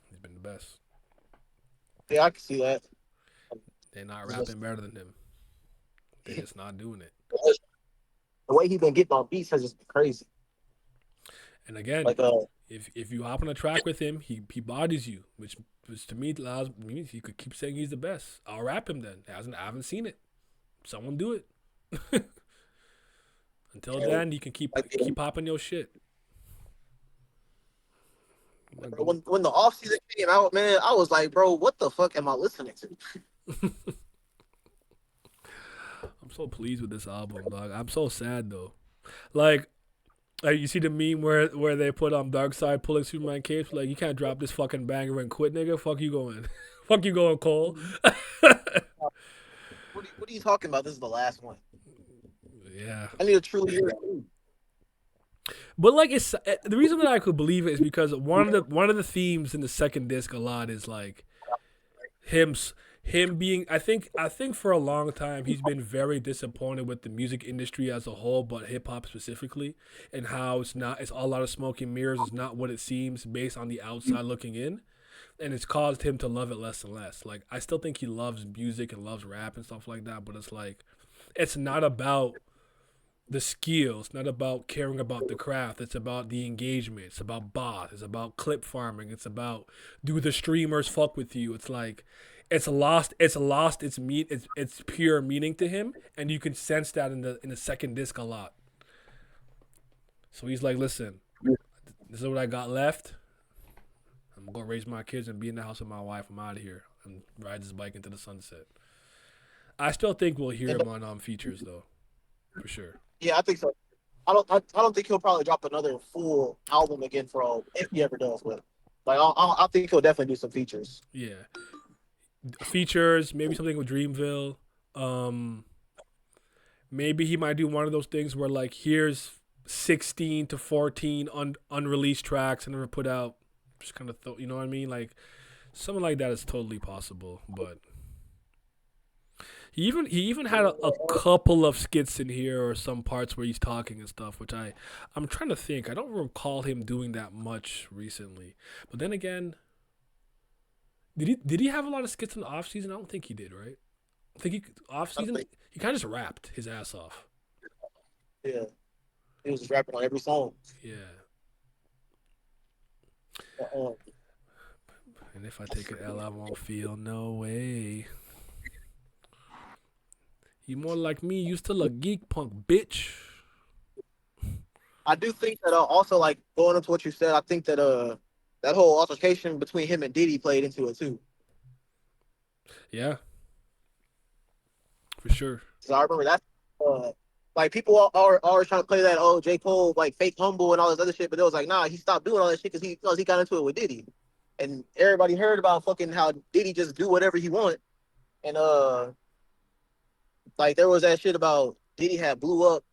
He's been the best. Yeah, I can see that. They're not rapping better than him. They're just not doing it. The way he been getting on beats has just been crazy. And again, Like if you hop on a track with him, he bodies you, which to me allows means he could keep saying he's the best. I'll rap him then. I haven't seen it. Someone do it. Until then, you can keep popping your shit. when the off season came out, man, I was like, bro, what the fuck am I listening to? I'm so pleased with this album, dog. I'm so sad though. Like you see the meme where they put Dark Side pulling Superman capes, like you can't drop this fucking banger and quit, nigga. Fuck you going. Fuck you going, Cole. What are you talking about? This is the last one. Yeah. I need to truly hear it. But like it's the reason that I could believe it is because one of the themes in the second disc a lot is like him being I think for a long time he's been very disappointed with the music industry as a whole, but hip hop specifically, and how it's a lot of smoke and mirrors. It's not what it seems based on the outside looking in, and it's caused him to love it less and less. Like I still think he loves music and loves rap and stuff like that, but it's like it's not about the skills, it's not about caring about the craft. It's about the engagement. It's about bot. It's about clip farming. It's about do the streamers fuck with you. It's like it's lost its pure meaning to him, and you can sense that in the second disc a lot. So he's like, listen, this is what I got left. I'm gonna raise my kids and be in the house with my wife. I'm out of here and ride this bike into the sunset. I still think we'll hear him on features though, for sure. Yeah, I think so. I don't think he'll probably drop another full album again for all if he ever does. But like, I think he'll definitely do some features. Yeah, features, maybe something with Dreamville. Maybe he might do one of those things where like here's 16 to 14 unreleased tracks and never put out. Just kind of you know what I mean? Like something like that is totally possible. But he even had a couple of skits in here or some parts where he's talking and stuff, which I'm trying to think. I don't recall him doing that much recently. But then again, did he have a lot of skits in the off season? I don't think he did, right? I think off season he kind of just rapped his ass off. Yeah, he was just rapping on every song. Yeah. And if I take an L, I won't feel no way. You more like me, you still a geek punk, bitch. I do think that also like going into what you said, I think that that whole altercation between him and Diddy played into it too. Yeah, for sure. So I remember that. Like people are always trying to play that J. Cole like fake humble and all this other shit, but it was like nah, he stopped doing all that shit because he got into it with Diddy, and everybody heard about fucking how Diddy just do whatever he want, and like there was that shit about Diddy had blew up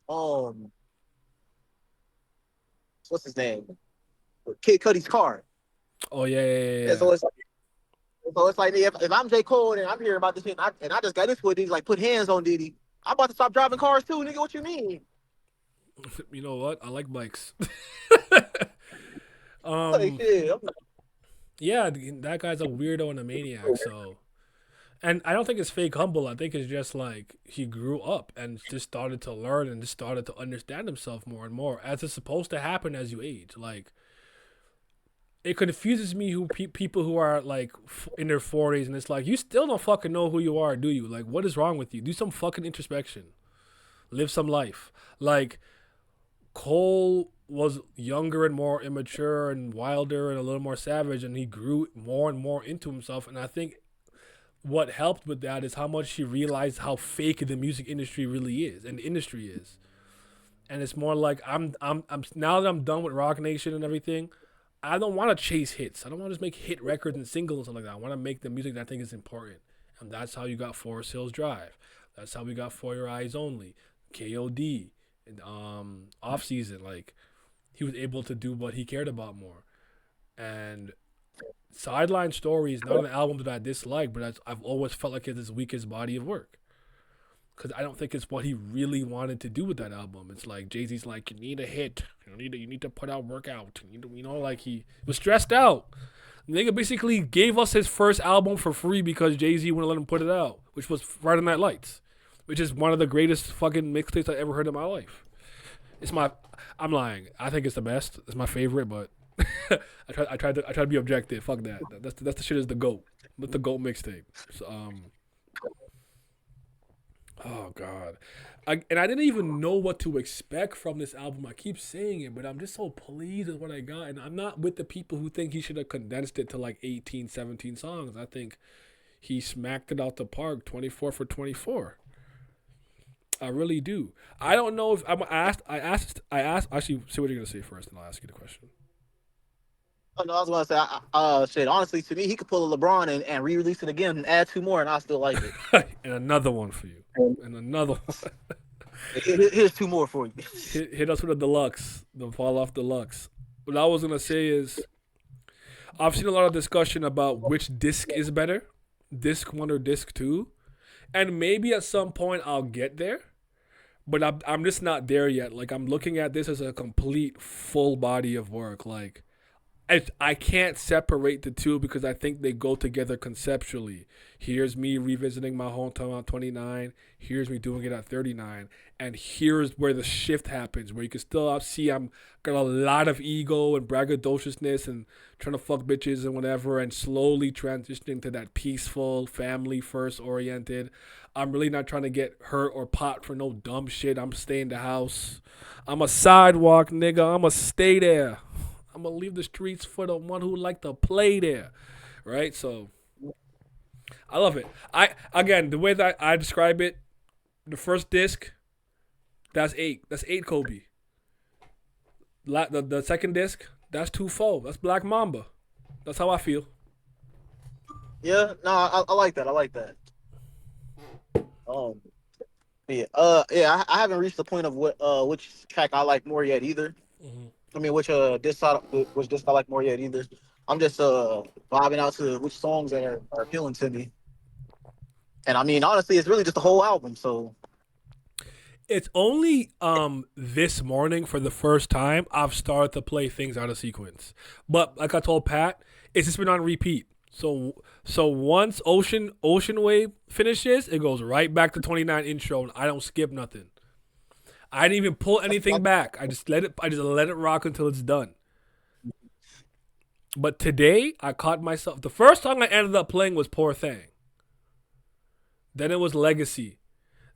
what's his name, Kid Cudi's car. Oh yeah. And so it's like if I'm J. Cole and I'm hearing about this shit and I just got into it, Diddy like put hands on Diddy. I'm about to stop driving cars too, nigga. What you mean? You know what? I like bikes. Yeah, that guy's a weirdo and a maniac. So, and I don't think it's fake humble. I think it's just like he grew up and just started to learn and just started to understand himself more and more, as it's supposed to happen as you age. Like, it confuses me who people who are like in their 40s and it's like you still don't fucking know who you are, do you? Like, what is wrong with you? Do some fucking introspection, live some life. Like, Cole was younger and more immature and wilder and a little more savage, and he grew more and more into himself. And I think what helped with that is how much he realized how fake the music industry really is and the industry is. And it's more like I'm now that I'm done with Rock Nation and everything, I don't want to chase hits. I don't want to just make hit records and singles and stuff like that. I want to make the music that I think is important. And that's how you got Forest Hills Drive. That's how we got For Your Eyes Only, KOD, and Off Season. Like, he was able to do what he cared about more. And Sideline Story is not an album that I dislike, but I've always felt like it's his weakest body of work. Because I don't think it's what he really wanted to do with that album. It's like Jay-Z's like, you need a hit. You need to put out workout. Like he was stressed out. The nigga basically gave us his first album for free because Jay-Z wouldn't let him put it out, which was Friday Night Lights, which is one of the greatest fucking mixtapes I ever heard in my life. I'm lying. I think it's the best. It's my favorite, but I tried to be objective. Fuck that. That's the shit is the GOAT. That's the GOAT mixtape. So, oh God, I didn't even know what to expect from this album. I keep saying it, but I'm just so pleased with what I got. And I'm not with the people who think he should have condensed it to like 18, 17 songs. I think he smacked it out the park, 24 for 24. I really do. I don't know if I asked. Actually, see what you're gonna say first, and I'll ask you the question. Oh, no, I was gonna say, shit. Honestly, to me, he could pull a LeBron and re-release it again and add 2 more, and I still like it. And another one for you. And another one. Here's 2 more for you. Hit us with a deluxe, the fall off deluxe. What I was gonna say is, I've seen a lot of discussion about which disc is better, disc 1 or disc 2, and maybe at some point I'll get there, but I'm just not there yet. Like I'm looking at this as a complete full body of work. Like I can't separate the two because I think they go together conceptually. Here's me revisiting my hometown at 29. Here's me doing it at 39. And here's where the shift happens, where you can still see I'm got a lot of ego and braggadociousness and trying to fuck bitches and whatever, and slowly transitioning to that peaceful, family first oriented. I'm really not trying to get hurt or pot for no dumb shit. I'm staying the house. I'm a sidewalk nigga. I'm a stay there. I'm going to leave the streets for the one who like to play there, right? So, I love it. Again, the way that I describe it, the first disc, that's 8. That's 8 Kobe. The second disc, that's 2-4. That's Black Mamba. That's how I feel. Yeah, no, I like that. I like that. Yeah, I haven't reached the point of which track I like more yet either. Mm-hmm. I mean, which disc I like more yet either. I'm just vibing out to which songs are appealing to me. And I mean, honestly, it's really just the whole album. So it's only this morning for the first time I've started to play things out of sequence. But like I told Pat, it's just been on repeat. So once Ocean Wave finishes, it goes right back to 29 intro, and I don't skip nothing. I didn't even pull anything back. I just let it rock until it's done. But today I caught myself. The first song I ended up playing was Poor Thing. Then it was Legacy.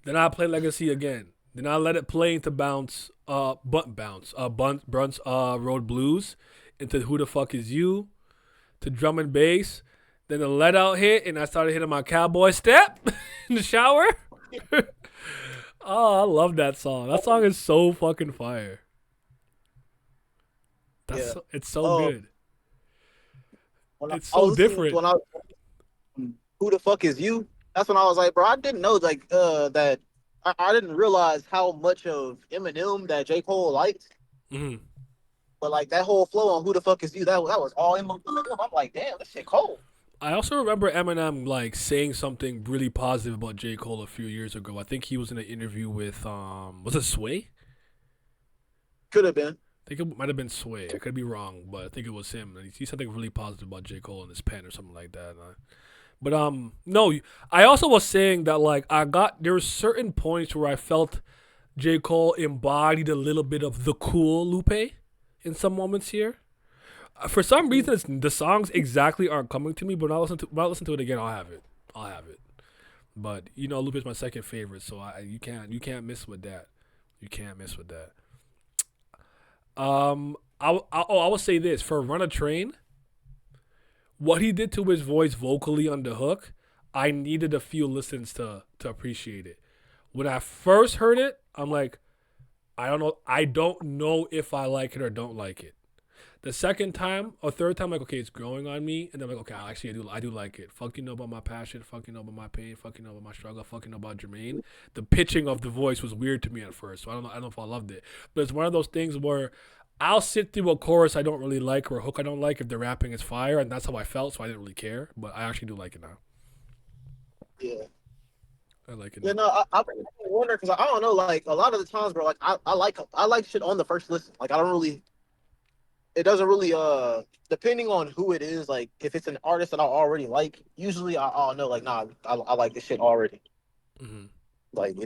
Then I played Legacy again. Then I let it play into Brunts Road Blues, into Who the Fuck Is You, to Drum and Bass. Then the Let Out hit, and I started hitting my cowboy step in the shower. Oh, I love that song. That song is so fucking fire. It's so good. It's so different. Who the fuck is you? That's when I was like, bro, I didn't know that I didn't realize how much of Eminem that J. Cole liked. Mm-hmm. But like that whole flow on Who the Fuck Is You, that was all Eminem. I'm like, damn, this shit cold. I also remember Eminem like saying something really positive about J. Cole a few years ago. I think he was in an interview with was it Sway? Could have been. I think it might have been Sway. I could be wrong, but I think it was him. And he said something really positive about J. Cole in his pen or something like that. But no, I also was saying that like there were certain points where I felt J. Cole embodied a little bit of the cool Lupe in some moments here. For some reason, the songs exactly aren't coming to me, but when I listen to it again, I'll have it. But Lupe is my second favorite, so you can't miss with that. You can't miss with that. I will say this for Run a Train. What he did to his voice vocally on the hook, I needed a few listens to appreciate it. When I first heard it, I'm like, I don't know if I like it or don't like it. The second time or third time, like, okay, it's growing on me. And then I'm like, okay, actually, I do like it. Fuck about my passion. Fuck about my pain. Fuck about my struggle. Fuck about Jermaine. The pitching of the voice was weird to me at first. So I don't know if I loved it. But it's one of those things where I'll sit through a chorus I don't really like or a hook I don't like if the rapping is fire, and that's how I felt, so I didn't really care. But I actually do like it now. Yeah. I like it You now. know, I wonder because I don't know. Like a lot of the times, bro. Like I like shit on the first listen. Like I don't really. It doesn't really depending on who it is. Like if it's an artist that I already like, usually I'll know like nah, I like this shit already. Mm-hmm. Like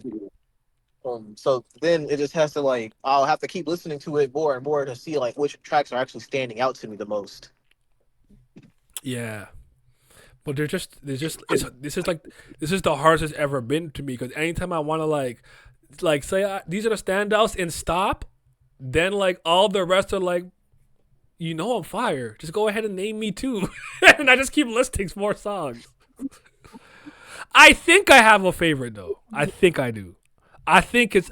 so then it just has to like I'll have to keep listening to it more and more to see like which tracks are actually standing out to me the most. Yeah. But this is the hardest it's ever been to me because anytime I want to like say these are the standouts and stop, then like all the rest are like, I'm fire. Just go ahead and name me too, and I just keep listing more songs. I think I have a favorite though. I think I do. I think it's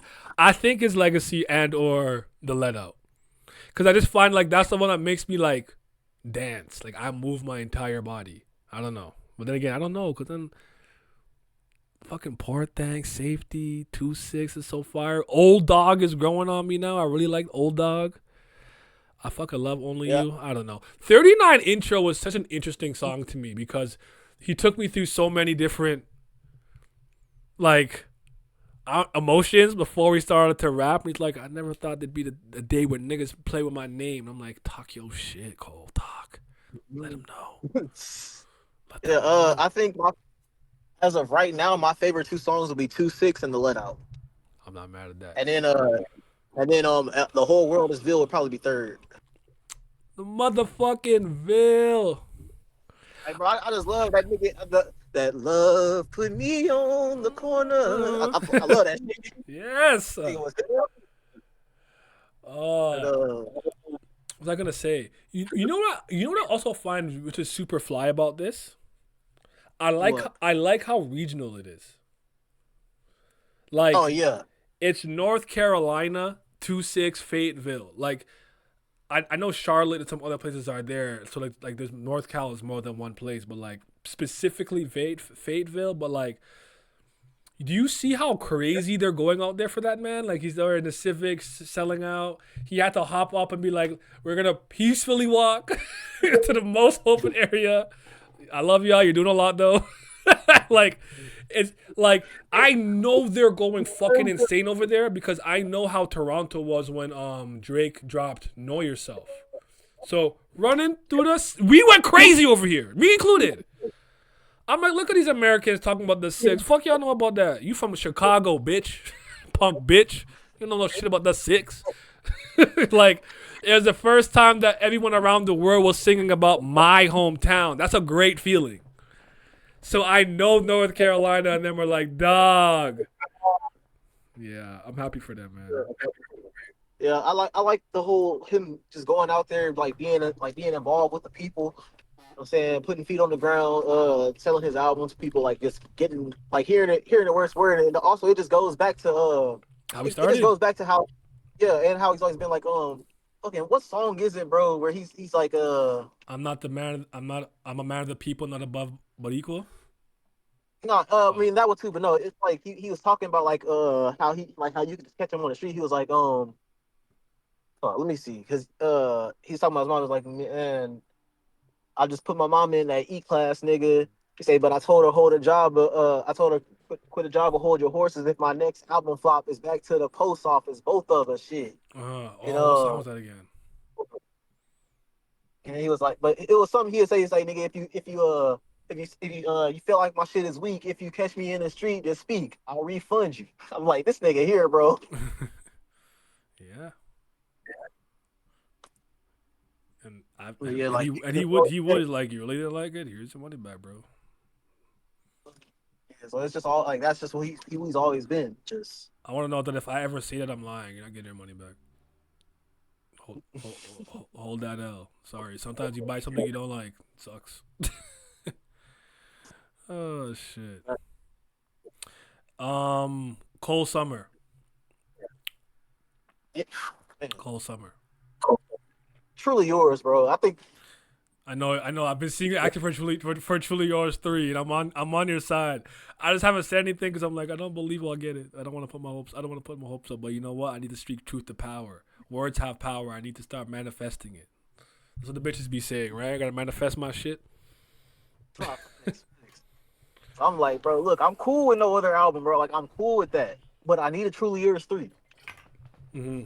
Legacy and or the Let Out because I just find like that's the one that makes me like dance. Like I move my entire body. I don't know. But then again, I don't know because then fucking Poor Thang, Safety, 2-6 is so fire. Old Dog is growing on me now. I really like Old Dog. I fucking love Only Yeah. You. I don't know. 39 intro was such an interesting song to me because he took me through so many different like emotions before we started to rap. And he's like, I never thought there'd be the day when niggas play with my name. I'm like, talk your shit, Cole. Talk. Let him know. Let Yeah. them know. I think as of right now, my favorite two songs will be 2-6 and the Let Out, I'm not mad at that. and then the whole world is Ville would probably be third. The motherfucking Ville. Like, bro, I just love that nigga. That love put me on the corner. I love that shit. Yes. Nigga was- and, Uh, what was I gonna say? You know what? You know what I also find which is super fly about this. What? I like how regional it is. Like Oh yeah, it's North Carolina 2-6 Fayetteville. Like I know Charlotte and some other places are there. So like there's North Cal is more than one place, but like specifically Fayetteville. But like, do you see how crazy they're going out there for that man? Like he's there in the Civics selling out. He had to hop up and be like, "We're gonna peacefully walk to the most open area." I love y'all. You're doing a lot though. Like it's like I know they're going fucking insane over there because I know how Toronto was when Drake dropped Know Yourself. So running through this, we went crazy over here, me included. I'm like, look at these Americans talking about the six. Fuck y'all know about that. You from Chicago, bitch, punk bitch. You don't know shit about the six. Like it was the first time that everyone around the world was singing about my hometown. That's a great feeling. So I know North Carolina, and then we're like, dog. Yeah, I'm happy for them, man. yeah. I like the whole him just going out there being involved with the people. You know what I'm saying, putting feet on the ground, selling his album to people, like just getting like hearing the worst word, and also it just goes back to How we it just started? goes back to how yeah, and how he's always been like okay, what song is it, bro? Where he's like I'm not the man. I'm a man of the people, not above but equal. no, I mean that one too, but no, it's like he was talking about like how you could just catch him on the street. He was like let me see, because he's talking about his mom was like, man, I just put my mom in that E class, nigga. He say, but I told her hold a job, I told her quit a job or hold your horses. If my next album flop is back to the post office, both of us, shit, you What song know. was that again? And he was like, but it was something he would say. He's like, nigga, if you feel like my shit is weak, if you catch me in the street, just speak. I'll refund you. I'm like, this nigga here, bro. Yeah. And Yeah, like he would like you really didn't like it. Here's your money back, bro. so it's just all like that's just what he's always been. Just I want to know that if I ever say that I'm lying, you're not getting your money back. Hold that L. Sorry. Sometimes you buy something you don't like. It sucks. Oh shit. Cold Summer. yeah, Cold Summer. truly yours, bro. I think I know. I've been seeing it active for Truly Yours 3, and I'm on your side. I just haven't said anything because I'm like I don't believe I'll get it. I don't want to put my hopes. I don't want to put my hopes up. But you know what? I need to speak truth to power. Words have power. I need to start manifesting it. That's what the bitches be saying, right? I gotta manifest my shit. I'm like, bro, look, I'm cool with no other album, bro. Like, I'm cool with that. But I need a Truly Yours 3. Mm-hmm.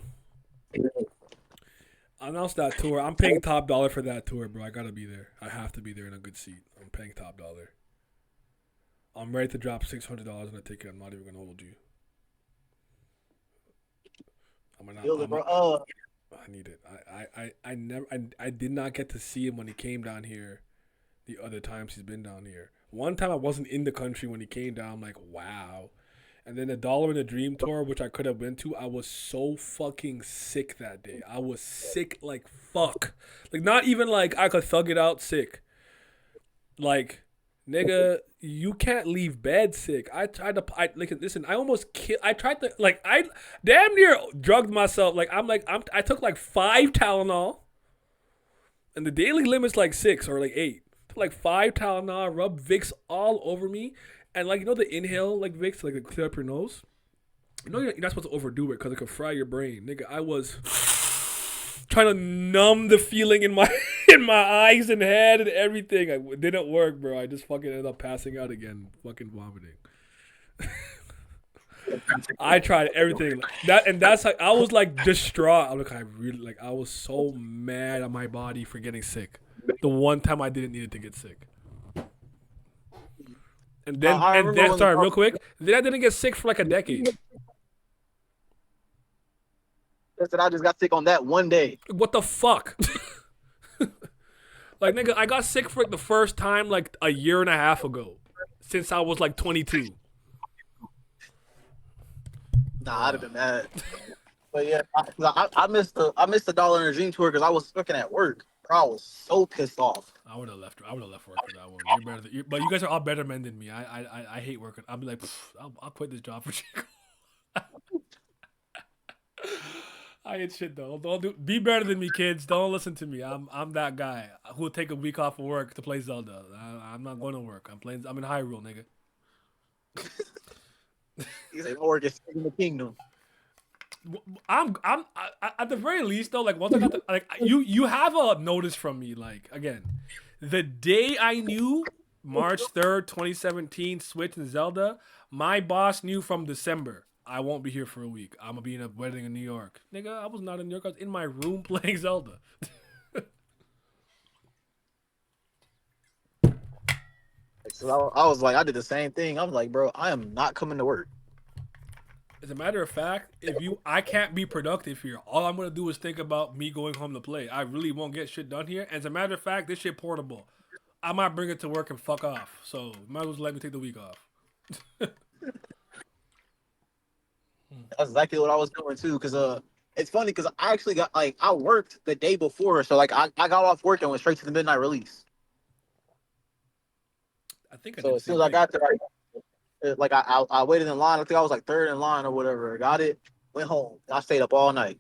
Announce that tour. I'm paying top dollar for that tour, bro. I gotta be there. I have to be there in a good seat. I'm paying top dollar. I'm ready to drop $600 on a ticket. I'm not even gonna hold you. I need it. I did not get to see him when he came down here. The other times he's been down here. One time I wasn't in the country when he came down. I'm like, wow. And then the Dollar in the Dream tour, which I could have been to, I was so fucking sick that day. I was sick like fuck. Like, not even like I could thug it out sick. Like, nigga, you can't leave bed sick. I almost killed. I tried to, like, I damn near drugged myself. Like, I took like 5 Tylenol. And the daily limit's like 6 or like 8. Took like 5 Tylenol, rubbed Vicks all over me. And, like, you know the inhale, like, Vicks, like, to clear up your nose? You know you're not supposed to overdo it because it could fry your brain. Nigga, I was trying to numb the feeling in my eyes and head and everything. It didn't work, bro. I just fucking ended up passing out again. Fucking vomiting. I tried everything. That's like, I was, like, distraught. I was so mad at my body for getting sick. The one time I didn't need it to get sick. And then, sorry, real quick. Then I didn't get sick for like a decade. I just got sick on that one day. What the fuck? Like, nigga, I got sick for like the first time like a year and a half ago. Since I was like 22. Nah, I'd have been mad. But yeah, I missed the Dollar in the Dream tour because I was fucking at work. Bro, I was so pissed off. I would have left work for that one. But you guys are all better men than me. I hate working. I'll be like, I'll quit this job for Chico. I ain't shit though. Be better than me, kids. Don't listen to me. I'm that guy who will take a week off of work to play Zelda. I'm not going to work. I'm in Hyrule, nigga. He's like, work is in the kingdom. I'm at the very least though, like, once I got you have a notice from me, like, again, the day I knew March 3rd, 2017, Switch and Zelda, my boss knew from December I won't be here for a week. I'm gonna be in a wedding in New York. Nigga, I was not in New York. I was in my room playing Zelda. So I was like, I did the same thing. I'm like, bro, I am not coming to work. As a matter of fact, I can't be productive here. All I'm gonna do is think about me going home to play. I really won't get shit done here. As a matter of fact, this shit portable. I might bring it to work and fuck off. So might as well let me take the week off. That's exactly what I was doing too. Cause it's funny because I actually got I worked the day before, so like I got off work and went straight to the midnight release. I think so as soon as I got there. Like I waited in line. I think I was like third in line or whatever. Got it. Went home. I stayed up all night.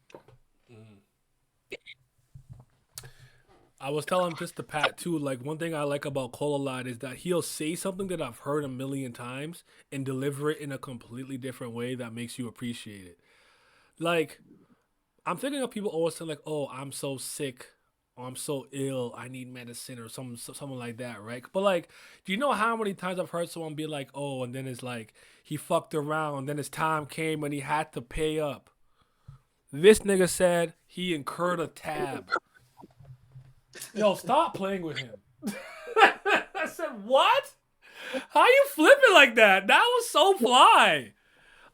I was telling this to Pat too. Like, one thing I like about Cole a lot is that he'll say something that I've heard a million times and deliver it in a completely different way that makes you appreciate it. Like, I'm thinking of people always saying like, "Oh, I'm so sick. Or I'm so ill, I need medicine," or something like that, right? But like, do you know how many times I've heard someone be like, "Oh," and then it's like he fucked around, and then his time came and he had to pay up. This nigga said he incurred a tab. Yo, stop playing with him. I said, what? How you flipping like that? That was so fly.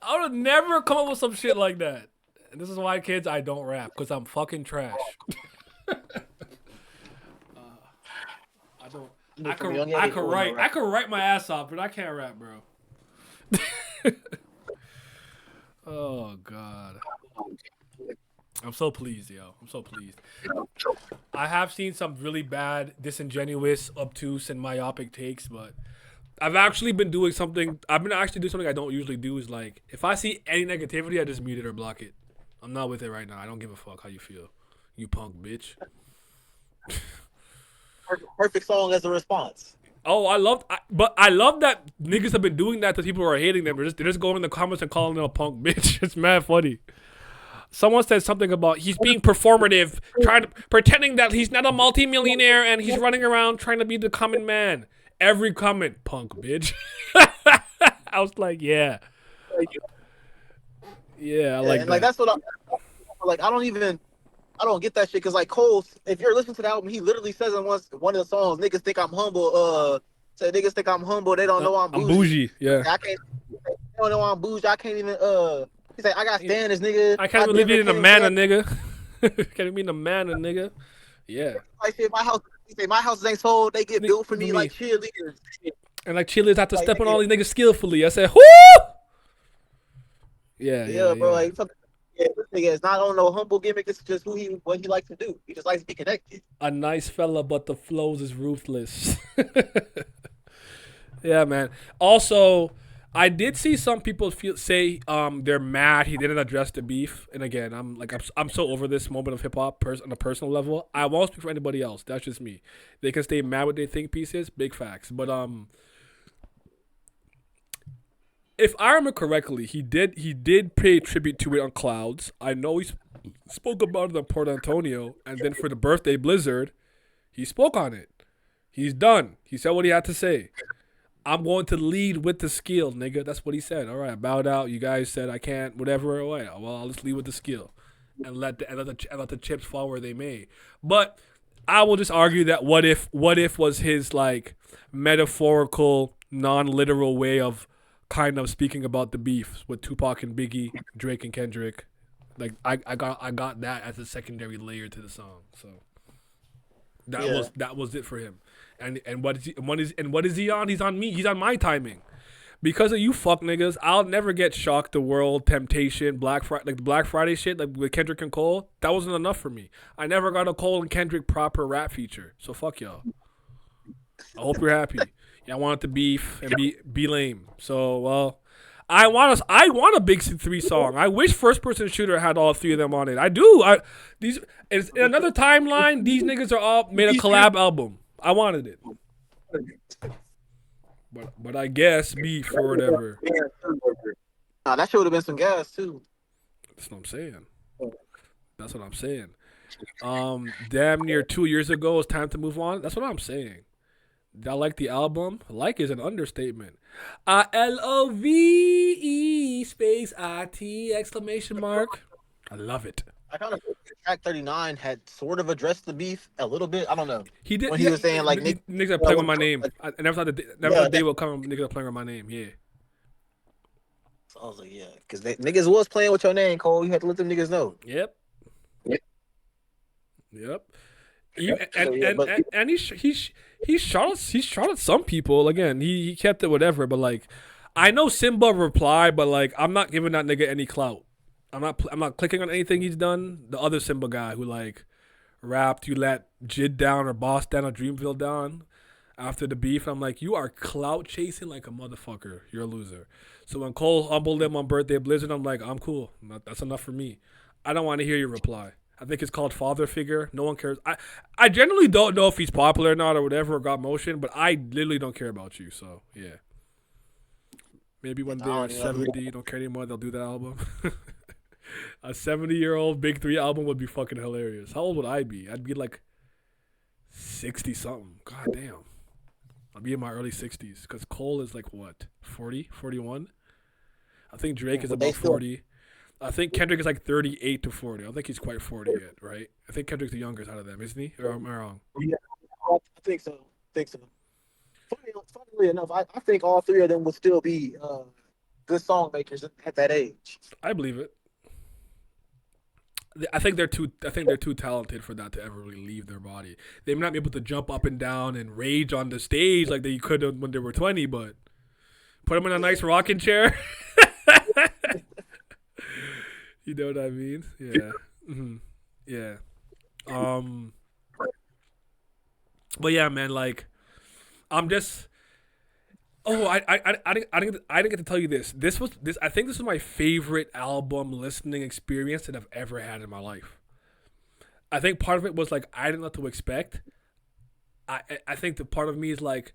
I would have never come up with some shit like that. And this is why, kids, I don't rap, because I'm fucking trash. I could write my ass off, but I can't rap, bro. Oh God. I'm so pleased, yo. I'm so pleased. I have seen some really bad, disingenuous, obtuse, and myopic takes, but I've actually been doing something. I've been actually doing something I don't usually do. Is like, if I see any negativity, I just mute it or block it. I'm not with it right now. I don't give a fuck how you feel, you punk bitch. Perfect song as a response. Oh, I love that niggas have been doing that to people who are hating them. They're just going in the comments and calling them a punk bitch. It's mad funny. Someone said something about he's being performative, pretending that he's not a multimillionaire and he's running around trying to be the common man. Every comment, punk bitch. I was like, yeah, I like and that. that's what I don't get that shit because like Cole, if you're listening to the album, he literally says in one of the songs, "Niggas think I'm humble." Say niggas think I'm humble. They don't know I'm bougie. I'm bougie. Yeah. I can't. They don't know I'm bougie. I can't even. He said I got standards, nigga. I can't believe you in a manner, nigga. Can't mean a manner, nigga. Yeah. Like shit, my house. He said my houses ain't sold. They get built for me like cheerleaders. And like cheerleaders have to step on all these niggas skillfully. I said, whoo. Yeah, bro. Like, this nigga is not on no humble gimmick. It's just what he likes to do. He just likes to be connected. A nice fella, but the flows is ruthless. Yeah, man. Also, I did see some people say they're mad he didn't address the beef. And again, I'm so over this moment of hip hop on a personal level. I won't speak for anybody else. That's just me. They can stay mad what they think pieces. Big facts. But if I remember correctly, he did pay tribute to it on Clouds. I know he spoke about it on Port Antonio, and then for the birthday blizzard, he spoke on it. He's done. He said what he had to say. I'm going to lead with the skill, nigga. That's what he said. All right, bowed out. You guys said I can't, whatever. All right, well, I'll just lead with the skill, and let the chips fall where they may. But I will just argue that what if was his like metaphorical, non-literal way of kind of speaking about the beef with Tupac and Biggie, Drake and Kendrick. Like I got that as a secondary layer to the song. So that was it for him. And what is he on? He's on me. He's on my timing. Because of you fuck niggas, I'll never get Shock the World, Temptation, the Black Friday shit, like with Kendrick and Cole. That wasn't enough for me. I never got a Cole and Kendrick proper rap feature. So fuck y'all. I hope you're happy. Yeah, I want it to beef and be lame. So well, I want a Big C3 song. I wish First Person Shooter had all three of them on it. I do. In another timeline, these niggas are all made a collab album. I wanted it. But I guess beef or whatever. Nah, that should have been some gas too. That's what I'm saying. Damn near 2 years ago, it's time to move on. That's what I'm saying. I like the album. Like is an understatement. LOVE space IT exclamation mark. I love it. I kind of track 39 had sort of addressed the beef a little bit. I don't know. He did. When he was saying like niggas are playing with my name. I never thought the day will come. Niggas are playing with my name. Yeah. So I was like, yeah, because niggas was playing with your name, Cole. You had to let them niggas know. Yep. And he shot at some people. Again, he kept it whatever. But like, I know Simba replied, but like, I'm not giving that nigga any clout. I'm not clicking on anything he's done. The other Simba guy who like rapped, you let Jid down or Boss down or Dreamville down after the beef. I'm like, you are clout chasing like a motherfucker. You're a loser. So when Cole humbled him on Birthday Blizzard, I'm like, I'm cool. That's enough for me. I don't want to hear your reply. I think it's called father figure. No one cares. I generally don't know if he's popular or not or whatever or got motion, but I literally don't care about you. So yeah. Maybe when they're 70, don't care anymore, they'll do that album. A 70-year-old Big 3 album would be fucking hilarious. How old would I be? I'd be like 60-something. God damn. I'd be in my early 60s. Because Cole is like what? 40? 41? I think Drake is about 40. I think Kendrick is like 38 to 40. I don't think he's quite 40 yet, right? I think Kendrick's the youngest out of them, isn't he? Or am I wrong? Yeah, I think so. Funnily enough, I think all three of them would still be good song makers at that age. I believe it. I think they're too talented for that to ever really leave their body. They may not be able to jump up and down and rage on the stage like they could have when they were 20, but put them in a nice rocking chair. You know what I mean? Yeah. Mm-hmm. Yeah. But yeah, man, like, I'm just. Oh, I didn't get to tell you this. I think this was my favorite album listening experience that I've ever had in my life. I think part of it was like I didn't know what to expect. I think the part of me is like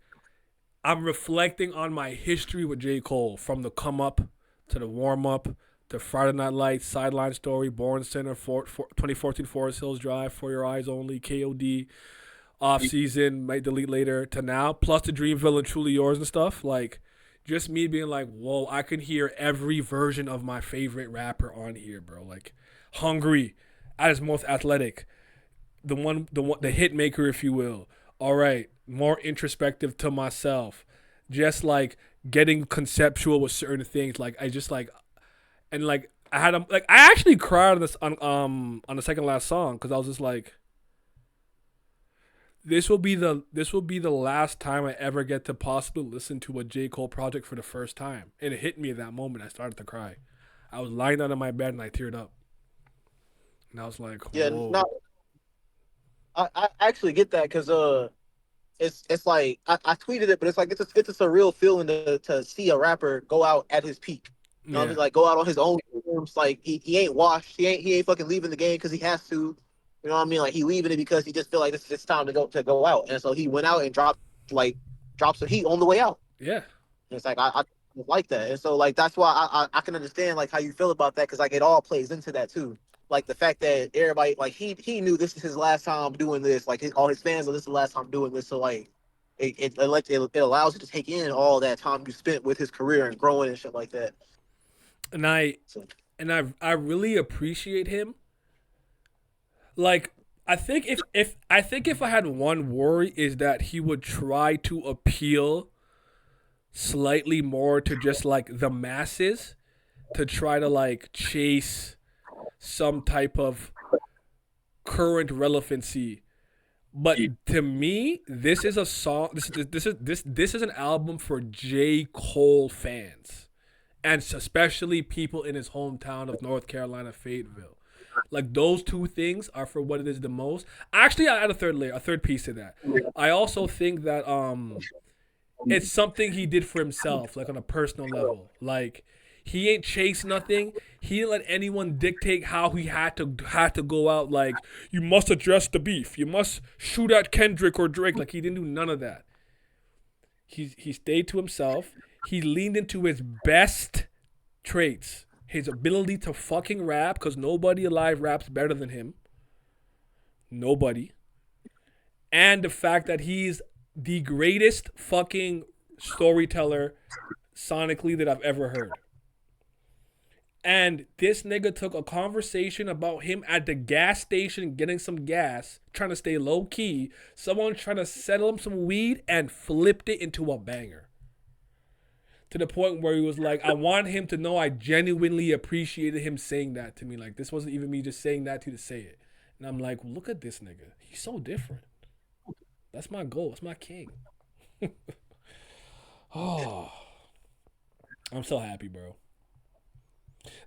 I'm reflecting on my history with J. Cole from the come up to the warm up to Friday Night Lights, Sideline Story, Born Center, 2014 Forest Hills Drive, For Your Eyes Only, KOD, Off Season, Might Delete Later, to now, plus the Dreamville and Truly Yours and stuff. Like, just me being like, whoa, I can hear every version of my favorite rapper on here, bro. Like, Hungry, at his most athletic, the hit maker, if you will. All right, more introspective to myself, just like getting conceptual with certain things. Like I just like, and like I had like I actually cried on this on the second last song because I was just like, this will be the last time I ever get to possibly listen to a J. Cole project for the first time, and it hit me at that moment. I started to cry. I was lying down in my bed and I teared up, and I was like, Yeah, whoa. no, I actually get that because it's like I tweeted it, but it's like it's a surreal feeling to see a rapper go out at his peak. You know what I Yeah, mean? Like go out on his own terms. Like he ain't washed. He ain't fucking leaving the game because he has to. You know what I mean? Like he leaving it because he just feel like it's time to go out. And so he went out and dropped some heat on the way out. yeah. And it's like I like that. And so like that's why I can understand like how you feel about that because like it all plays into that too. Like the fact that everybody like he knew this is his last time doing this. Like all his fans know this is the last time doing this. So like it allows you to take in all that time you spent with his career and growing and shit like that. And I So and I really appreciate him. Like I think if I had one worry is that he would try to appeal slightly more to just like the masses to try to like chase some type of current relevancy. But to me, this is a song. This is an album for J. Cole fans, and especially people in his hometown of North Carolina, Fayetteville. Like those two things are for what it is the most. Actually, I add a third piece to that. I also think that it's something he did for himself, like on a personal level. Like he ain't chased nothing. He didn't let anyone dictate how he had to go out. Like you must address the beef. You must shoot at Kendrick or Drake. Like he didn't do none of that. He stayed to himself. He leaned into his best traits. His ability to fucking rap, because nobody alive raps better than him. Nobody. And the fact that he's the greatest fucking storyteller sonically that I've ever heard. And this nigga took a conversation about him at the gas station getting some gas, trying to stay low key, someone trying to settle him some weed, and flipped it into a banger. To the point where he was like, I want him to know I genuinely appreciated him saying that to me. Like, this wasn't even me just saying that to say it. And I'm like, look at this nigga. He's so different. That's my goal. That's my king. Oh, I'm so happy, bro.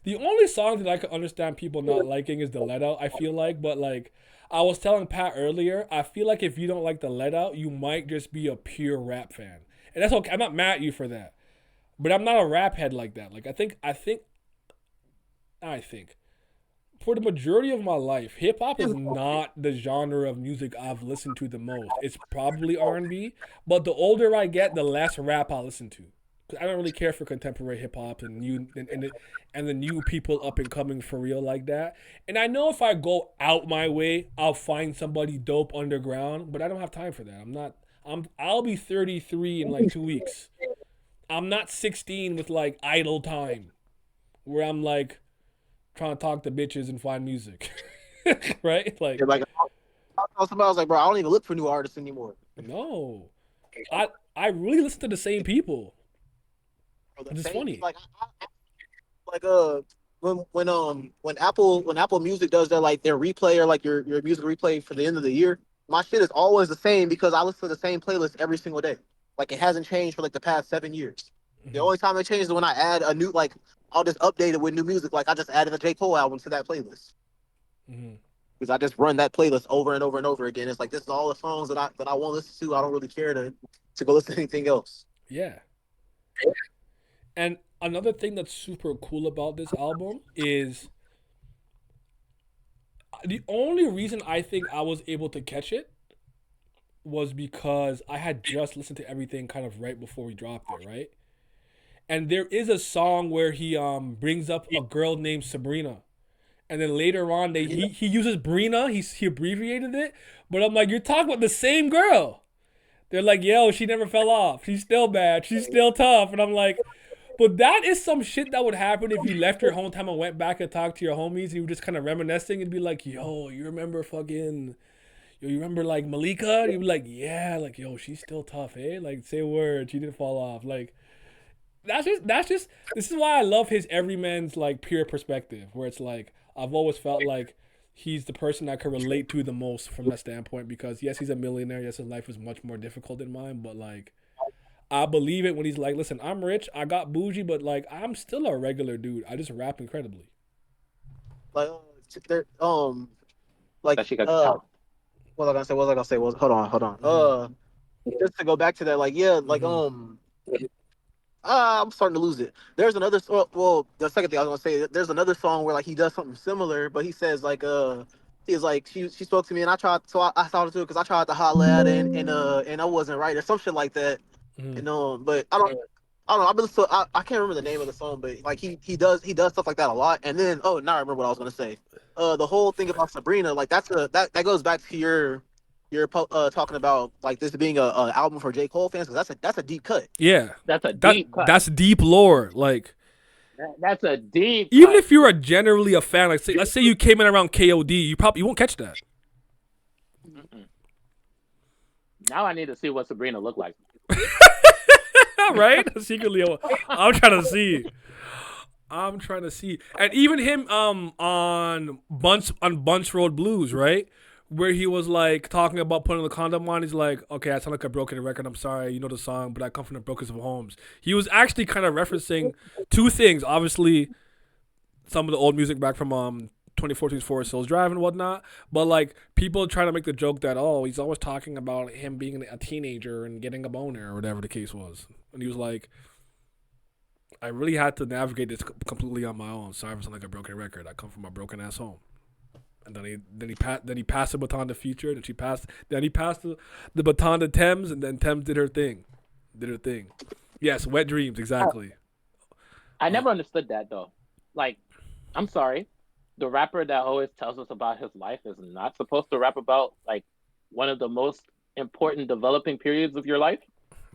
The only song that I could understand people not liking is the Let Out, I feel like. But, like, I was telling Pat earlier, I feel like if you don't like the Let Out, you might just be a pure rap fan. And that's okay. I'm not mad at you for that. But I'm not a rap head like that. Like, I think for the majority of my life, hip hop is not the genre of music I've listened to the most. It's probably R&B, but the older I get, the less rap I listen to. Cause I don't really care for contemporary hip hop and the new people up and coming for real like that. And I know if I go out my way, I'll find somebody dope underground, but I don't have time for that. I'll be 33 in like 2 weeks. I'm not 16 with like idle time where I'm like trying to talk to bitches and find music. Right? Like, yeah, like I told somebody I was like, bro, I don't even look for new artists anymore. no. I really listen to the same people. Bro, the Which is same funny. like like when Apple Music does their like their replay or like your music replay for the end of the year, my shit is always the same because I listen to the same playlist every single day. Like it hasn't changed for like the past 7 years. The Mm-hmm. only time it changes is when I add a new like I'll just update it with new music. Like I just added a J. Cole album to that playlist Mm-hmm. because I just run that playlist over and over and over again. It's like this is all the songs that I want to listen to. I don't really care to go listen to anything else. Yeah. And another thing that's super cool about this album is the only reason I think I was able to catch it was because I had just listened to everything kind of right before we dropped it, right? and there is a song where he brings up a girl named Sabrina, and then later on he uses Brina. He abbreviated it, but I'm like, you're talking about the same girl. They're like, yo, she never fell off. She's still bad. She's still tough. And I'm like, but that is some shit that would happen if you left your hometown and went back and talked to your homies and you were just kind of reminiscing and be like, yo, you remember fucking, yo, you remember like Malika? And you'd be like, yeah, like, yo, she's still tough, eh? Like, say a word. She didn't fall off. Like, this is why I love his everyman's like pure perspective, where it's like, I've always felt like he's the person I can relate to the most from that standpoint because yes, he's a millionaire. Yes, his life is much more difficult than mine, but like, I believe it when he's like, listen, I'm rich, I got bougie, but like, I'm still a regular dude. I just rap incredibly. Like, there, like, That she got what was I gonna say? What was I gonna say? Hold on. Just to go back to that, like, yeah, like, I'm starting to lose it. There's another, well, the second thing I was gonna say, there's another song where like he does something similar, but he says like, he's like, she spoke to me and I tried, so I started to because I tried to holler at her and I wasn't right or some shit like that, Mm-hmm. but I don't know. I can't remember the name of the song, but like he does stuff like that a lot. And then now I remember what I was gonna say. The whole thing about Sabrina, like that goes back to your talking about like this being a album for J. Cole fans because that's a deep cut. Yeah, That's a deep cut. that's deep lore. Like, That's a deep even cut. if you're generally a fan, like, let's say you came in around KOD, you won't catch that. Mm-mm. Now I need to see what Sabrina looked like. Right? Secretly, I'm trying to see. And even him on Bunch Road Blues, right? Where he was like talking about putting the condom on. He's like, okay, I sound like a broken record. I'm sorry, you know the song, but I come from the brokest of homes. He was actually kind of referencing two things. Obviously, some of the old music back from 2014's Forest Hills Drive and whatnot. But like people trying to make the joke that, oh, he's always talking about him being a teenager and getting a boner or whatever the case was. And he was like, I really had to navigate this completely on my own. Sorry for sounding like a broken record. I come from a broken ass home. And then he passed the baton to Future, and then he passed the baton to Thames, and then Thames did her thing. Yes, Wet Dreams, exactly. I never understood that though. Like, I'm sorry, the rapper that always tells us about his life is not supposed to rap about like one of the most important developing periods of your life.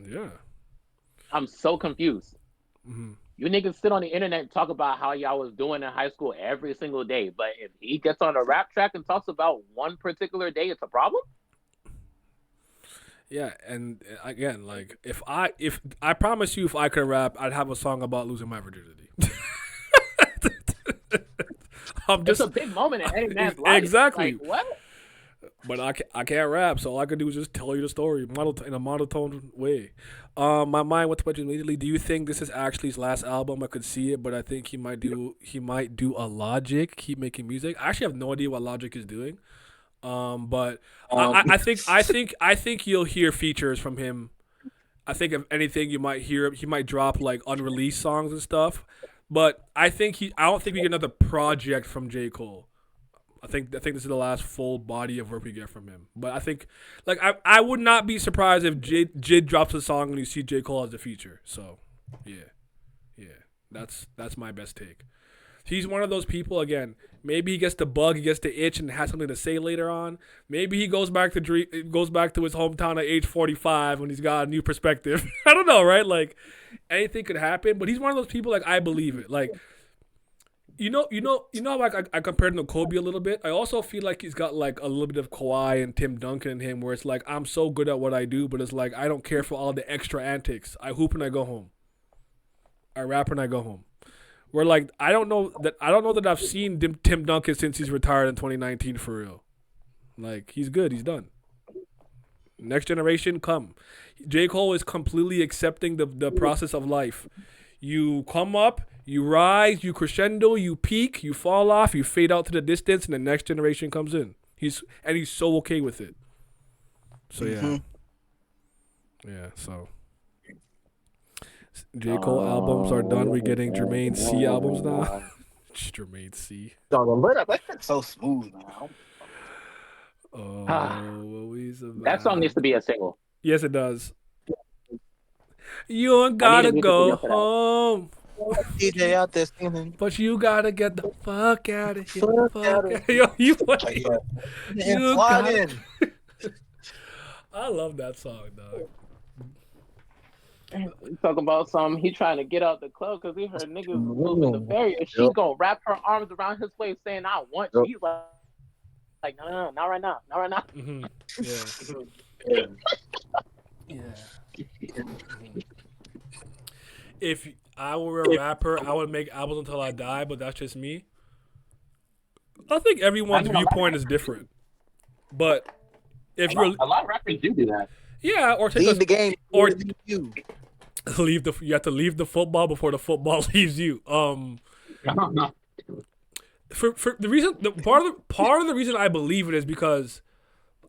Yeah. I'm so confused. Mm-hmm. You niggas sit on the internet and talk about how y'all was doing in high school every single day, but if he gets on a rap track and talks about one particular day, it's a problem. Yeah, and again, like if I promise you, if I could rap, I'd have a song about losing my virginity. It's a big moment in any man's life. Exactly. Like, what? But I can't rap, so all I can do is just tell you the story in a monotone way. My mind went to question immediately. Do you think this is actually his last album? I could see it, but I think he might do a Logic, keep making music. I actually have no idea what Logic is doing. But I think you'll hear features from him. I think if anything, he might drop like unreleased songs and stuff. But I don't think we get another project from J. Cole. I think this is the last full body of work we get from him. But I think, like, I would not be surprised if Jid drops a song and you see J. Cole as a feature. So, yeah, that's my best take. He's one of those people, again, maybe he gets the bug, he gets the itch, and has something to say later on. Maybe he goes back to his hometown at age 45 when he's got a new perspective. I don't know, right? Like, anything could happen. But he's one of those people, like, I believe it. Like, you know, like I compared him to Kobe a little bit. I also feel like he's got like a little bit of Kawhi and Tim Duncan in him, where it's like I'm so good at what I do, but it's like I don't care for all the extra antics. I hoop and I go home. I rap and I go home. Where like I don't know that I've seen Tim Duncan since he's retired in 2019 for real. Like he's good, he's done. Next generation, come. J. Cole is completely accepting the process of life. You come up, you rise, you crescendo, you peak, you fall off, you fade out to the distance, and the next generation comes in. He's so okay with it. So yeah, so J. Cole albums are done. We're getting Jermaine C albums now. Jermaine C. That's so smooth, man. That song needs to be a single. Yes, it does. You ain't I need a gotta music go video for that. home, DJ out there singing. but you gotta get the fuck out of here. Fuck out Fuck of out. here. Yo, you, Like, yeah. And you slide gotta. in. I love that song, dog. You talking about some? He trying to get out the club because he heard niggas moving the Mm. barrier. She Yep. gonna wrap her arms around his waist, saying, "I want you." Yep. He's like, no, no, no, not right now, not right now. Hmm. Yeah. Yeah. Yeah. If I were a rapper, I would make albums until I die, but that's just me. I think I everyone's mean, viewpoint is different. But if you're, a lot of rappers do that. yeah, or take Leave a, the game. or Leave you. leave the, you have to leave the football before the football leaves you. For the reason, part of the reason I believe it is because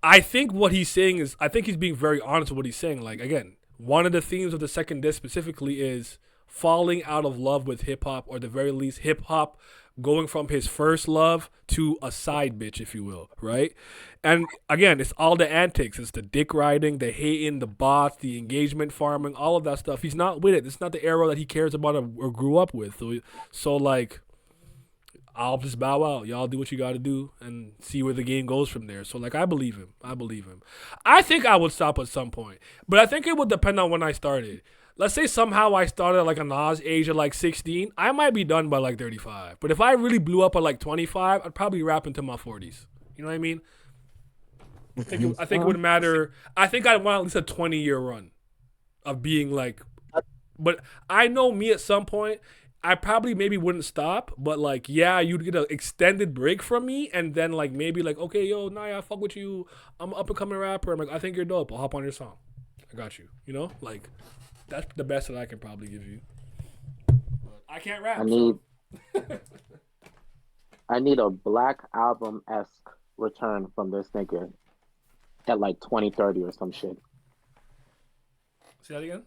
I think what he's saying is, I think he's being very honest with what he's saying. Like, again, one of the themes of the second disc specifically is falling out of love with hip hop, or at the very least, hip hop going from his first love to a side bitch, if you will, right? And again, it's all the antics. It's the dick riding, the hating, the bots, the engagement farming, all of that stuff. He's not with it. It's not the era that he cares about or grew up with. So like, I'll just bow out. Y'all do what you got to do and see where the game goes from there. So, like, I believe him. I think I would stop at some point, but I think it would depend on when I started. Let's say somehow I started at like a Nas age of like 16. I might be done by like 35. But if I really blew up at like 25, I'd probably rap into my 40s. You know what I mean? I think it would matter. I think I'd want at least a 20-year run of being like, but I know me at some point, I probably maybe wouldn't stop, but like, yeah, you'd get an extended break from me, and then like maybe like, okay, yo, Naya, I fuck with you. I'm an up and coming rapper. I'm like, I think you're dope. I'll hop on your song. I got you. You know, like that's the best that I can probably give you. But I can't rap. I need, So. I need a Black Album esque return from this nigga at like 2030 or some shit. Say that again.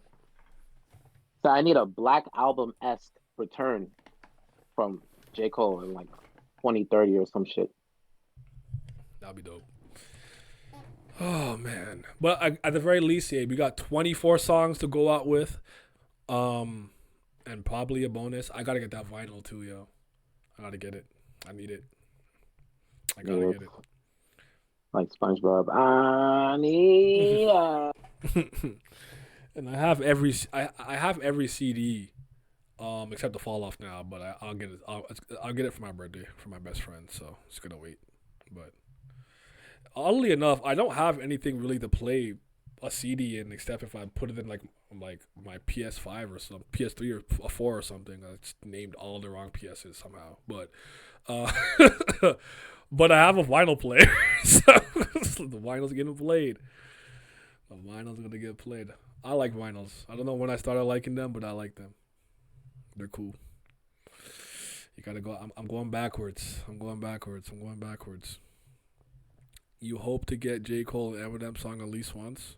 So I need a Black Album esque return from J. Cole in like 2030 or some shit. That'll be dope. Oh man, but at the very least, yeah, we got 24 songs to go out with, and probably a bonus. I gotta get that vinyl too, yo. I gotta get it. I need it. I gotta get it. Like SpongeBob. I need And I have every CD, except the Fall Off now. But I'll get it. I'll get it for my birthday for my best friend. So just gonna wait. But oddly enough, I don't have anything really to play a CD in, except if I put it in like my PS5 or some PS3 or a 4 or something. I just named all the wrong PSs somehow. But but I have a vinyl player, so the vinyl's getting played. The vinyl's gonna get played. I like vinyls. I don't know when I started liking them, but I like them. They're cool. You gotta go. I'm going backwards. You hope to get J. Cole and Eminem song at least once.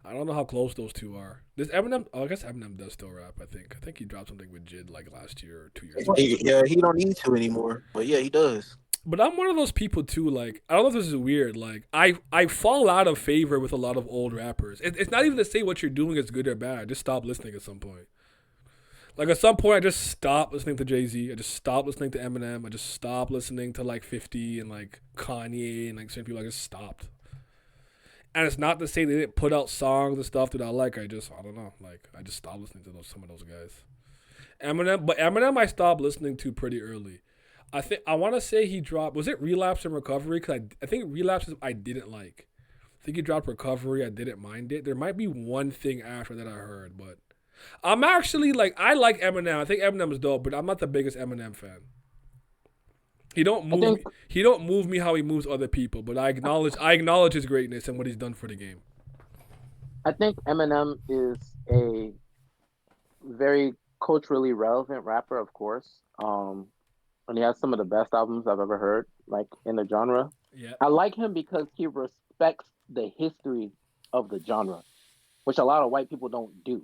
I don't know how close those two are. Does Eminem? Oh, I guess Eminem does still rap. I think he dropped something with Jid like last year or 2 years ago. Yeah, he don't need to anymore. But yeah, he does. But I'm one of those people too. Like, I don't know if this is weird. Like, I fall out of favor with a lot of old rappers. It's not even to say what you're doing is good or bad. I just stop listening at some point. Like, at some point, I just stopped listening to Jay-Z. I just stopped listening to Eminem. I just stopped listening to like 50 and like Kanye and like certain people. I just stopped. And it's not to say they didn't put out songs and stuff that I like. I don't know. Like, I just stopped listening to some of those guys. Eminem I stopped listening to pretty early. I want to say he dropped, was it Relapse and Recovery? Because I think Relapse I didn't like. I think he dropped Recovery. I didn't mind it. There might be one thing after that I heard, but I'm actually like, I like Eminem. I think Eminem is dope, but I'm not the biggest Eminem fan. He don't move me how he moves other people, but I acknowledge his greatness and what he's done for the game. I think Eminem is a very culturally relevant rapper, of course. And he has some of the best albums I've ever heard, like in the genre. Yeah. I like him because he respects the history of the genre, which a lot of white people don't do.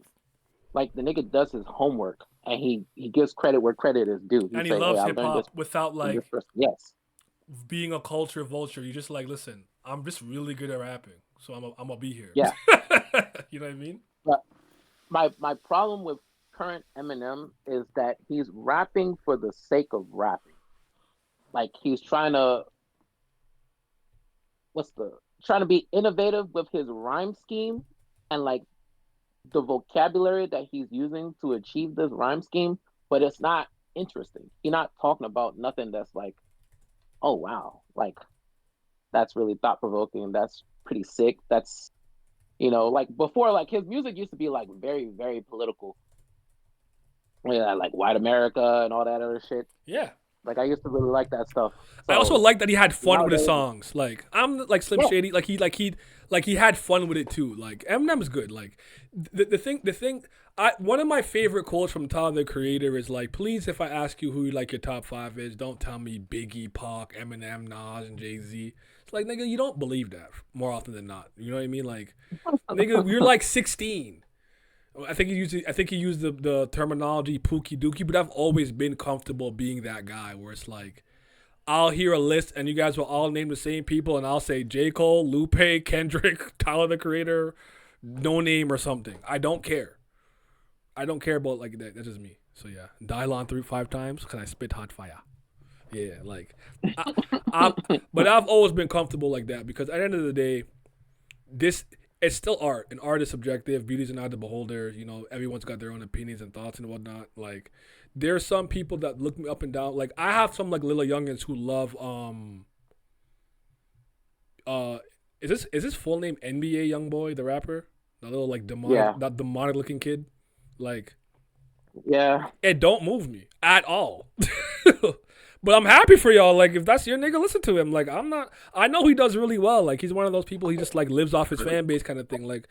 Like, the nigga does his homework and he gives credit where credit is due. And he loves hip hop without like yes, being a culture vulture. You just like, listen, I'm just really good at rapping, so I'm gonna be here. Yeah. You know what I mean? my problem with current Eminem is that he's rapping for the sake of rapping. Like he's trying to what's the trying to be innovative with his rhyme scheme and like the vocabulary that he's using to achieve this rhyme scheme, but it's not interesting. He's not talking about nothing that's like, oh wow, like that's really thought provoking. That's pretty sick. That's like before, like his music used to be like very, very political. Yeah, like white America and all that other shit. Yeah. Like I used to really like that stuff. I also So like that he had fun with his nowadays, songs. Like I'm like Slim yeah, Shady. He had fun with it too. Like Eminem's good. Like the thing. One of my favorite quotes from Tyler the Creator is like, "Please, if I ask you who like your top five is, don't tell me Biggie, Pac, Eminem, Nas, and Jay-Z." It's like, nigga, you don't believe that more often than not. You know what I mean? Like, nigga, you're like 16. I think he used the terminology pookie dookie, but I've always been comfortable being that guy where it's like I'll hear a list and you guys will all name the same people and I'll say J. Cole, Lupe, Kendrick, Tyler the Creator, No Name or something. I don't care. I don't care about like that. That's just me. So yeah, dial on 5 times. Can I spit hot fire? Yeah, like, I, but I've always been comfortable like that because at the end of the day, this it's still art, and art is subjective. Beauty's an eye of the beholder. Everyone's got their own opinions and thoughts and whatnot. Like, there are some people that look me up and down. Like, I have some like little youngins who love uh is this full name NBA Youngboy, the rapper, the little like yeah, that demonic looking kid, like yeah. it don't move me at all. But I'm happy for y'all. Like, if that's your nigga, listen to him. Like, I'm not. I know he does really well. Like, he's one of those people. He just like lives off his fan base kind of thing. Like,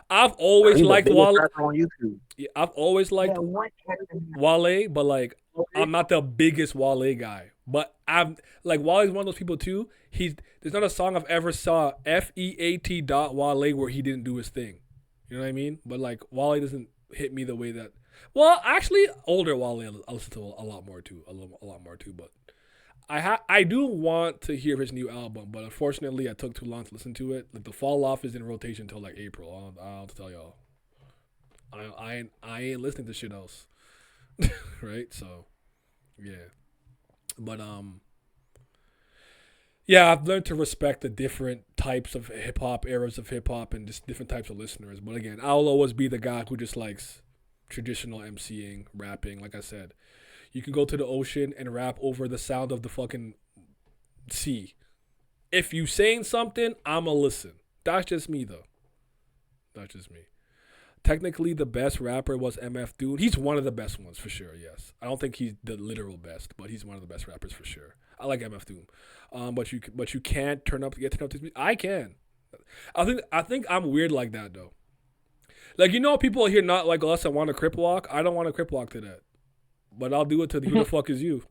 I've always He's the liked biggest Wale. rapper on YouTube. Yeah, I've always liked Wale, but like, I'm not the biggest Wale guy. But I'm like Wale's one of those people too. There's not a song I've ever saw FEAT dot Wale where he didn't do his thing. You know what I mean? But like Wale doesn't hit me the way that. Well, actually, older Wale I listen to a lot more too, a lot more too. But I do want to hear his new album, but unfortunately, I took too long to listen to it. Like the Fall Off is in rotation until like April. I'll tell y'all. I ain't listening to shit else, right? So, yeah, but yeah, I've learned to respect the different types of hip hop, eras of hip hop, and just different types of listeners. But again, I'll always be the guy who just likes traditional MCing, rapping. Like I said, you can go to the ocean and rap over the sound of the fucking sea. If you saying something, I'ma listen. That's just me though. That's just me. Technically, the best rapper was MF Doom. He's one of the best ones for sure. Yes, I don't think he's the literal best, but he's one of the best rappers for sure. I like MF Doom, but you can't get turned up to his music. I can. I think I'm weird like that though. Like people here not like us and want to crip walk. I don't want to crip walk to that, but I'll do it to the who the fuck is you.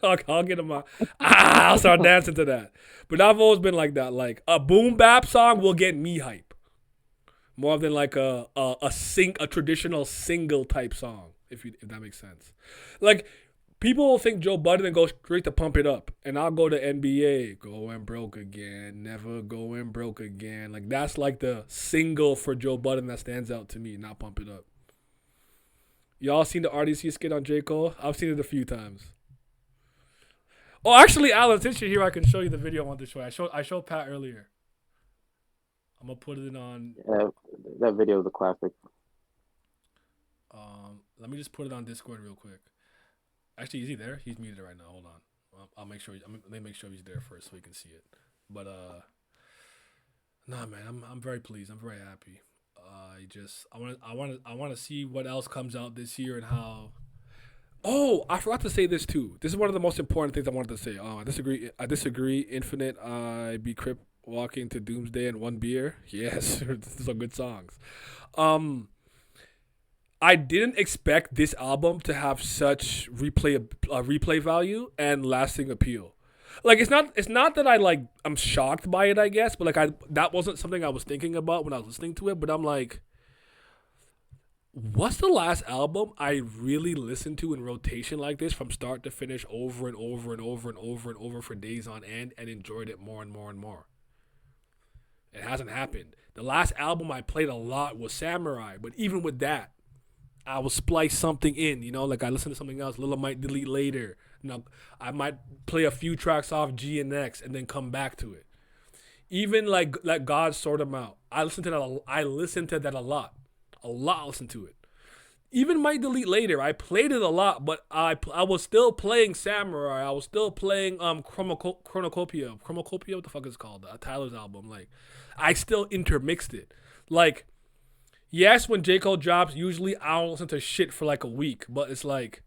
I'll get him out. I'll start dancing to that. But I've always been like that. Like a boom bap song will get me hype more than like a traditional single type song. If that makes sense. Like people will think Joe Budden and go straight to Pump It Up, and I'll go to NBA. Going broke again, never going broke again. Like that's like the single for Joe Budden that stands out to me. Not Pump It Up. Y'all seen the RDC skit on J. Cole? I've seen it a few times. Oh, actually, Alan, since you're here, I can show you the video I want to show. I showed Pat earlier. I'm gonna put it on. Yeah, that video is a classic. Let me just put it on Discord real quick. Actually, is he there? He's muted right now. Hold on. I'll make sure. Let me make sure he's there first so we can see it. But nah, man, I'm very pleased. I'm very happy. I want to see what else comes out this year and how. Oh, I forgot to say this too. This is one of the most important things I wanted to say. I disagree. Infinite. I be crip walking to Doomsday and one beer. Yes, these are good songs. I didn't expect this album to have such replay value and lasting appeal. Like it's not that I'm shocked by it, I guess, but that wasn't something I was thinking about when I was listening to it, but I'm like, what's the last album I really listened to in rotation like this from start to finish over and over and over and over and over for days on end and enjoyed it more and more and more? It hasn't happened. The last album I played a lot was Samurai, but even with that, I will splice something in, like I listen to something else. Lila might delete later. I might play a few tracks off G and X and then come back to it. Even like let God sort them out. I listen to that. I listen to that a lot. A lot. I listen to it. Even might delete later. I played it a lot, but I was still playing Samurai. I was still playing Chronocopia. Chronocopia, what the fuck is it called? Tyler's album. Like, I still intermixed it. Like, yes, when J. Cole drops, usually I don't listen to shit for like a week, but it's like,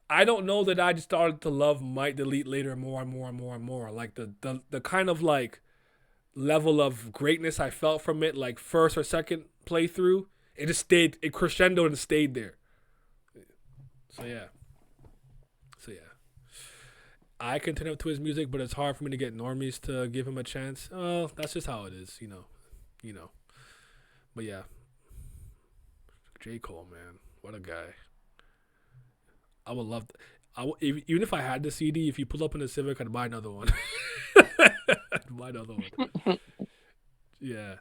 I don't know that I just started to love Might Delete Later more and more and more and more. Like the kind of like level of greatness I felt from it, like first or second playthrough, it just stayed, it crescendoed and stayed there. So yeah. I continue to his music, but it's hard for me to get normies to give him a chance. Oh, that's just how it is, you know. But yeah. J. Cole, man. What a guy. I would love even if I had the CD, if you pull up in the Civic, I'd buy another one. Yeah.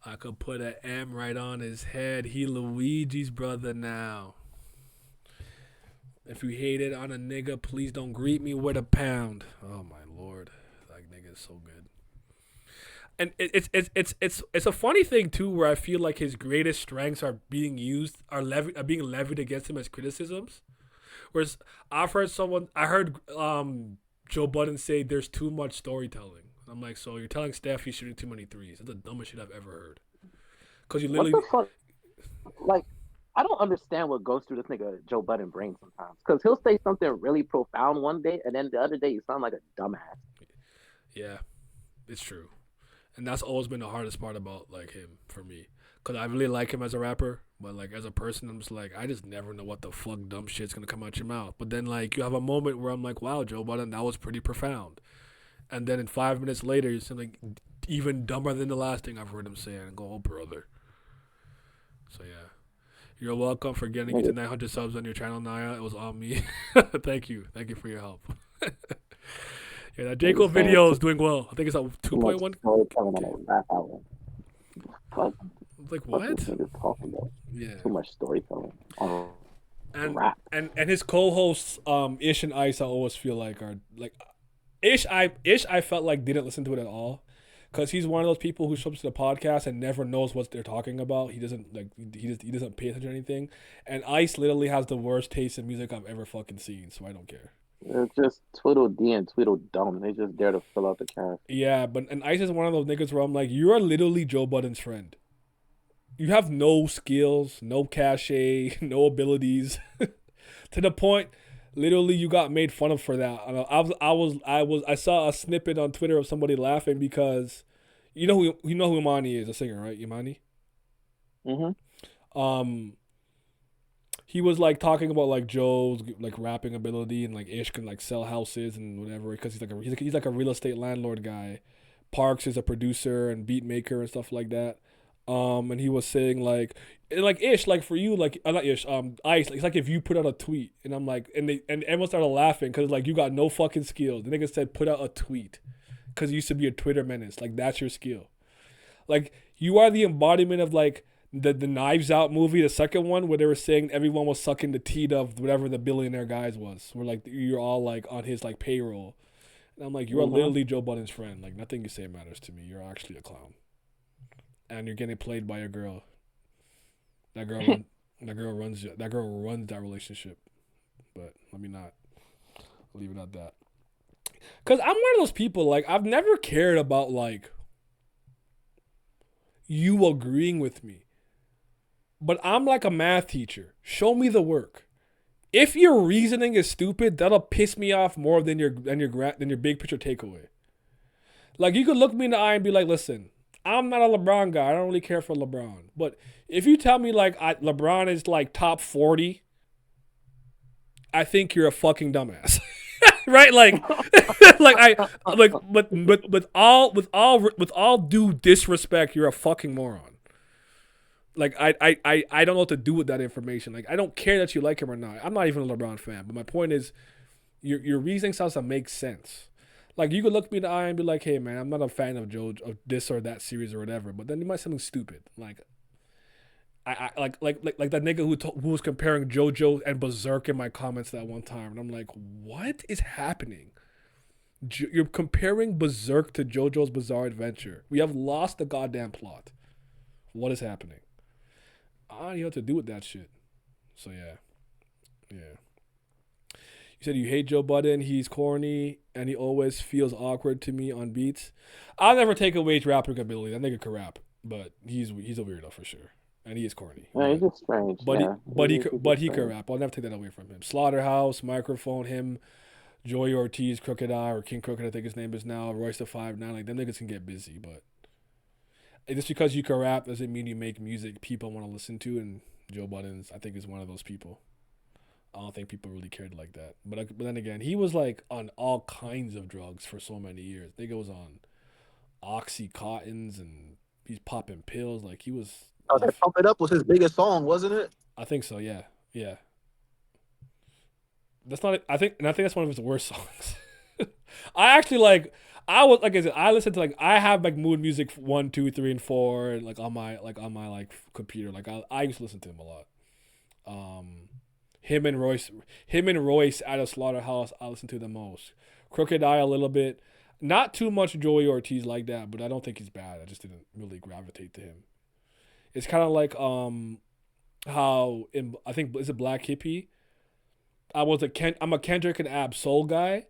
I could put an M right on his head. He Luigi's brother now. If you hated on a nigga, please don't greet me with a pound. Oh my lord, that nigga is so good. And it's a funny thing too, where I feel like his greatest strengths are being being levied against him as criticisms. Whereas I heard Joe Budden say there's too much storytelling. I'm like, so you're telling Steph he's shooting too many threes? That's the dumbest shit I've ever heard. Because you literally, what the fuck? Like, I don't understand what goes through this nigga Joe Budden brain sometimes. Because he'll say something really profound one day, and then the other day you sound like a dumbass. Yeah, it's true. And that's always been the hardest part about like him for me, because I really like him as a rapper, but like as a person, I'm just like, I just never know what the fuck dumb shit's gonna come out your mouth. But then like you have a moment where I'm like, wow, Joe Budden, that was pretty profound. And then in 5 minutes later, you're something even dumber than the last thing I've heard him say, and go, oh brother. So yeah, you're welcome for getting me to 900 subs on your channel, Naya. It was on me. Thank you for your help. Yeah, that J. Cole video is doing well. I think it's at 2.1. Like what? Yeah. Too much storytelling on and rap. And his co-hosts, Ish and Ice, I always feel like are like Ish. I felt like didn't listen to it at all, because he's one of those people who shows up to the podcast and never knows what they're talking about. He doesn't he doesn't pay attention to anything. And Ice literally has the worst taste in music I've ever fucking seen. So I don't care. It's just Tweedledee and Tweedledum. They just dare to fill out the cash. Yeah, and Ice is one of those niggas where I'm like, you are literally Joe Budden's friend. You have no skills, no cachet, no abilities, to the point, literally, you got made fun of for that. I saw a snippet on Twitter of somebody laughing because, you know who Imani is, a singer, right? Imani. He was like talking about like Joe's like rapping ability, and like Ish can like sell houses and whatever, because he's like a real estate landlord guy. Parks is a producer and beat maker and stuff like that. And he was saying like Ish, like for you, like not Ish, Ice, it's like if you put out a tweet, and I'm like, and everyone started laughing because like you got no fucking skills. The nigga said put out a tweet because you used to be a Twitter menace, like that's your skill. Like you are the embodiment of like the Knives Out movie, the second one, where they were saying everyone was sucking the teat of whatever the billionaire guys was. Where like you're all like on his like payroll, and I'm like, you are literally Joe Budden's friend. Like nothing you say matters to me. You're actually a clown. And you're getting played by a girl. That girl runs that relationship. But let me not leave it at that. Cause I'm one of those people, like, I've never cared about like you agreeing with me. But I'm like a math teacher. Show me the work. If your reasoning is stupid, that'll piss me off more than your big picture takeaway. Like you could look me in the eye and be like, listen, I'm not a LeBron guy. I don't really care for LeBron. But if you tell me like LeBron is like top 40, I think you're a fucking dumbass. Right? Like but with all due disrespect, you're a fucking moron. Like I don't know what to do with that information. Like I don't care that you like him or not. I'm not even a LeBron fan. But my point is, your reasoning sounds to make sense. Like you could look me in the eye and be like, "Hey, man, I'm not a fan of of this or that series or whatever." But then you might say something stupid, like like that nigga who was comparing JoJo and Berserk in my comments that one time, and I'm like, "What is happening? You're comparing Berserk to JoJo's Bizarre Adventure. We have lost the goddamn plot. What is happening? I don't know what to do with that shit." So yeah, yeah. You said you hate Joe Budden. He's corny and he always feels awkward to me on beats. I'll never take away his rapping ability. That nigga can rap, but he's a weirdo for sure, and he is corny. Yeah, he's just strange. Yeah, he's But just he can strange. rap. I'll never take that away from him. Slaughterhouse, Microphone, him, Joey Ortiz, Crooked Eye or King Crooked, I think his name is now. Royce the 5'9", like them niggas can get busy, but just because you can rap doesn't mean you make music people want to listen to. And Joe Budden, I think, is one of those people. I don't think people really cared like that. But then again, he was like on all kinds of drugs for so many years. I think it was on oxycontins and he's popping pills. Like he was Oh, that off. Pump It Up was his biggest song, wasn't it? I think so. Yeah, yeah. That's not. I think that's one of his worst songs. I actually like. I was like I said. I listen to like I have like mood music 1, 2, 3, and 4 and like on my computer. Like I used to listen to him a lot. Um, him and Royce out of Slaughterhouse, I listen to the most. Crooked Eye a little bit, not too much Joey Ortiz like that, but I don't think he's bad. I just didn't really gravitate to him. It's kind of like how in I think is it Black Hippie. I'm a Kendrick and Ab Soul guy.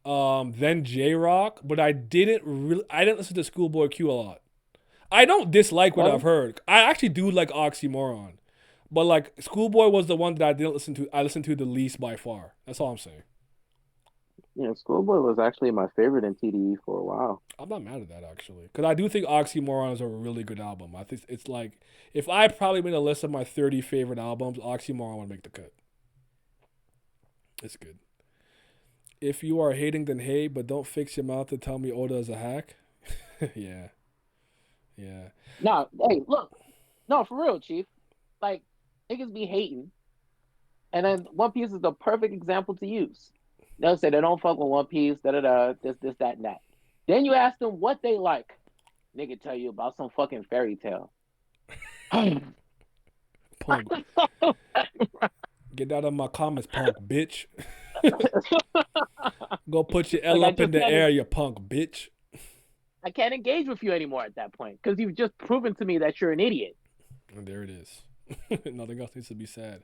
Then J Rock, but I didn't listen to Schoolboy Q a lot. I don't dislike what I've What? heard. I actually do like Oxymoron. But like Schoolboy was the one that I didn't listen to. I listened to the least by far. That's all I'm saying. Yeah, Schoolboy was actually my favorite in TDE for a while. I'm not mad at that actually, because I do think Oxymoron is a really good album. I think it's like if I probably made a list of my 30 favorite albums, Oxymoron would make the cut. It's good. If you are hating, then hate, but don't fix your mouth to tell me Oda is a hack. Yeah, yeah. Nah, hey, look, no, for real, Chief. Like niggas be hating, and then One Piece is the perfect example to use. They'll say they don't fuck with One Piece, da da da, this, that, and that. Then you ask them what they like. Nigga tell you about some fucking fairy tale. Punk, get out of my comments, punk bitch. Go put your L Like up in the air, you punk bitch. I can't engage with you anymore at that point because you've just proven to me that you're an idiot. And there it is. Nothing else needs to be said.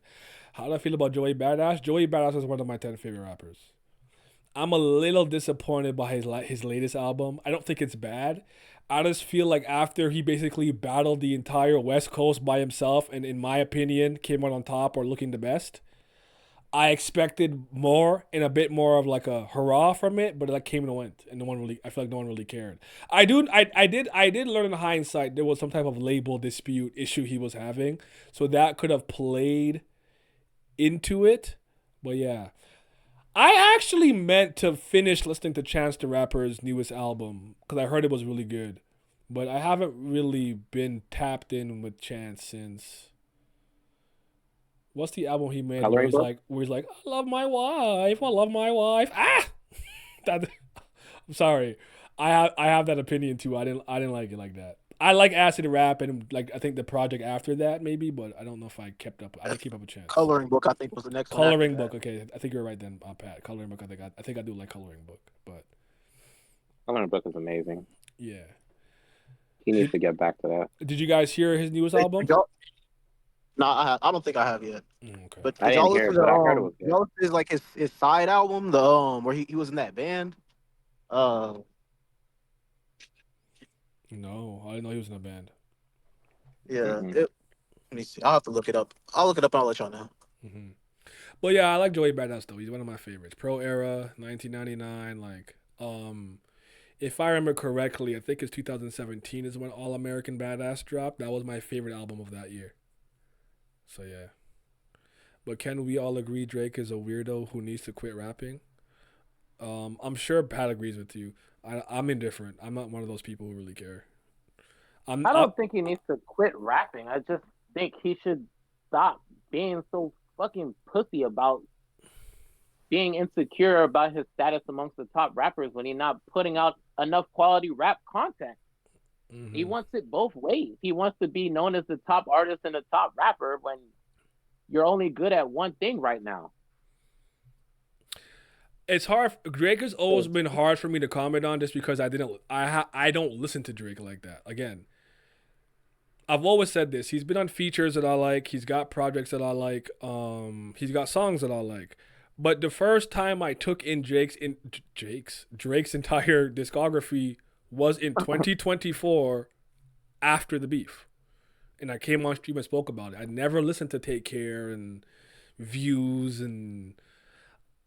How do I feel about Joey Badass? Joey Badass is one of my 10 favorite rappers. I'm a little disappointed by his latest album. I don't think it's bad. I just feel like after he basically battled the entire West Coast by himself and in my opinion came out on top or looking the best, I expected more and a bit more of like a hurrah from it, but it like came and went, and no one really. I feel like no one really cared. I did learn in hindsight there was some type of label dispute issue he was having, so that could have played into it. But yeah, I actually meant to finish listening to Chance the Rapper's newest album because I heard it was really good, but I haven't really been tapped in with Chance since. What's the album he made Coloring book. where he's like, I love my wife, I love my wife. Ah, that, I'm sorry, I have that opinion too. I didn't like it like that. I like acid rap and like I think the project after that maybe, but I don't know if I kept up. I didn't keep up a chance. Coloring Book, I think, was the next one after Coloring that. book, okay. I think you're right then, Pat. Coloring book, I think I do like coloring book, but Coloring book is amazing. yeah. He needs Did to get back to that. Did you guys hear his newest album? No, I don't think I have yet. Okay. But I did y'all didn't hear listen it, to but I heard it was good. y'all listen to his, like his side album, the where he was in that band? Uh No, I didn't know he was in a band. yeah. Mm-mm. Let me see. I'll have to look it up. I'll look it up and I'll let y'all know. Hmm. But yeah, I like Joey Badass though. He's one of my favorites. Pro Era, 1999. Like, if I remember correctly, I think it's 2017 is when All American Badass dropped. That was my favorite album of that year. So yeah. But can we all agree Drake is a weirdo who needs to quit rapping? I'm sure Pat agrees with you. I'm indifferent. I'm not one of those people who really care. I I'm don't think he needs to quit rapping. I just think he should stop being so fucking pussy about being insecure about his status amongst the top rappers when he's not putting out enough quality rap content. He Mm-hmm. wants it both ways. He wants to be known as the top artist and the top rapper when you're only good at one thing right now. It's hard. Drake has always been hard for me to comment on, just because I don't listen to Drake like that. Again, I've always said this. He's been on features that I like. He's got projects that I like. He's got songs that I like. But the first time I took in Drake's entire discography was in 2024 after the beef, and I came on stream and spoke about it. I never listened to Take Care and Views, and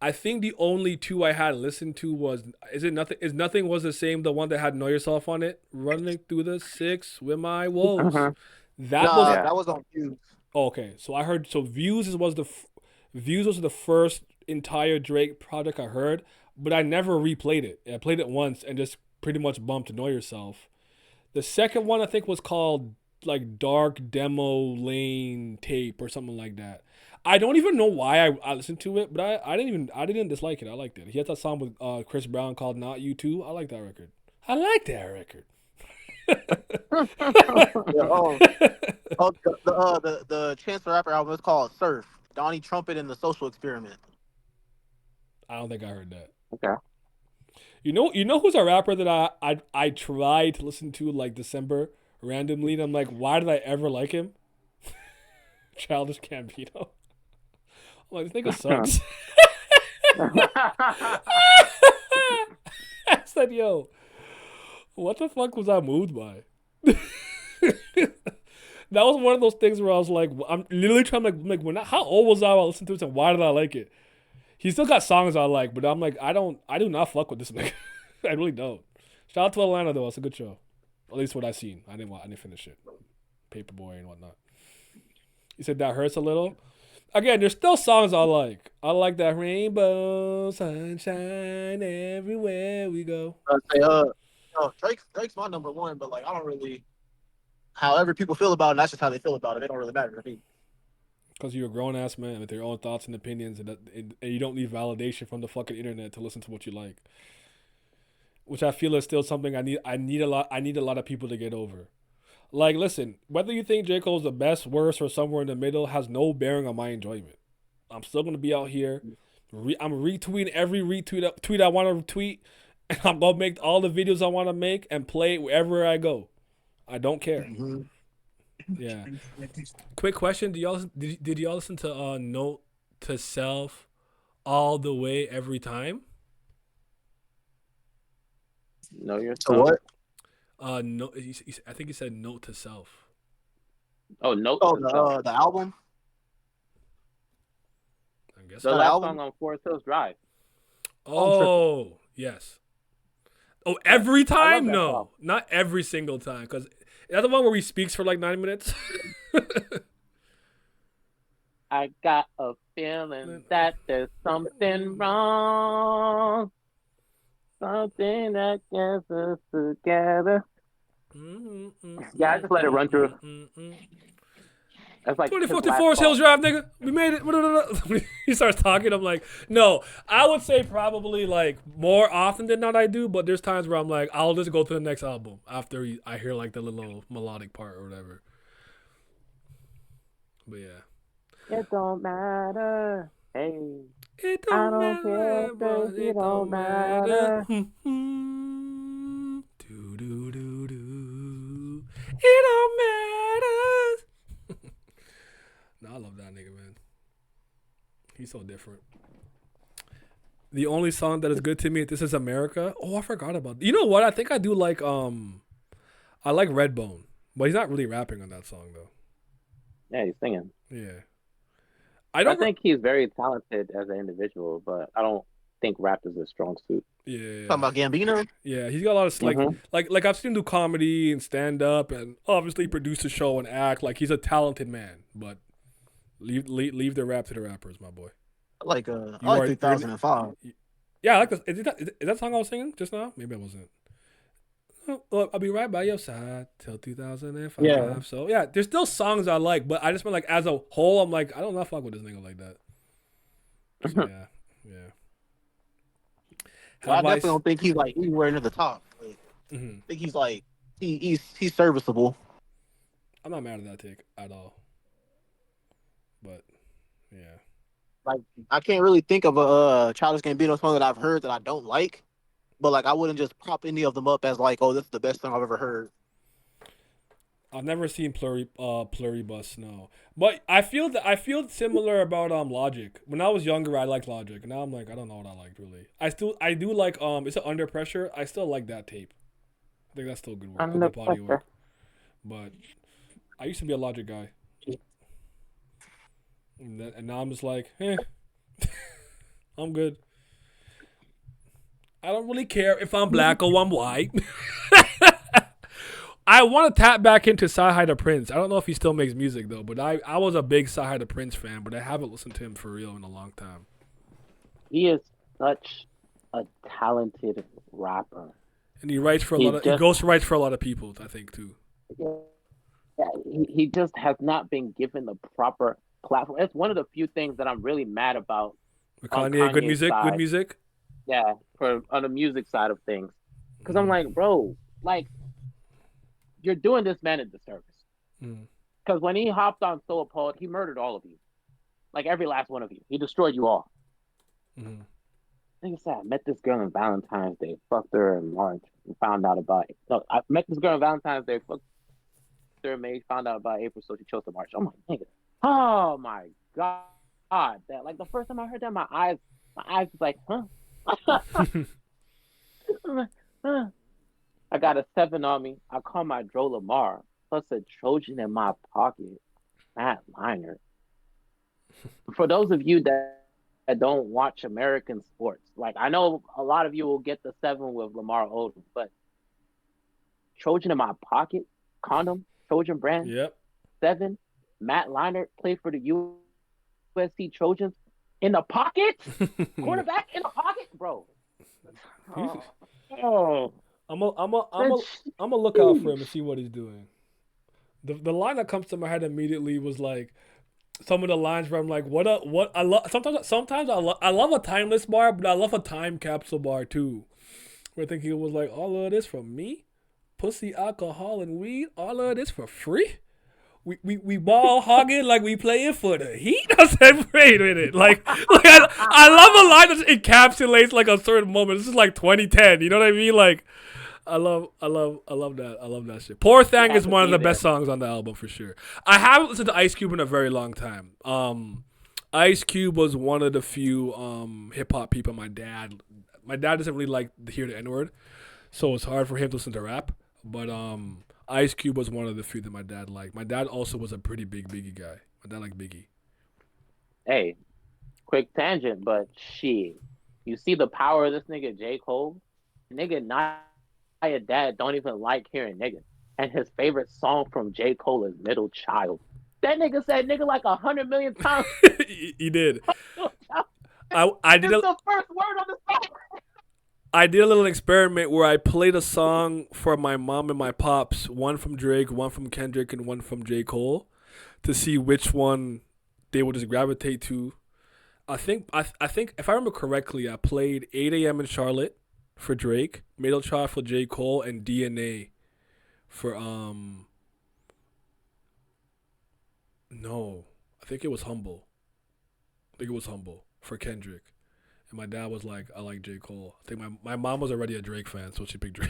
I think the only two I had listened to was Nothing Was the Same, the one that had Know Yourself on it, Running Through the Six with My Woes. Uh-huh. That was Nah, Yeah. that was on Views. okay. So I heard Views was the first entire Drake project I heard, but I never replayed it. I played it once and just pretty much bumped Know Yourself. The second one I think was called like Dark Demo Lane Tape or something like that. I don't even know why I listened to it, but I didn't dislike it. I liked it. He has that song with Chris Brown called Not You Too. I like that record. I like that record. Yeah, the Chance the Rapper album is called Surf. Donnie Trumpet and the Social Experiment. I don't think I heard that. Okay. You know who's a rapper that I tried to listen to like December randomly, and I'm like, why did I ever like him? Childish Gambino. I'm like, this nigga sucks. I said, yo, what the fuck was I moved by? That was one of those things where I was like, I'm literally trying to like how old was I when I listened to it and why did I like it? He still got songs I like, but I'm like, I do not fuck with this nigga. I really don't. Shout out to Atlanta though, it's a good show. At least what I seen. I didn't finish it. Paperboy and whatnot. He said that hurts a little. Again, there's still songs I like. I like that rainbow, sunshine everywhere we go. Drake's my number one, but like I don't really. However people feel about it, that's just how they feel about it. It don't really matter to me. Because you're a grown ass man with your own thoughts and opinions, and you don't need validation from the fucking internet to listen to what you like. Which I feel is still something I need a lot of people to get over. Like, listen, whether you think J. Cole's the best, worst, or somewhere in the middle has no bearing on my enjoyment. I'm still gonna be out here. I'm retweeting every tweet I want to tweet, and I'm gonna make all the videos I want to make and play it wherever I go. I don't care. Mm-hmm. Yeah. Quick question: did y'all listen to Note to Self all the way every time? Know Yourself. So what? No. I think he said Note to Self. Oh, Note Oh, to Self. the album. I guess. The So. last album? song on Forest Hills Drive. Oh, yes. Oh, every time? that No, song. not every single time. Because that's the one where he speaks for like 9 minutes. I got a feeling that there's something wrong. Something that gets us together. Yeah, I just let it run through. That's like 24 his to last Forest Hills song. Drive, nigga. We made it. He starts talking. I'm like, no. I would say probably like more often than not I do, but there's times where I'm like, I'll just go to the next album after I hear like the little melodic part or whatever. But yeah. It don't matter. Hey. It I don't don't care, matter, but baby, it don't matter. matter. Do do do do. It don't matter. No, I love that nigga, man. He's so different. The only song that is good to me, This Is America. Oh, I forgot about that. You know what? I think I do like I like Redbone, but he's not really rapping on that song though. Yeah, he's singing. Yeah. I think he's very talented as an individual, but I don't think rap is his strong suit. Yeah. Talking about Gambino. Yeah, he's got a lot of like I've seen him do comedy and stand up and obviously produce a show and act. Like he's a talented man, but leave the rap to the rappers, my boy. I like 2005. Yeah, I like this. Is that song I was singing just now? Maybe I wasn't. Well, I'll be right by your side till 2005. Yeah. So yeah, there's still songs I like, but I just mean like as a whole, I'm like I don't know fuck with this nigga like that. So, yeah. But I Have definitely Ice. don't think he's like anywhere near the top. Like, Hmm. I think he's like he's serviceable. I'm not mad at that take at all. But yeah. Like I can't really think of a Childish Gambino song that I've heard that I don't like. But like I wouldn't just prop any of them up as like, oh, this is the best song I've ever heard. I've never seen Pluribus, no. But I feel similar about Logic. When I was younger, I liked Logic. Now I'm like, I don't know what I liked really. I do like it's Under Pressure. I still like that tape. I think that's still good work, Under good body pressure. work. But I used to be a Logic guy, and now I'm just like, I'm good. I don't really care if I'm black or I'm white. I want to tap back into Sci the Prince. I don't know if he still makes music though, but I was a big Sci the Prince fan, but I haven't listened to him for real in a long time. He is such a talented rapper. And he writes for a He lot of he just ghost writes for a lot of people, I think too. yeah, he just has not been given the proper platform. It's one of the few things that I'm really mad about With on Kanye, good Kanye's music, good side. music. Yeah, for on the music side of things. Because I'm Mm, like, bro, like you're doing this man a disservice. mm, Because when he hopped on So Appalled, he murdered all of you. Like every last one of you. He destroyed you all. mm. Like I said, I met this girl on Valentine's Day, fucked her in March, and found out about it. No, I met this girl on Valentine's Day, fucked her in May, found out about April, so she chose to March. I'm like, nigga, oh my god, that like the first time I heard that, my eyes was like, huh? I'm like, huh? I got a 7 on me. I call my Dro Lamar, plus a Trojan in my pocket. Matt Liner. For those of you that don't watch American sports, like I know a lot of you will get the 7 with Lamar Odom, but Trojan in my pocket, condom, Trojan brand, Yep. 7. Matt Liner played for the USC Trojans in the pocket, quarterback in the pocket, bro. Oh, oh that's I'm a look out for him and see what he's doing. The line that comes to my head immediately was like some of the lines where I'm like, what I love. Sometimes I love a timeless bar, but I love a time capsule bar too. Where I think he was like, all of this for me, pussy, alcohol, and weed. All of this for free. We ball hogging like we playing for the Heat. I said, wait a minute, I love a line that encapsulates like a certain moment. This is like 2010. You know what I mean? Like I love that shit. Poor you Thang had is to one of be the there. best songs on the album for sure. I haven't listened to Ice Cube in a very long time. Ice Cube was one of the few hip hop people my dad doesn't really like to hear the N word, so it's hard for him to listen to rap. But Ice Cube was one of the few that my dad liked. My dad also was a pretty big Biggie guy. My dad liked Biggie. Hey, quick tangent, but shit, you see the power of this nigga J Cole. Nigga, not your dad don't even like hearing nigga, and his favorite song from J Cole is Middle Child. That nigga said nigga like 100 million times. He did. Middle Child. I did It's a the first word on the song. I did a little experiment where I played a song for my mom and my pops, one from Drake, one from Kendrick, and one from J. Cole, to see which one they would just gravitate to. I think if I remember correctly, I played 8 a.m. in Charlotte for Drake, Middle Child for J. Cole, and DNA for no, I think it was Humble. I think it was Humble for Kendrick. And my dad was like, I like J. Cole. I think my mom was already a Drake fan, so she picked Drake.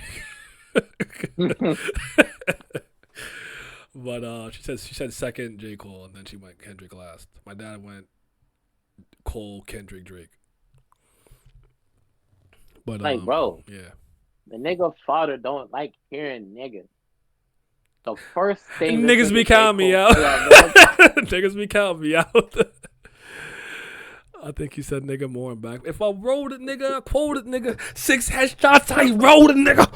But she said second J. Cole, and then she went Kendrick last. My dad went Cole, Kendrick, Drake. But Like, bro, yeah. the nigga father don't like hearing nigga. The first thing this Niggas be nigga J counting me Cole out. put on Middle Child. Niggas be counting me out. I think he said nigga more and back. If I rolled it, nigga, I quoted nigga. 6 headshots, I rolled it, nigga.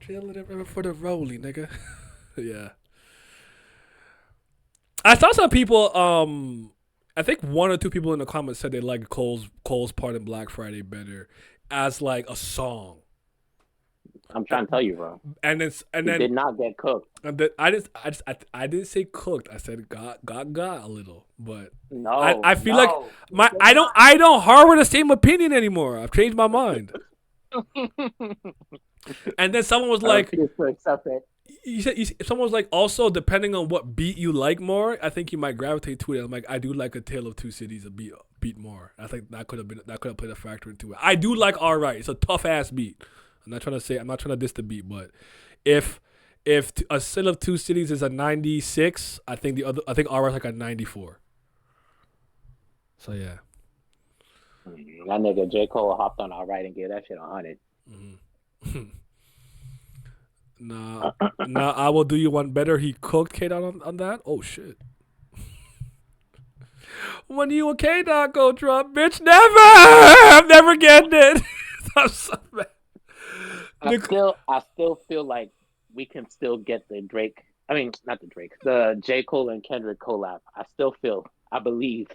Drilling it for the rollie, nigga. Yeah. I saw some people, I think 1 or 2 people in the comments said they liked Cole's part in Black Friday better as like a song. I'm trying to tell you, bro. And He did not get cooked. I didn't say cooked. I said got a little, but No, I feel like no. I don't harbor the same opinion anymore. I've changed my mind. And then someone was I like, refuse to accept it. someone was like, also depending on what beat you like more, I think you might gravitate to it. I'm like, I do like A Tale of Two Cities a beat more. I think that could have played a factor into it. I do like All Right. It's a tough ass beat. I'm not trying to diss the beat, but if A Tale of Two Cities is a 96, I think All Right's like a 94. So yeah. That nigga J. Cole hopped on All Right and gave that shit 100. Mm-hmm. Nah, I will do you one better. He cooked K Dot on that. Oh shit. When you and K Dot go drop, bitch, never. I'm never getting it. I'm so mad. I still feel like we can still get the Drake. I mean, not the Drake. The J. Cole and Kendrick collab. I believe.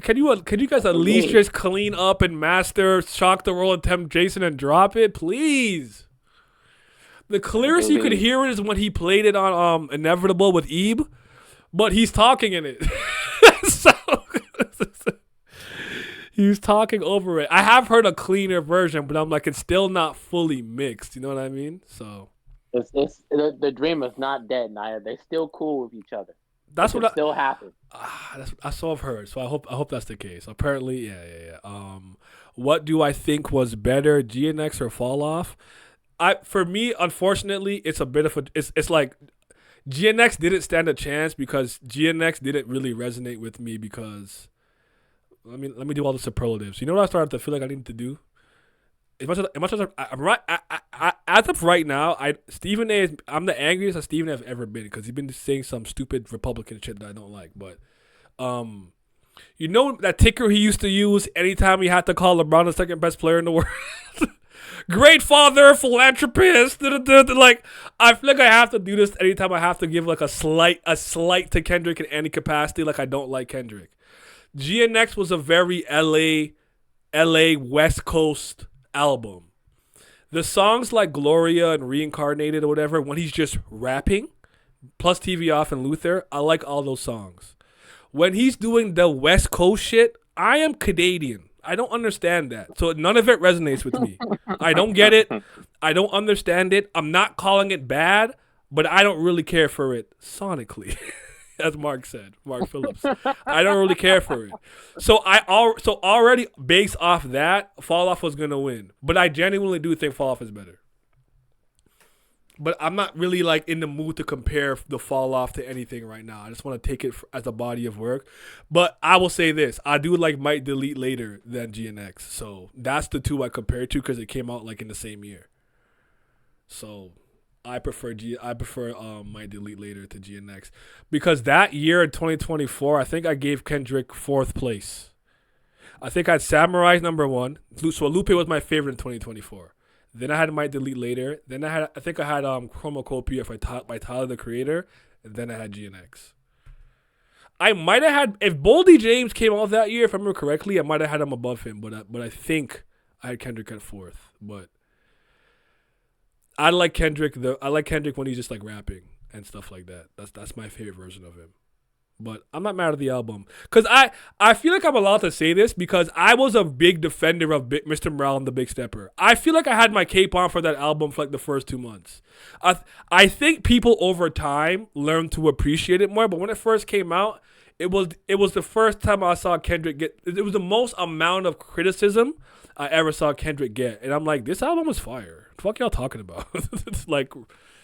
Can you guys at least just clean up and master Shock the World, Tempt Jason, and drop it, please? The clearest you could hear it is when he played it on Inevitable with Ebe, but he's talking in it. So he's talking over it. I have heard a cleaner version, but I'm like, it's still not fully mixed. You know what I mean? So it's the dream is not dead, Naya. They're still cool with each other. That's what still happens. That's what I've heard. So I hope that's the case. Apparently, yeah. What do I think was better, GNX or Fall Off? For me, unfortunately, it's a bit of a. It's like GNX didn't stand a chance because GNX didn't really resonate with me because. Let me do all the superlatives. You know what I started to feel like I needed to do? As much as I'm right, as of right now, Stephen A. I'm the angriest that Stephen A. has ever been because he's been saying some stupid Republican shit that I don't like. But, you know that ticker he used to use anytime he had to call LeBron the second best player in the world. Great father, philanthropist. Like I feel like I have to do this anytime I have to give like a slight to Kendrick in any capacity. Like I don't like Kendrick. GNX was a very LA West Coast album. The songs like Gloria and Reincarnated or whatever, when he's just rapping, plus TV Off and Luther, I like all those songs. When he's doing the West Coast shit, I am Canadian. I don't understand that. So none of it resonates with me. I don't get it. I don't understand it. I'm not calling it bad, but I don't really care for it sonically. As Mark Phillips. I don't really care for it. So already based off that, Fall Off was gonna win. But I genuinely do think Fall Off is better. But I'm not really like in the mood to compare the Fall Off to anything right now. I just want to take it as a body of work. But I will say this: I do like Might Delete Later than GNX. So that's the two I compare to because it came out like in the same year. So I prefer Might Delete Later to GNX because that year in 2024, I think I gave Kendrick 4th place. I think I had Samurai's number 1. So Lupe was my favorite in 2024. Then I had Might Delete Later. Then I think I had Chromacopia by Tyler the Creator. And then I had GNX. I might have had, if Boldy James came out that year, if I remember correctly, I might have had him above him. But I think I had Kendrick at 4th. But I like Kendrick when he's just like rapping and stuff like that. That's my favorite version of him. But I'm not mad at the album because I feel like I'm allowed to say this because I was a big defender of Mr. Morale and the Big Stepper. I feel like I had my cape on for that album for like the first 2 months. I think people over time learned to appreciate it more. But when it first came out, it was the first time I saw Kendrick get. It was the most amount of criticism I ever saw Kendrick get, and I'm like, this album is fire. The fuck y'all talking about? It's like,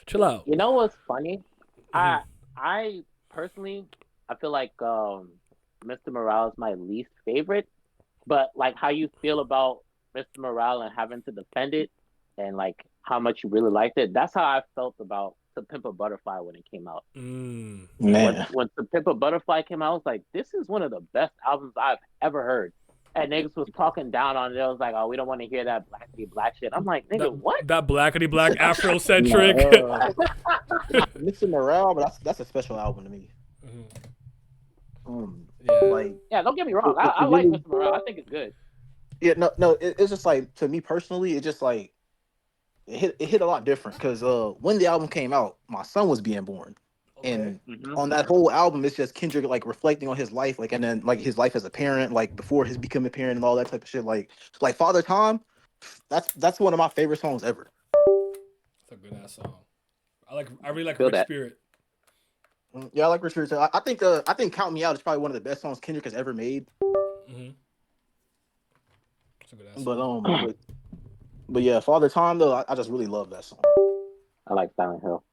chill out. You know what's funny? Mm-hmm. I personally, I feel like Mr. Morale is my least favorite, but like how you feel about Mr. Morale and having to defend it, and like how much you really liked it. That's how I felt about To Pimp a Butterfly when it came out. Man, when To Pimp a Butterfly came out, I was like, this is one of the best albums I've ever heard. And niggas was talking down on it. I was like, oh, we don't want to hear that blackity black shit. I'm like, nigga, what? That blackity black Afrocentric. Mr. Morale, but that's a special album to me. Yeah, don't get me wrong. I like Mr. Morale. I think it's good. Yeah, no, it's just like, to me personally, it's just like, it hit a lot different because when the album came out, my son was being born, Okay. and Hmm. on that whole album, it's just Kendrick like reflecting on his life, like and then like his life as a parent, like before his becoming a parent and all that type of shit. Like Father Time, that's one of my favorite songs ever. That's a good ass song. I really like Feel Rich that. Spirit. Yeah, I like Richard. I think Count Me Out is probably one of the best songs Kendrick has ever made. Mm-hmm. That's a good ass But song. but yeah, Father Time though, I just really love that song. I like Silent Hill.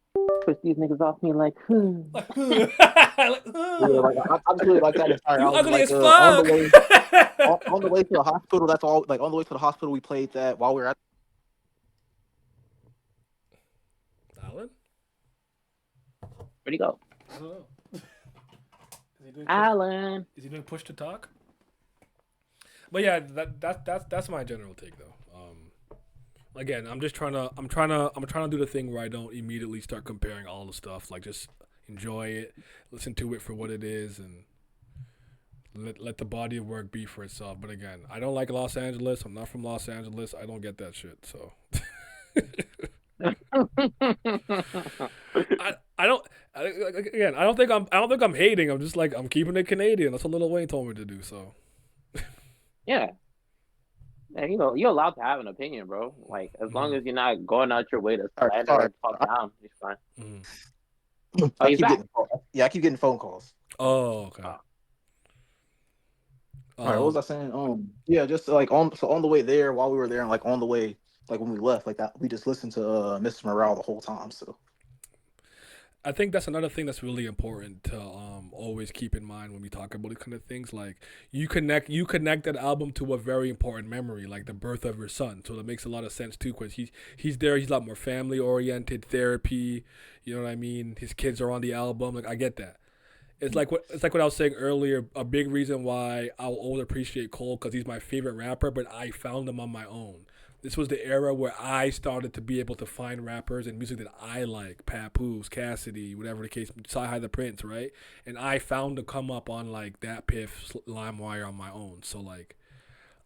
Push these niggas off me like, Like, Yeah, like I just really like that entire you album. ugly Like as on the fuck. way on the way to the hospital, that's all. Like on the way to the hospital, we played that while we were at. Alan? where'd he go? I don't know. Alan. Is he doing push to talk? But yeah, that's my general take though. Again, I'm trying to do the thing where I don't immediately start comparing all the stuff. Like just enjoy it, listen to it for what it is, and let the body of work be for itself. But again, I don't like Los Angeles. I'm not from Los Angeles. I don't get that shit. So I don't again. I don't think I'm hating. I'm just like I'm keeping it Canadian. That's what Lil Wayne told me to do. So Yeah. Yeah, you're allowed to have an opinion, bro. Like, as long mm, as you're not going out your way to Sorry, slander sorry. and talk down, it's fine. mm. Oh, I he's keep back. getting I keep getting phone calls. Oh, okay. Oh, All right, what was Um, I saying? Yeah, just like on the way there, while we were there, and like on the way, like when we left, like that, we just listened to Mr. Morale the whole time. So I think that's another thing that's really important to always keep in mind when we talk about these kind of things. Like you connect that album to a very important memory, like the birth of your son. So that makes a lot of sense too, because he's there. He's a lot more family oriented, therapy. You know what I mean? His kids are on the album. Like I get that. It's like what I was saying earlier. A big reason why I'll always appreciate Cole because he's my favorite rapper, but I found him on my own. This was the era where I started to be able to find rappers and music that I like, Papoose, Cassidy, whatever the case, Sci-Hi the Prince, right? And I found to come up on like that Piff, LimeWire on my own. So like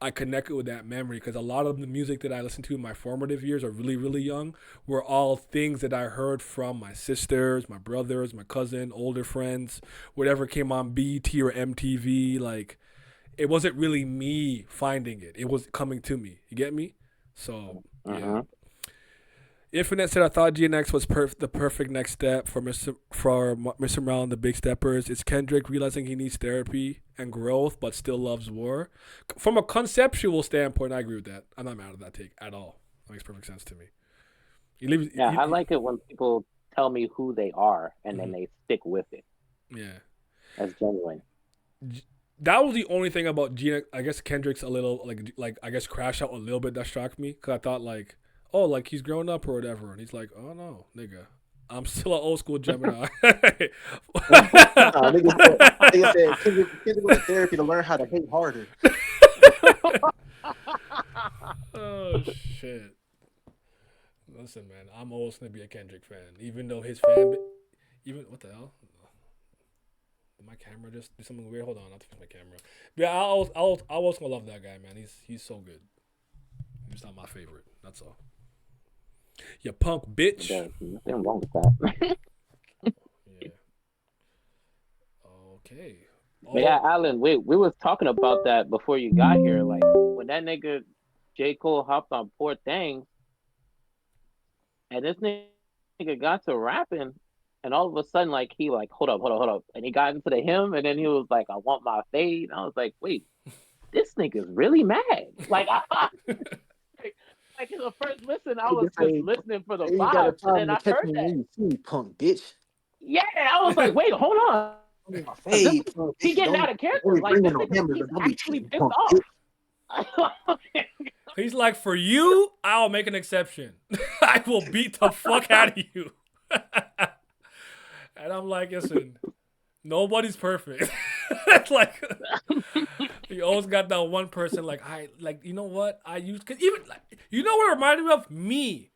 I connected with that memory because a lot of the music that I listened to in my formative years are really, really young were all things that I heard from my sisters, my brothers, my cousin, older friends, whatever came on BT or MTV. Like, it wasn't really me finding it. It was coming to me. You get me? So, yeah. uh-huh. Infinite said, I thought GNX was the perfect next step for Mr. Morale and the Big Steppers. It's Kendrick realizing he needs therapy and growth, but still loves war. From a conceptual standpoint, I agree with that. I'm not mad at that take at all. That makes perfect sense to me. He leaves, Yeah, I like it when people tell me who they are and then Mhm. they stick with it. Yeah. That's genuine. That was the only thing about GNX. I guess Kendrick's a little, like I guess, crash out a little bit that shocked me. Because I thought, like, oh, like he's grown up or whatever. And he's like, oh, no, nigga. I'm still an old school Gemini. nah, nigga said Kendrick went to therapy to learn how to hate harder. Oh shit! Listen, man, I'm always gonna be a Kendrick fan, even though his fan, even what the hell? Did my camera just do something weird? Hold on, I have to fix my camera. But yeah, I was gonna love that guy, man. He's so good. He's not my favorite. That's all. You punk bitch. There's nothing wrong with that. Yeah. Okay. But yeah, Oh. Alan, we was talking about that before you got here. Like, when that nigga J. Cole hopped on Poor Things, and this nigga got to rapping, and all of a sudden, like, he like, hold up. And he got into the hymn, and then he was like, I want my fade. And I was like, wait, this nigga's really mad. Like, like in the first listen, I was Nigga just say, listening for the "Hey, you got a vibes, and problem then to I catch heard me that. when you see me, punk bitch." Yeah, I was like, wait, hold on. I mean, my Because this fade, punk he bitch. getting Don't out of character. be Like, bringing this no nigga, hammers, he's but don't be actually cheating, pissed punk off. bitch. He's like, for you, I'll make an exception. I will beat the fuck out of you. And I'm like, listen, nobody's perfect. It's like you always got that one person like you know what I use cause even like you know what it reminded me of me.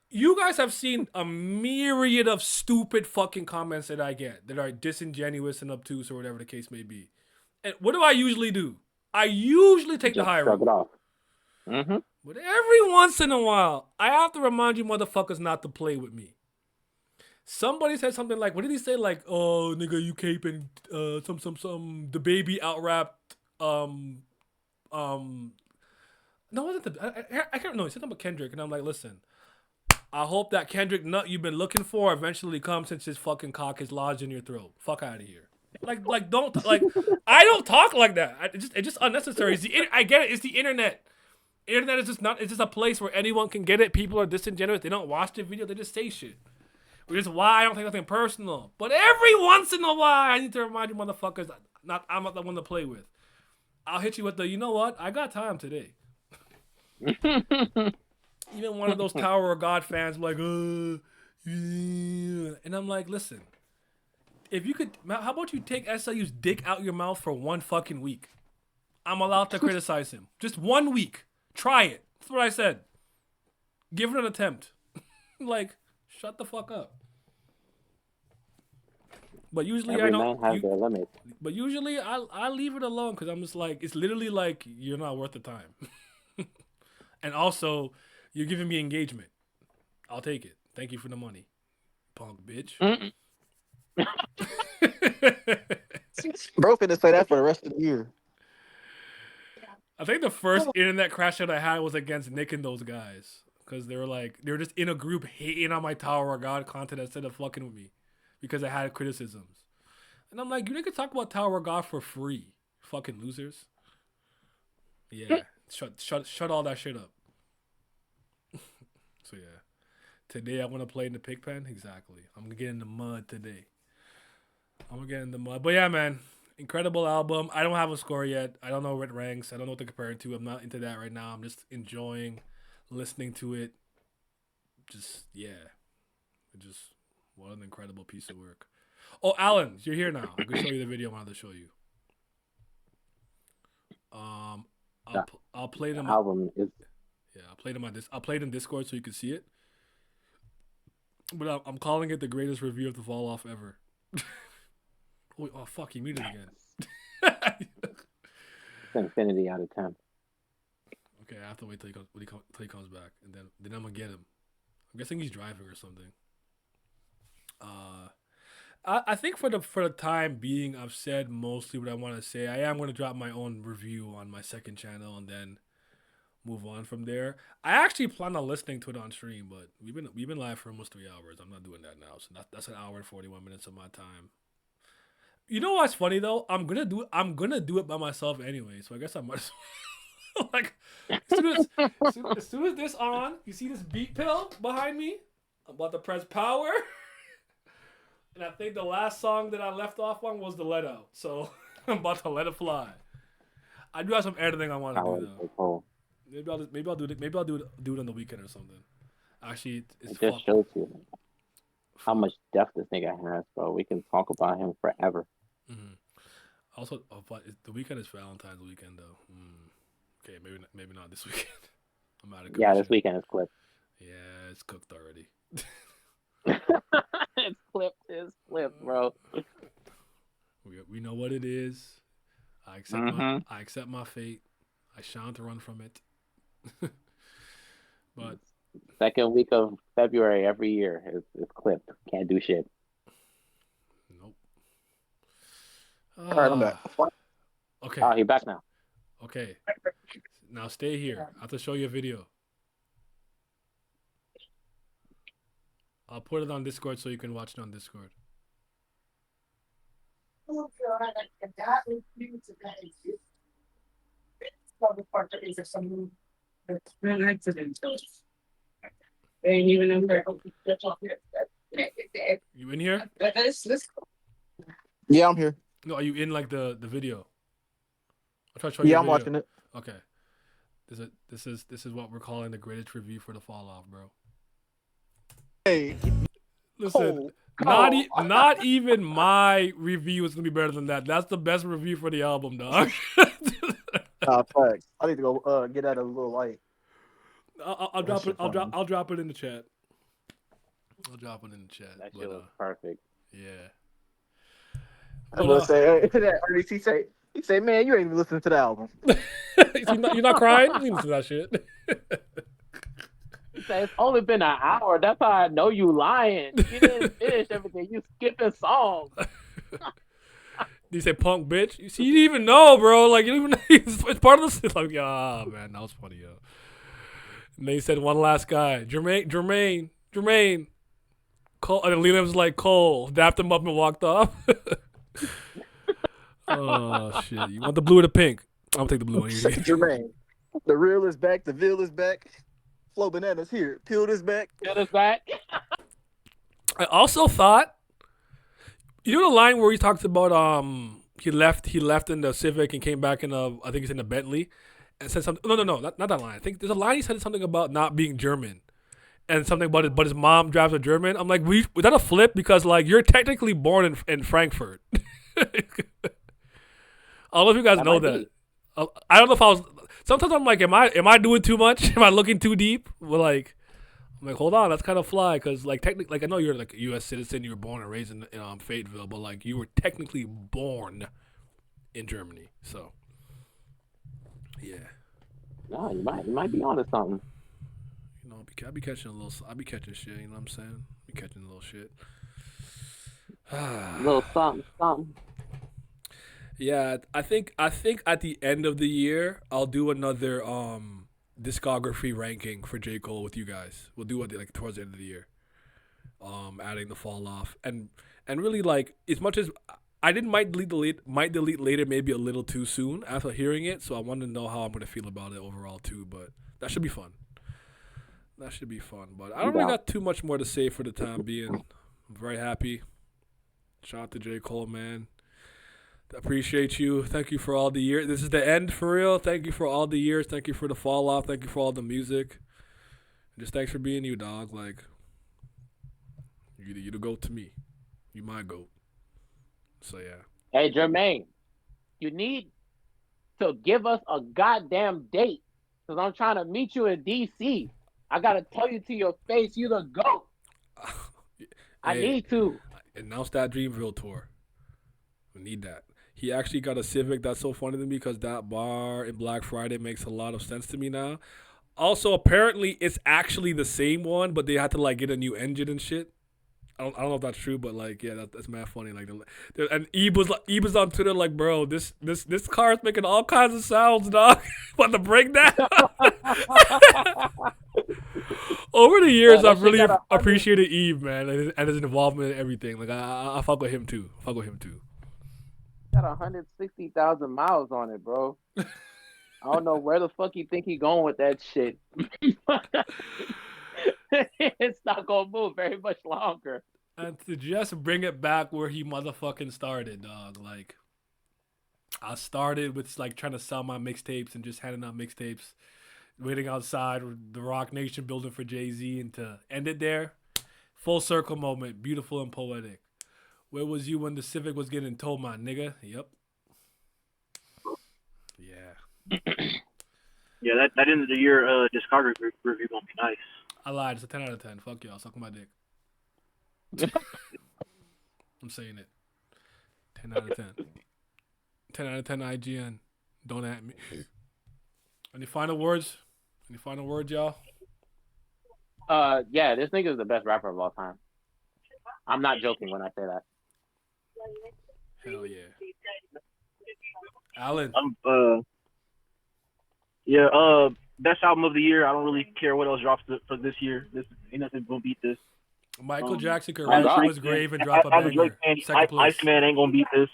You guys have seen a myriad of stupid fucking comments that I get that are disingenuous and obtuse or whatever the case may be. And what do? I usually take the Just high shrug road. it off. Mm-hmm. But every once in a while, I have to remind you motherfuckers not to play with me. Somebody said something like, what did he say? Like, oh, nigga, you caping the baby out rapped, no, it wasn't I can't know. He said something about Kendrick, and I'm like, listen, I hope that Kendrick nut you've been looking for eventually comes since his fucking cock is lodged in your throat. Fuck out of here. Don't I don't talk like that. It's just unnecessary. I get it. It's the internet. Internet is just not. It's just a place where anyone can get it. People are disingenuous. They don't watch the video. They just say shit. Which is why I don't take nothing personal. But every once in a while, I need to remind you motherfuckers, I'm not the one to play with. I'll hit you with the, you know what? I got time today. Even one of those Tower of God fans like, yeah. And I'm like, listen, if you could, how about you take SIU's dick out your mouth for one fucking week? I'm allowed to criticize him. Just 1 week. Try it. That's what I said. Give it an attempt. Like, shut the fuck up. But usually Every I don't. man has their limits. But usually I leave it alone because I'm just like, it's literally like you're not worth the time. And also, you're giving me engagement. I'll take it. Thank you for the money, punk bitch. Bro finna say that for the rest of the year. I think the first internet crash that I had was against Nick and those guys. Because they were just in a group hating on my Tower of God content instead of fucking with me. Because I had criticisms. And I'm like, you niggas talk about Tower of God for free. Fucking losers. Yeah. Shut all that shit up. So yeah. Today I want to play in the pig pen. Exactly. I'm going to get in the mud today. But yeah, man. Incredible album. I don't have a score yet. I don't know where it ranks. I don't know what to compare it to. I'm not into that right now. I'm just enjoying listening to it. Just, yeah. What an incredible piece of work. Oh, Alan, you're here now. I can show you the video I wanted to show you. I'll play them. Album is. Yeah, I'll play it in Discord so you can see it. But I'm calling it the greatest review of the Fall Off ever. Oh fuck, he muted again. It's infinity out of 10. Okay, I have to wait till he comes back, and then I'm gonna get him. I'm guessing he's driving or something. I think for the time being, I've said mostly what I want to say. I am going to drop my own review on my second channel and then move on from there. I actually plan on listening to it on stream, but we've been live for almost 3 hours. I'm not doing that now, so that's an hour and 41 minutes of my time. You know what's funny though? I'm gonna do it by myself anyway, so I guess I might as well. Like as soon as this on, you see this beat pill behind me? I'm about to press power. And I think the last song that I left off on was the Let Out. So I'm about to let it fly. I do have some editing I want to do though. Cool. Maybe I'll do it on the weekend or something. Actually, it just shows you how much depth this nigga has, bro. We can talk about him forever. Mm-hmm. Also, but the weekend is Valentine's weekend though. Okay, maybe not this weekend. I'm out of commission. Yeah, this weekend is clipped. Yeah, it's cooked already. It's flipped, bro. We know what it is. I accept my fate. I shan't run from it. But second week of February every year is clipped. Can't do shit. Nope. All right, I'm back. Okay. Oh, you're back now. Okay. Now stay here. I have to show you a video. I'll put it on Discord so you can watch it on Discord. Ain't even in there. You in here? Yeah, I'm here. No, are you in like the video? I'll try to show you. Yeah, a I'm video. watching it. Okay. This is what we're calling the greatest review for the Fall Off, bro. Hey, Listen, not even my review is gonna be better than that. That's the best review for the album, dog. Facts. I need to go get at a little light. I'll drop it. I'll drop it in the chat. I'll drop it in the chat. That shit was perfect. Yeah. I'm gonna say, he say, man, you ain't even listening to the album. You're not crying? You listen to that shit. He said, it's only been an hour. That's how I know you lying. You didn't finish everything. You skipping songs. You say punk bitch. You see, you didn't even know, bro. Like you don't even know. It's part of the like. Ah, man, that was funny, yo. And they said one last guy, Jermaine. Cole, and Lena was like Cole, dapped him up and walked off. Oh shit! You want the blue or the pink? I'm gonna take the blue one. Jermaine, the real is back. The veil is back. Flow bananas here. Peel this back. Get us back. I also thought, you know the line where he talks about he left in the Civic and came back in I think he's in the Bentley, and said something. No, not that line. I think there's a line he said something about not being German, and something about it, but his mom drives a German. I'm like, was that a flip? Because like you're technically born in Frankfurt. I don't know if you guys know that. I don't know if I was. Sometimes I'm like, am I doing too much? Am I looking too deep? Well, like, I'm like, hold on, that's kind of fly, because like technically, like I know you're like a U.S. citizen, you were born and raised in Fayetteville, but like you were technically born in Germany, so yeah. No, you might be onto something. You know, I be catching shit. You know what I'm saying? Be catching a little shit. A little something. Yeah, I think at the end of the year I'll do another discography ranking for J. Cole with you guys. We'll do it like towards the end of the year. Adding the fall off and really like as much as I might delete later maybe a little too soon after hearing it, so I want to know how I'm gonna feel about it overall too. But that should be fun. But I don't really got too much more to say for the time being. I'm very happy. Shout out to J. Cole, man. Appreciate you. Thank you for all the years. This is the end for real. Thank you for all the years. Thank you for the fall off. Thank you for all the music. Just thanks for being you, dog. Like, you the goat to me. You my goat. So yeah. Hey Jermaine, you need to give us a goddamn date, because I'm trying to meet you in DC. I gotta tell you to your face, you the goat. I need to announce that Dreamville tour. We need that. He actually got a Civic. That's so funny to me because that bar in Black Friday makes a lot of sense to me now. Also, apparently, it's actually the same one, but they had to like get a new engine and shit. I don't know if that's true, but like, yeah, that's mad funny. Like, and Ebe was on Twitter like, bro, this car is making all kinds of sounds, dog. About to break down. Over the years, I've really appreciated Eve, man, and his involvement in everything. Like, I fuck with him too. Got 160,000 miles on it, bro. I don't know where the fuck you think he going with that shit. It's not gonna move very much longer. And to just bring it back where he motherfucking started, dog. Like, I started with like trying to sell my mixtapes and just handing out mixtapes, waiting outside the Rock Nation building for Jay-Z, and to end it there, full circle moment, beautiful and poetic. Where was you when the Civic was getting towed, my nigga? Yep. Yeah. Yeah, that end of the year discography review gonna be nice. I lied. It's a 10 out of 10. Fuck y'all. Suck my dick. I'm saying it. 10 out of 10. 10 out of 10 IGN. Don't at me. Any final words? Y'all? Yeah, this nigga is the best rapper of all time. I'm not joking when I say that. Hell yeah. Alan. Best album of the year. I don't really care what else drops for this year. This ain't nothing gonna beat this. Michael Jackson could run to his grave and drop a banger. Second place. Iceman ain't gonna beat this.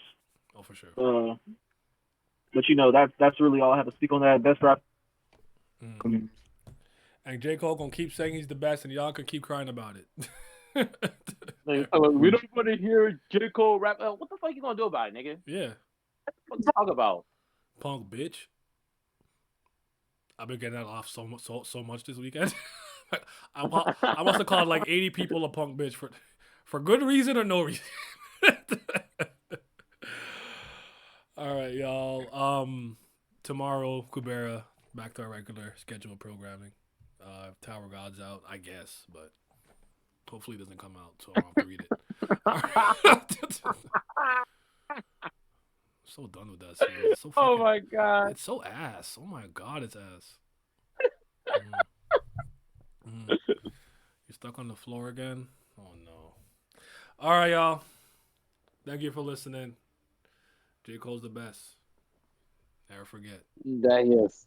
Oh, for sure. But you know that's really all I have to speak on that. Best rap. Mm. And J. Cole gonna keep saying he's the best, and y'all can keep crying about it. We don't want to hear J. Cole rap. What the fuck you gonna do about it, nigga? Yeah. What you talk about? Punk bitch. I've been getting that off so much this weekend. I must have called like 80 people a punk bitch for good reason or no reason. All right, y'all. Tomorrow, Kubera, back to our regular scheduled programming. Tower God's out, I guess, but hopefully it doesn't come out, so I don't have to read it. so done with that series. It's so Oh fucking. my god. It's so ass. Oh my god, it's ass. Mm. You're stuck on the floor again? Oh no. Alright, y'all. Thank you for listening. J. Cole's the best. Never forget. That is.